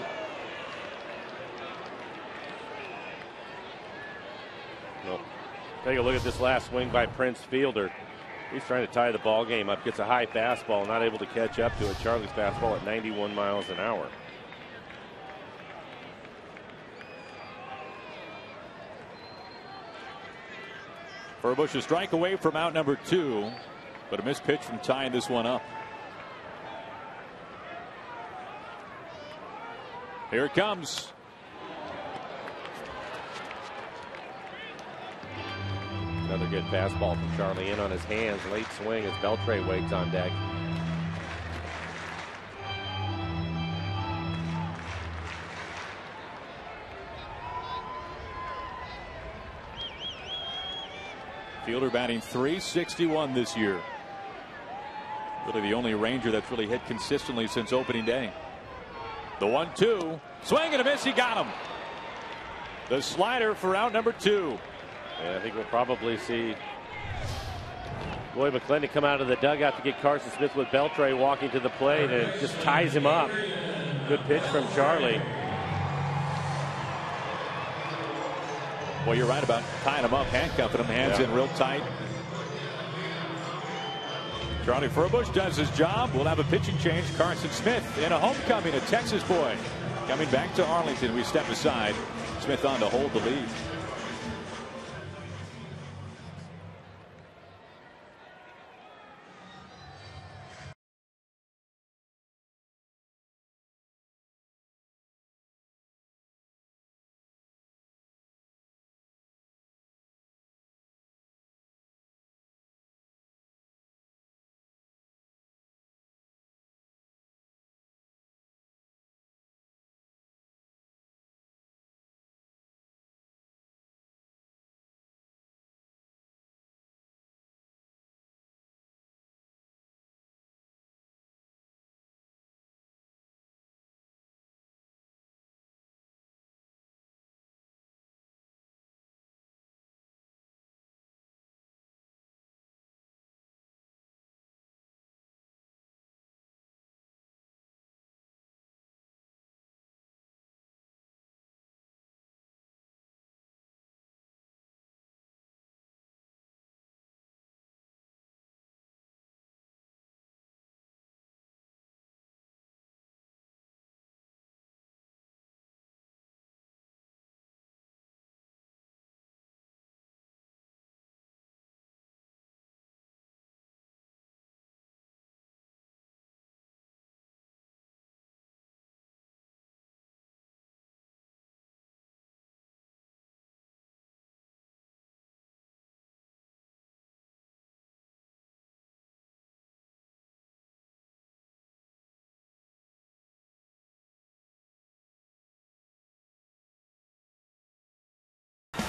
Well, take a look at this last swing by Prince Fielder. He's trying to tie the ball game up. Gets a high fastball, not able to catch up to it. Charlie's fastball at 91 miles an hour. Furbush a strike away from out number 2, but a missed pitch from tying this one up. Here it comes. Another good fastball from Charlie in on his hands. Late swing as Beltre waits on deck. Fielder batting .361 this year. Really the only Ranger that's really hit consistently since opening day. The 1-2. Swing and a miss. He got him. The slider for out number 2. And I think we'll probably see Lloyd McClendon come out of the dugout to get Carson Smith with Beltre walking to the plate, and it just ties him up. Good pitch from Charlie. Well, you're right about tying him up, handcuffing him, hands in real tight. Charlie Furbush does his job. We'll have a pitching change. Carson Smith in a homecoming, a Texas boy, coming back to Arlington. We step aside. Smith on to hold the lead.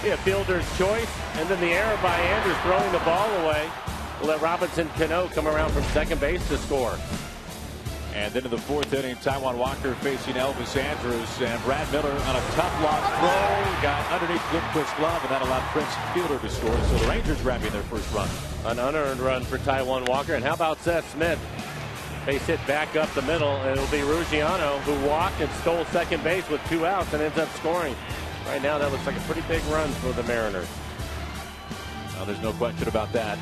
Yeah, fielder's choice, and then the error by Andrews throwing the ball away. We'll let Robinson Cano come around from second base to score. And then in the fourth inning, Taijuan Walker facing Elvis Andrus, and Brad Miller on a tough lob throw got underneath Lindquist's glove, and that allowed Prince Fielder to score. So the Rangers grabbing their first run. An unearned run for Taijuan Walker. And how about Seth Smith? Base hit back up the middle, and it'll be Ruggiano who walked and stole second base with 2 outs and ends up scoring. Right now, that looks like a pretty big run for the Mariners. Well, there's no question about that.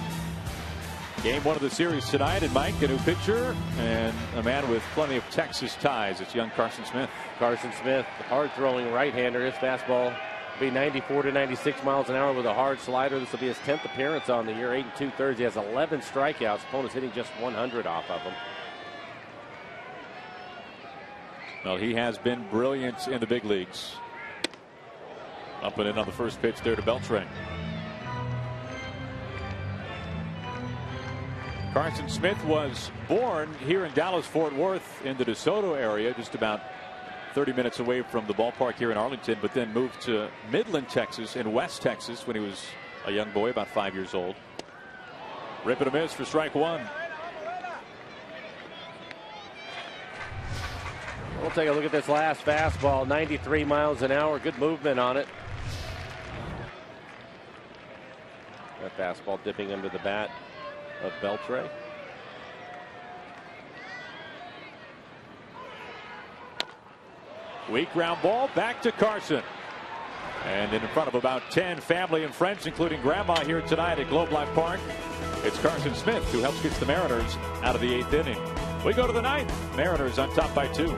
Game 1 of the series tonight, and Mike, a new pitcher and a man with plenty of Texas ties. It's young Carson Smith. Carson Smith, hard-throwing right-hander. His fastball will be 94 to 96 miles an hour with a hard slider. This will be his 10th appearance on the year, 8 2/3. He has 11 strikeouts. Opponents hitting just 100 off of him. Well, he has been brilliant in the big leagues. Up and in on the first pitch there to Beltran. Carson Smith was born here in Dallas-Fort Worth in the DeSoto area, just about 30 minutes away from the ballpark here in Arlington, but then moved to Midland, Texas, in West Texas when he was a young boy, about 5 years old. Rip and a miss for strike 1. We'll take a look at this last fastball, 93 miles an hour. Good movement on it. That fastball dipping into the bat of Beltran. Weak ground ball back to Carson. And in front of about 10 family and friends, including Grandma, here tonight at Globe Life Park, it's Carson Smith who helps get the Mariners out of the 8th inning. We go to the 9th. Mariners on top by 2.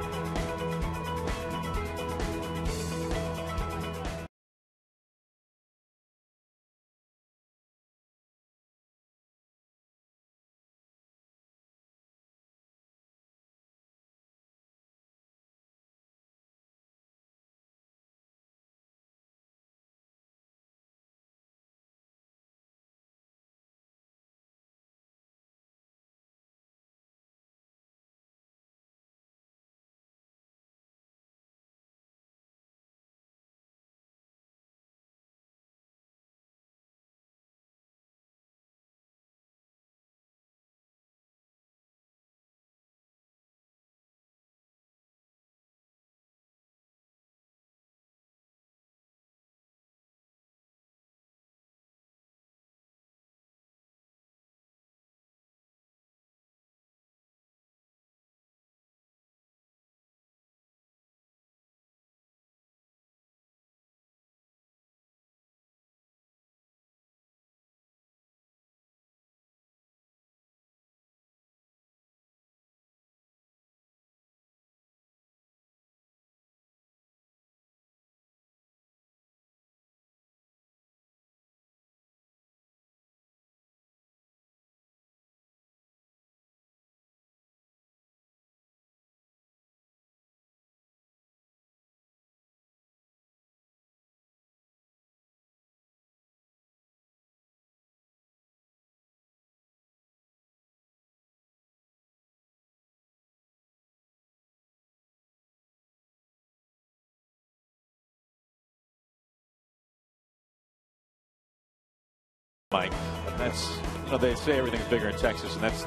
Mike, that's, you know, they say everything's bigger in Texas, and that's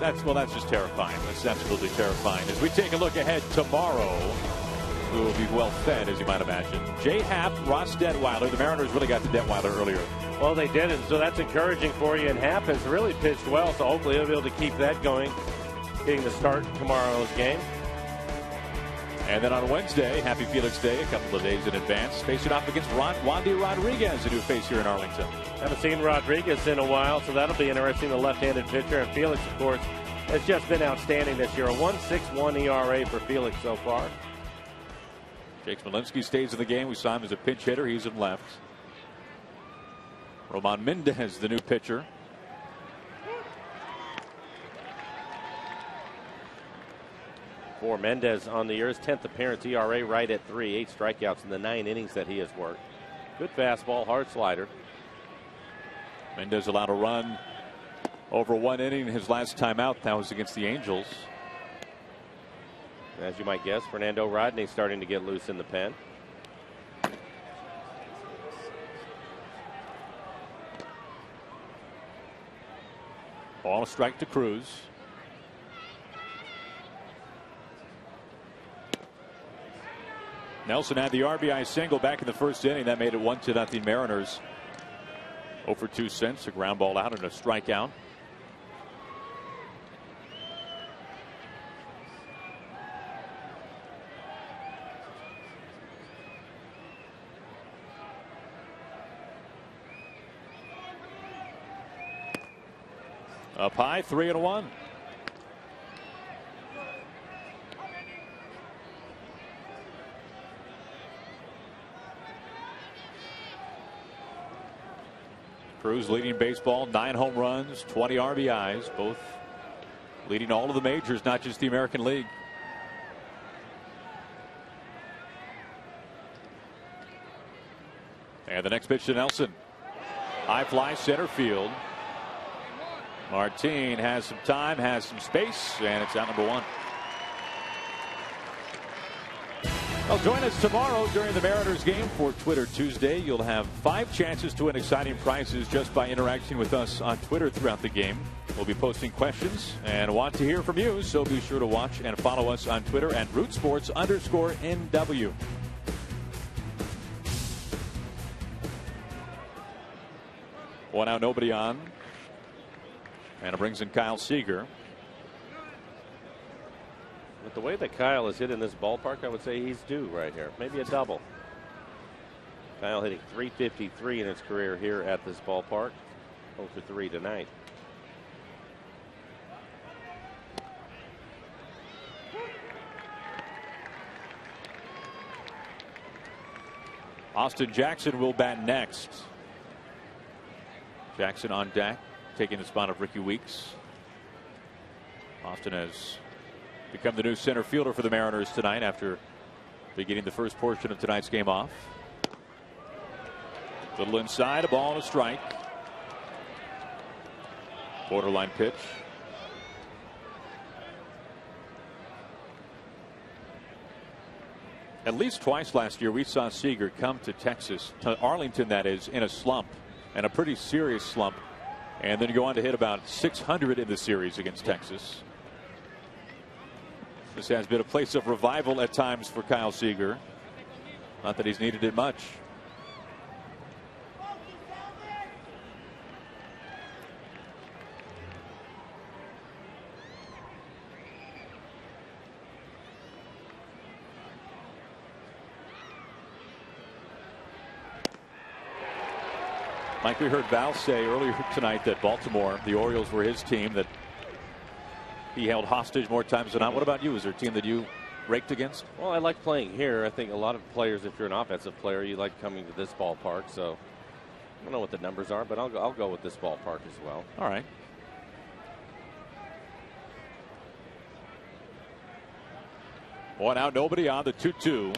just terrifying. That's absolutely terrifying. As we take a look ahead tomorrow, we will be well fed, as you might imagine. Jay Happ, Ross Detweiler. The Mariners really got to Detweiler earlier. Well, they did, and so that's encouraging for you. And Happ has really pitched well, so hopefully he'll be able to keep that going, getting the start tomorrow's game. And then on Wednesday, Happy Felix Day, a couple of days in advance, facing off against Wandy Rodriguez, a new face here in Arlington. Haven't seen Rodriguez in a while, so that'll be interesting. The left-handed pitcher, and Felix, of course, has just been outstanding this year. A 1.61 ERA for Felix so far. Jake Smolinski stays in the game. We saw him as a pinch hitter. He's in left. Roman Mendez, the new pitcher. For Mendez on the year's 10th appearance, ERA right at 3, 8 strikeouts in the 9 innings that he has worked. Good fastball, hard slider. Mendez allowed a run over 1 inning his last time out. That was against the Angels. As you might guess, Fernando Rodney starting to get loose in the pen. Ball a strike to Cruz. Nelson had the RBI single back in the first inning. That made it 1-0 Mariners. 0 for 2 since. A ground ball out and a strikeout. Up high, 3-1. Cruz leading baseball, 9 home runs, 20 RBIs, both leading all of the majors, not just the American League. And the next pitch to Nelson. High fly, center field. Martin has some time, has some space, and it's out number 1. Well, join us tomorrow during the Mariners game for Twitter Tuesday. You'll have 5 chances to win exciting prizes just by interacting with us on Twitter throughout the game. We'll be posting questions and want to hear from you, so be sure to watch and follow us on Twitter at RootSports_NW. One out, nobody on. And it brings in Kyle Seager. With the way that Kyle is hit in this ballpark, I would say he's due right here. Maybe a double. Kyle hitting .353 in his career here at this ballpark. 0 for 3 tonight. Austin Jackson will bat next. Jackson on deck, taking the spot of Ricky Weeks. Austin has become the new center fielder for the Mariners tonight after beginning the first portion of tonight's game off. Little inside, a ball and a strike. Borderline pitch. At least twice last year we saw Seager come to Texas, to Arlington that is, in a slump, and a pretty serious slump, and then go on to hit about 600 in the series against Texas. This has been a place of revival at times for Kyle Seager. Not that he's needed it much. Mike, we heard Val say earlier tonight that Baltimore, the Orioles, were his team, that he held hostage more times than not. What about you? Is there a team that you raked against? Well, I like playing here. I think a lot of players, if you're an offensive player, you like coming to this ballpark. So I don't know what the numbers are, but I'll go with this ballpark as well. All right. One out, nobody on. The 2-2. Could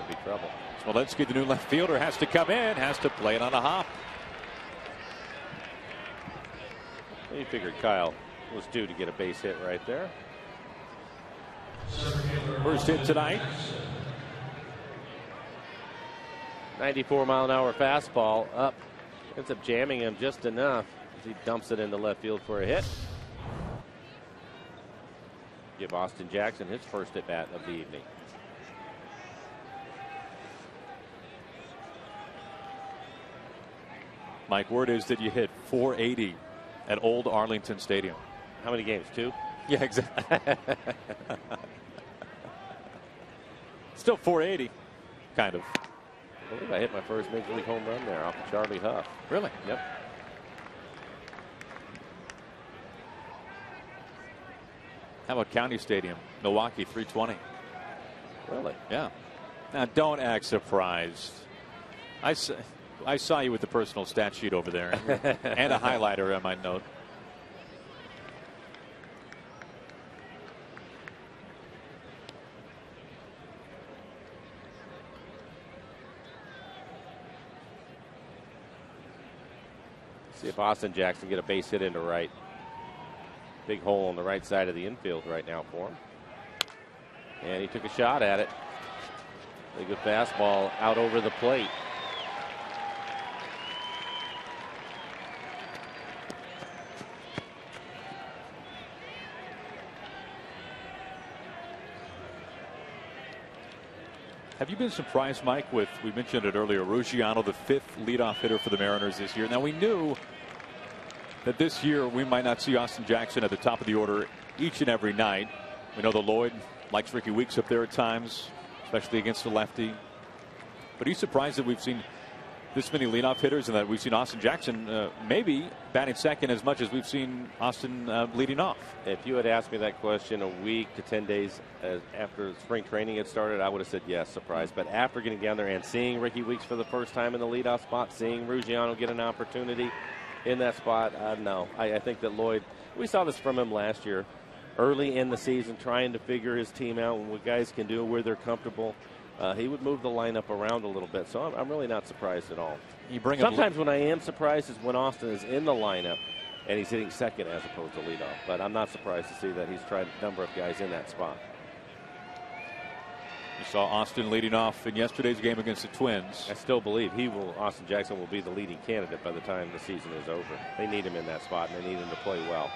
be trouble. Smolenski, the new left fielder, has to come in, has to play it on a hop. You figured Kyle was due to get a base hit right there. First hit tonight. 94-mile-an-hour fastball up. Ends up jamming him just enough as he dumps it into left field for a hit. Give Austin Jackson his first at bat of the evening. Mike, word is that you hit .480 at Old Arlington Stadium. How many games? 2? Yeah, exactly. Still .480, kind of. I believe I hit my first major league home run there off of Charlie Huff. Really? Yep. How about County Stadium, Milwaukee, .320? Really? Yeah. Now, don't act surprised. I saw you with the personal stat sheet over there and a highlighter on my note. See if Austin Jackson can get a base hit into right. Big hole on the right side of the infield right now for him. And he took a shot at it. A good fastball out over the plate. Have you been surprised, Mike, with, we mentioned it earlier, Ruggiano, the 5th leadoff hitter for the Mariners this year? Now, we knew that this year we might not see Austin Jackson at the top of the order each and every night. We know that Lloyd likes Ricky Weeks up there at times, especially against the lefty. But are you surprised that we've seen this many leadoff hitters and that we've seen Austin Jackson maybe batting second as much as we've seen Austin leading off? If you had asked me that question a week to 10 days after spring training had started, I would have said yes, surprised. But after getting down there and seeing Ricky Weeks for the first time in the leadoff spot, seeing Ruggiano get an opportunity in that spot, no. I think that Lloyd, we saw this from him last year, early in the season, trying to figure his team out and what guys can do, where they're comfortable. He would move the lineup around a little bit, so I'm really not surprised at all. Sometimes when I am surprised is when Austin is in the lineup and he's hitting second as opposed to leadoff. But I'm not surprised to see that he's tried a number of guys in that spot. You saw Austin leading off in yesterday's game against the Twins. I still believe Austin Jackson will be the leading candidate by the time the season is over. They need him in that spot, and they need him to play well.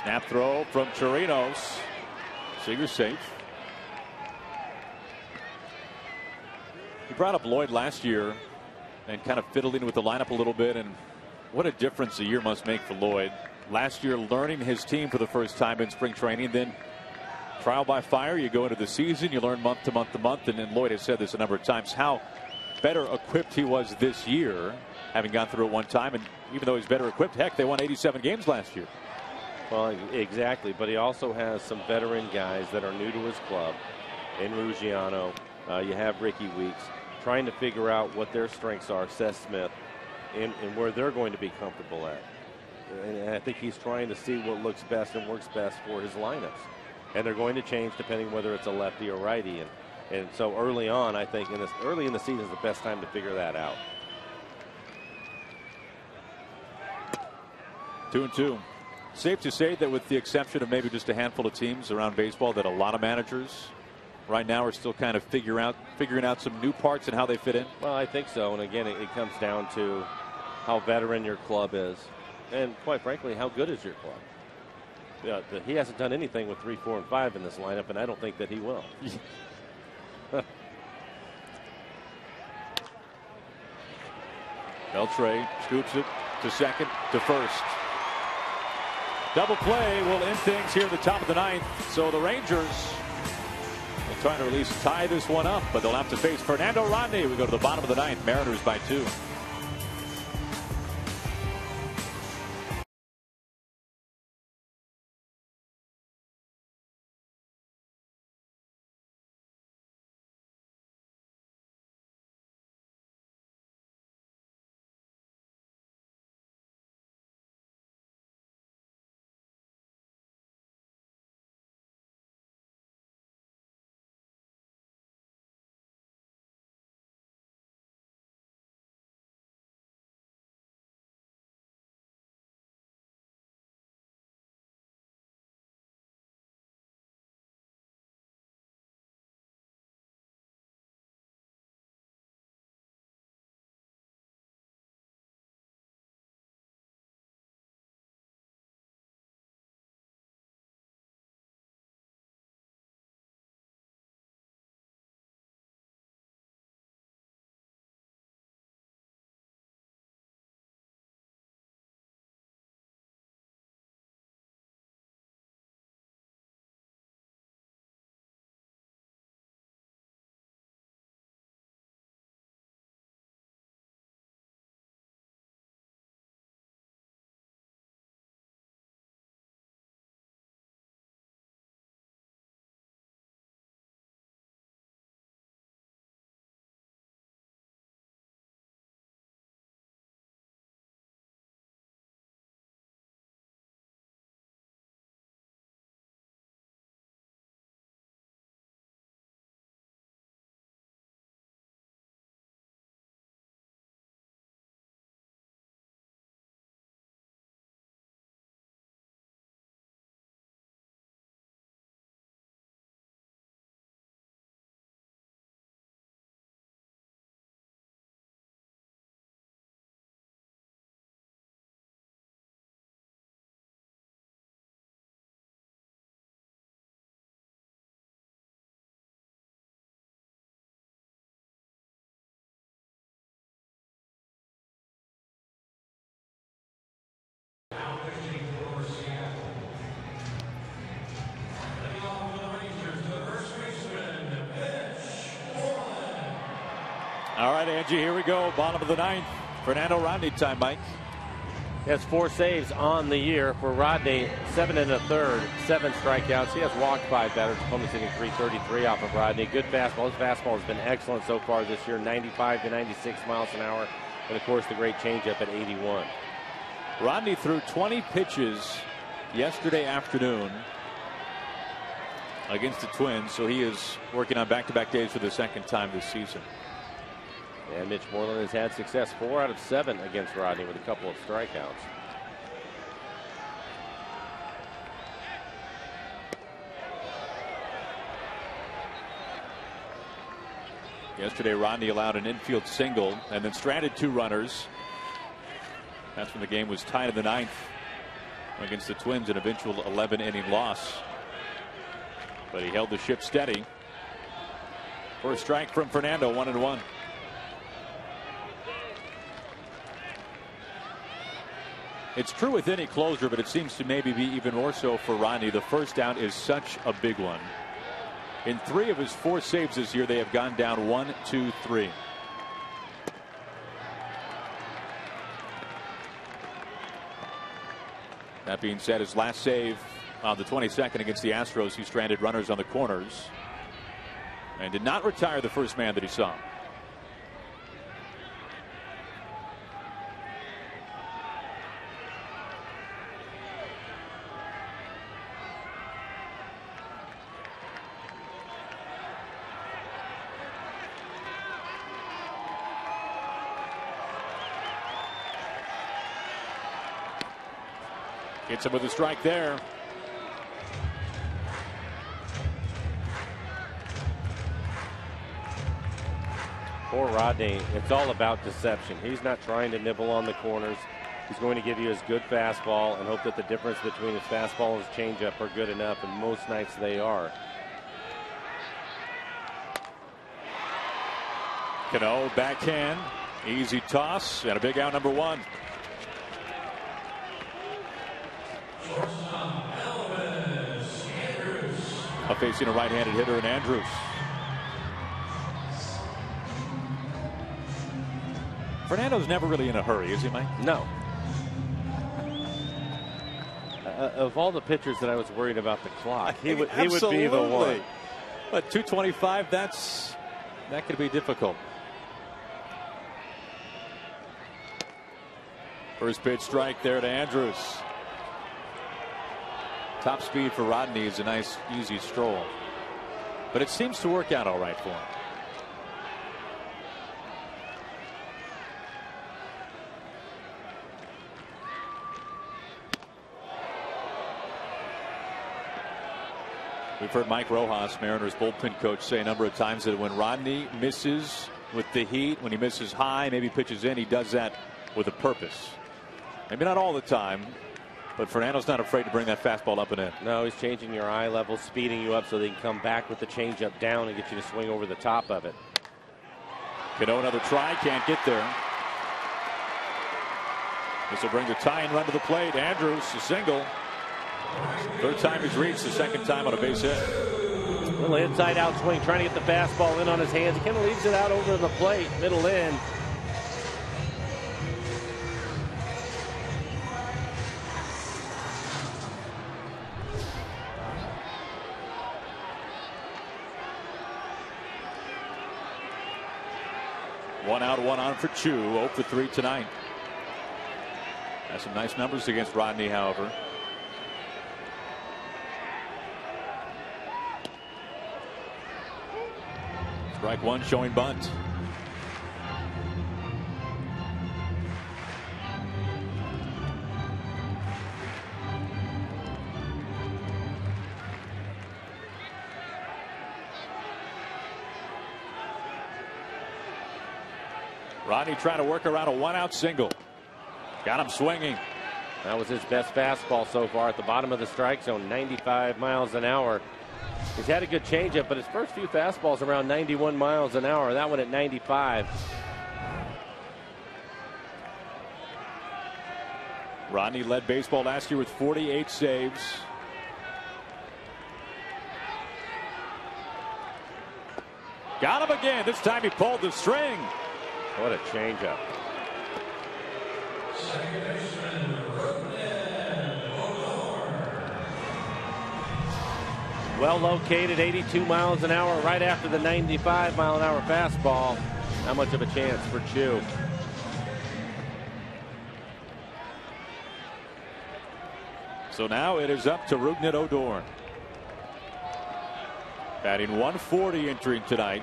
Snap throw from Chirinos. Seager safe. He brought up Lloyd last year and kind of fiddling with the lineup a little bit, and what a difference a year must make for Lloyd. Last year learning his team for the first time in spring training, then trial by fire. You go into the season, you learn month to month to month, and then Lloyd has said this a number of times, how better equipped he was this year, having gone through it one time. And even though he's better equipped, heck, they won 87 games last year. Well, exactly, but he also has some veteran guys that are new to his club. In Ruggiano, you have Ricky Weeks, trying to figure out what their strengths are, Seth Smith, and where they're going to be comfortable at. And I think he's trying to see what looks best and works best for his lineups. And they're going to change depending whether it's a lefty or righty. And so early on, I think early in the season is the best time to figure that out. 2-2. Safe to say that with the exception of maybe just a handful of teams around baseball, that a lot of managers right now are still kind of figuring out some new parts and how they fit in. Well, I think so. And again, it comes down to how veteran your club is. And quite frankly, how good is your club? He hasn't done anything with 3, 4, and 5 in this lineup, and I don't think that he will. Beltre scoops it to second, to first. Double play will end things here at the top of the 9th. So the Rangers will try to at least tie this one up, but they'll have to face Fernando Rodney. We go to the bottom of the 9th. Mariners by 2. All right, Angie, here we go. Bottom of the ninth. Fernando Rodney time, Mike. He has 4 saves on the year for Rodney. 7 1/3, 7 strikeouts. He has walked 5 batters. Opponents hitting .333 off of Rodney. Good fastball. His fastball has been excellent so far this year. 95 to 96 miles an hour. And of course, the great changeup at 81. Rodney threw 20 pitches yesterday afternoon against the Twins, so he is working on back-to-back days for the second time this season. And Mitch Moreland has had success 4 out of 7 against Rodney with a couple of strikeouts. Yesterday, Rodney allowed an infield single and then stranded 2 runners. That's when the game was tied in the ninth against the Twins, an eventual 11-inning loss. But he held the ship steady. First strike from Fernando, 1-1. It's true with any closer, but it seems to maybe be even more so for Rodney. The first down is such a big one. In 3 of his 4 saves this year, they have gone down 1, 2, 3. That being said, his last save on the 22nd against the Astros, he stranded runners on the corners and did not retire the first man that he saw. Hits him with a strike there. For Rodney, it's all about deception. He's not trying to nibble on the corners. He's going to give you his good fastball and hope that the difference between his fastball and his changeup are good enough, and most nights they are. Cano, backhand, easy toss, and a big out, number 1. Facing a right-handed hitter in Andrews. Fernando's never really in a hurry, is he, Mike? No. Of all the pitchers that I was worried about the clock, he would be the one. But 225, that could be difficult. First pitch strike there to Andrews. Top speed for Rodney is a nice, easy stroll. But it seems to work out all right for him. We've heard Mike Rojas, Mariners bullpen coach, say a number of times that when Rodney misses with the heat, when he misses high, maybe pitches in, he does that with a purpose. Maybe not all the time, but Fernando's not afraid to bring that fastball up and in. No, he's changing your eye level, speeding you up so they can come back with the changeup down and get you to swing over the top of it. Cano, another try, can't get there. This will bring the tying run to the plate. Andrews, a single. 3rd time he's reached, the 2nd time on a base hit. Little inside out swing, trying to get the fastball in on his hands. He kind of leaves it out over the plate, middle in. One out, 1 on for Chu. 0 for 3 tonight. Has some nice numbers against Rodney, however. Strike 1 showing bunt. Rodney trying to work around a 1-out single. Got him swinging. That was his best fastball so far at the bottom of the strike zone, 95 miles an hour. He's had a good changeup, but his first few fastballs around 91 miles an hour. That one at 95. Rodney led baseball last year with 48 saves. Got him again. This time he pulled the string. What a changeup. Well located, 82 miles an hour, right after the 95-mile-an-hour fastball. Not much of a chance for Chu. So now it is up to Rougned Odor. Batting 140 entering tonight.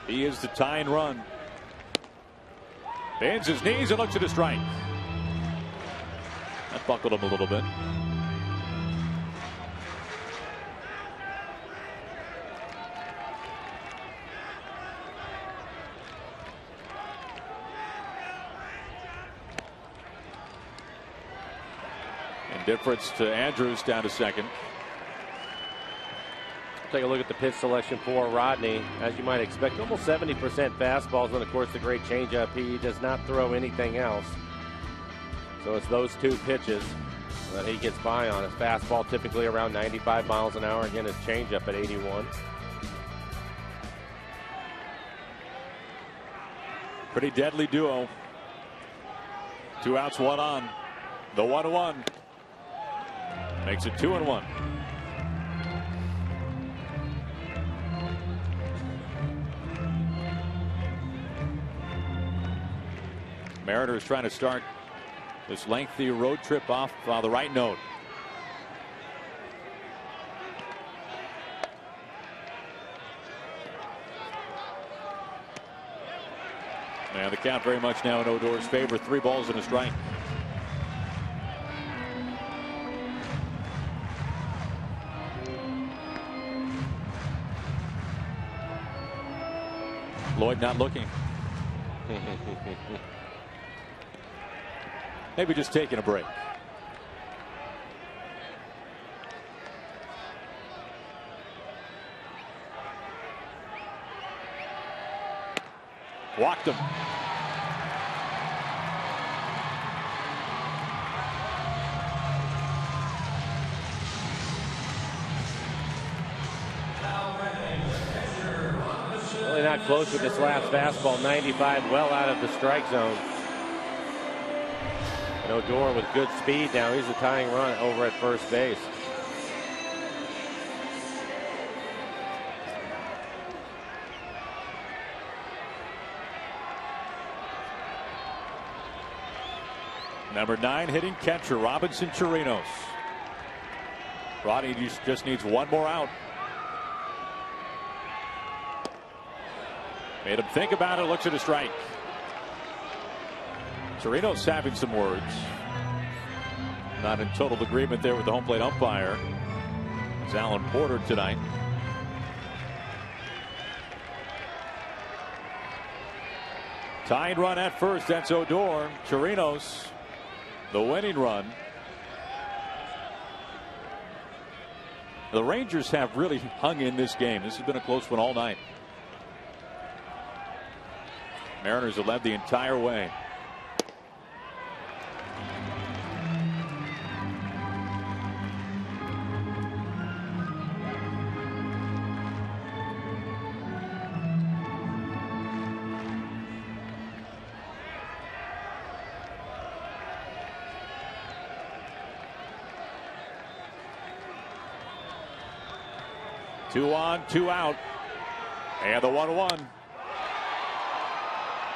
He is the tying run. Bends his knees and looks at a strike. That buckled him a little bit. Indifference to Andrews down to second. Take a look at the pitch selection for Rodney. As you might expect, almost 70% fastballs, and of course the great changeup. He does not throw anything else. So it's those two pitches that he gets by on. His fastball typically around 95 miles an hour. Again, his changeup at 81. Pretty deadly duo. 2 outs, 1 on. The 1-1 makes it 2-1. Mariners trying to start this lengthy road trip off on the right note. And the count very much now in Odor's favor. 3 balls and a strike. Lloyd not looking. Maybe just taking a break. Walked him. Really not close with this last fastball. 95, well out of the strike zone. And Odor with good speed now. He's the tying run over at first base. Number 9 hitting catcher Robinson Chirinos. Rodney just needs 1 more out. Made him think about it. Looks at a strike. Chirinos having some words. Not in total agreement there with the home plate umpire. It's Alan Porter tonight. Tying run at first. That's Odor. Chirinos, the winning run. The Rangers have really hung in this game. This has been a close one all night. Mariners have led the entire way. Two on, 2 out. And the 1-1.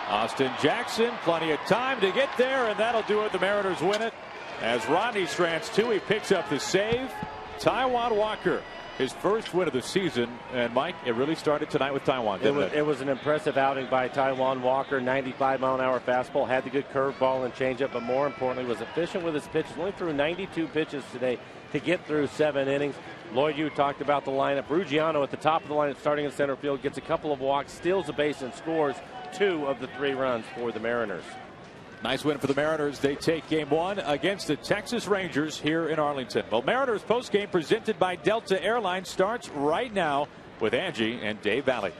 Austin Jackson, plenty of time to get there, and that'll do it. The Mariners win it. As Rodney strands 2, he picks up the save. Taijuan Walker, his first win of the season. And Mike, it really started tonight with Taijuan, didn't it? It was an impressive outing by Taijuan Walker. 95-mile-an-hour fastball, had the good curveball and changeup, but more importantly was efficient with his pitches. Only threw 92 pitches today to get through 7 innings. Lloyd, you talked about the lineup. Ruggiano at the top of the lineup, starting in center field, gets a couple of walks, steals a base, and scores 2 of the 3 runs for the Mariners. Nice win for the Mariners. They take game 1 against the Texas Rangers here in Arlington. Well, Mariners postgame presented by Delta Airlines starts right now with Angie and Dave Valley.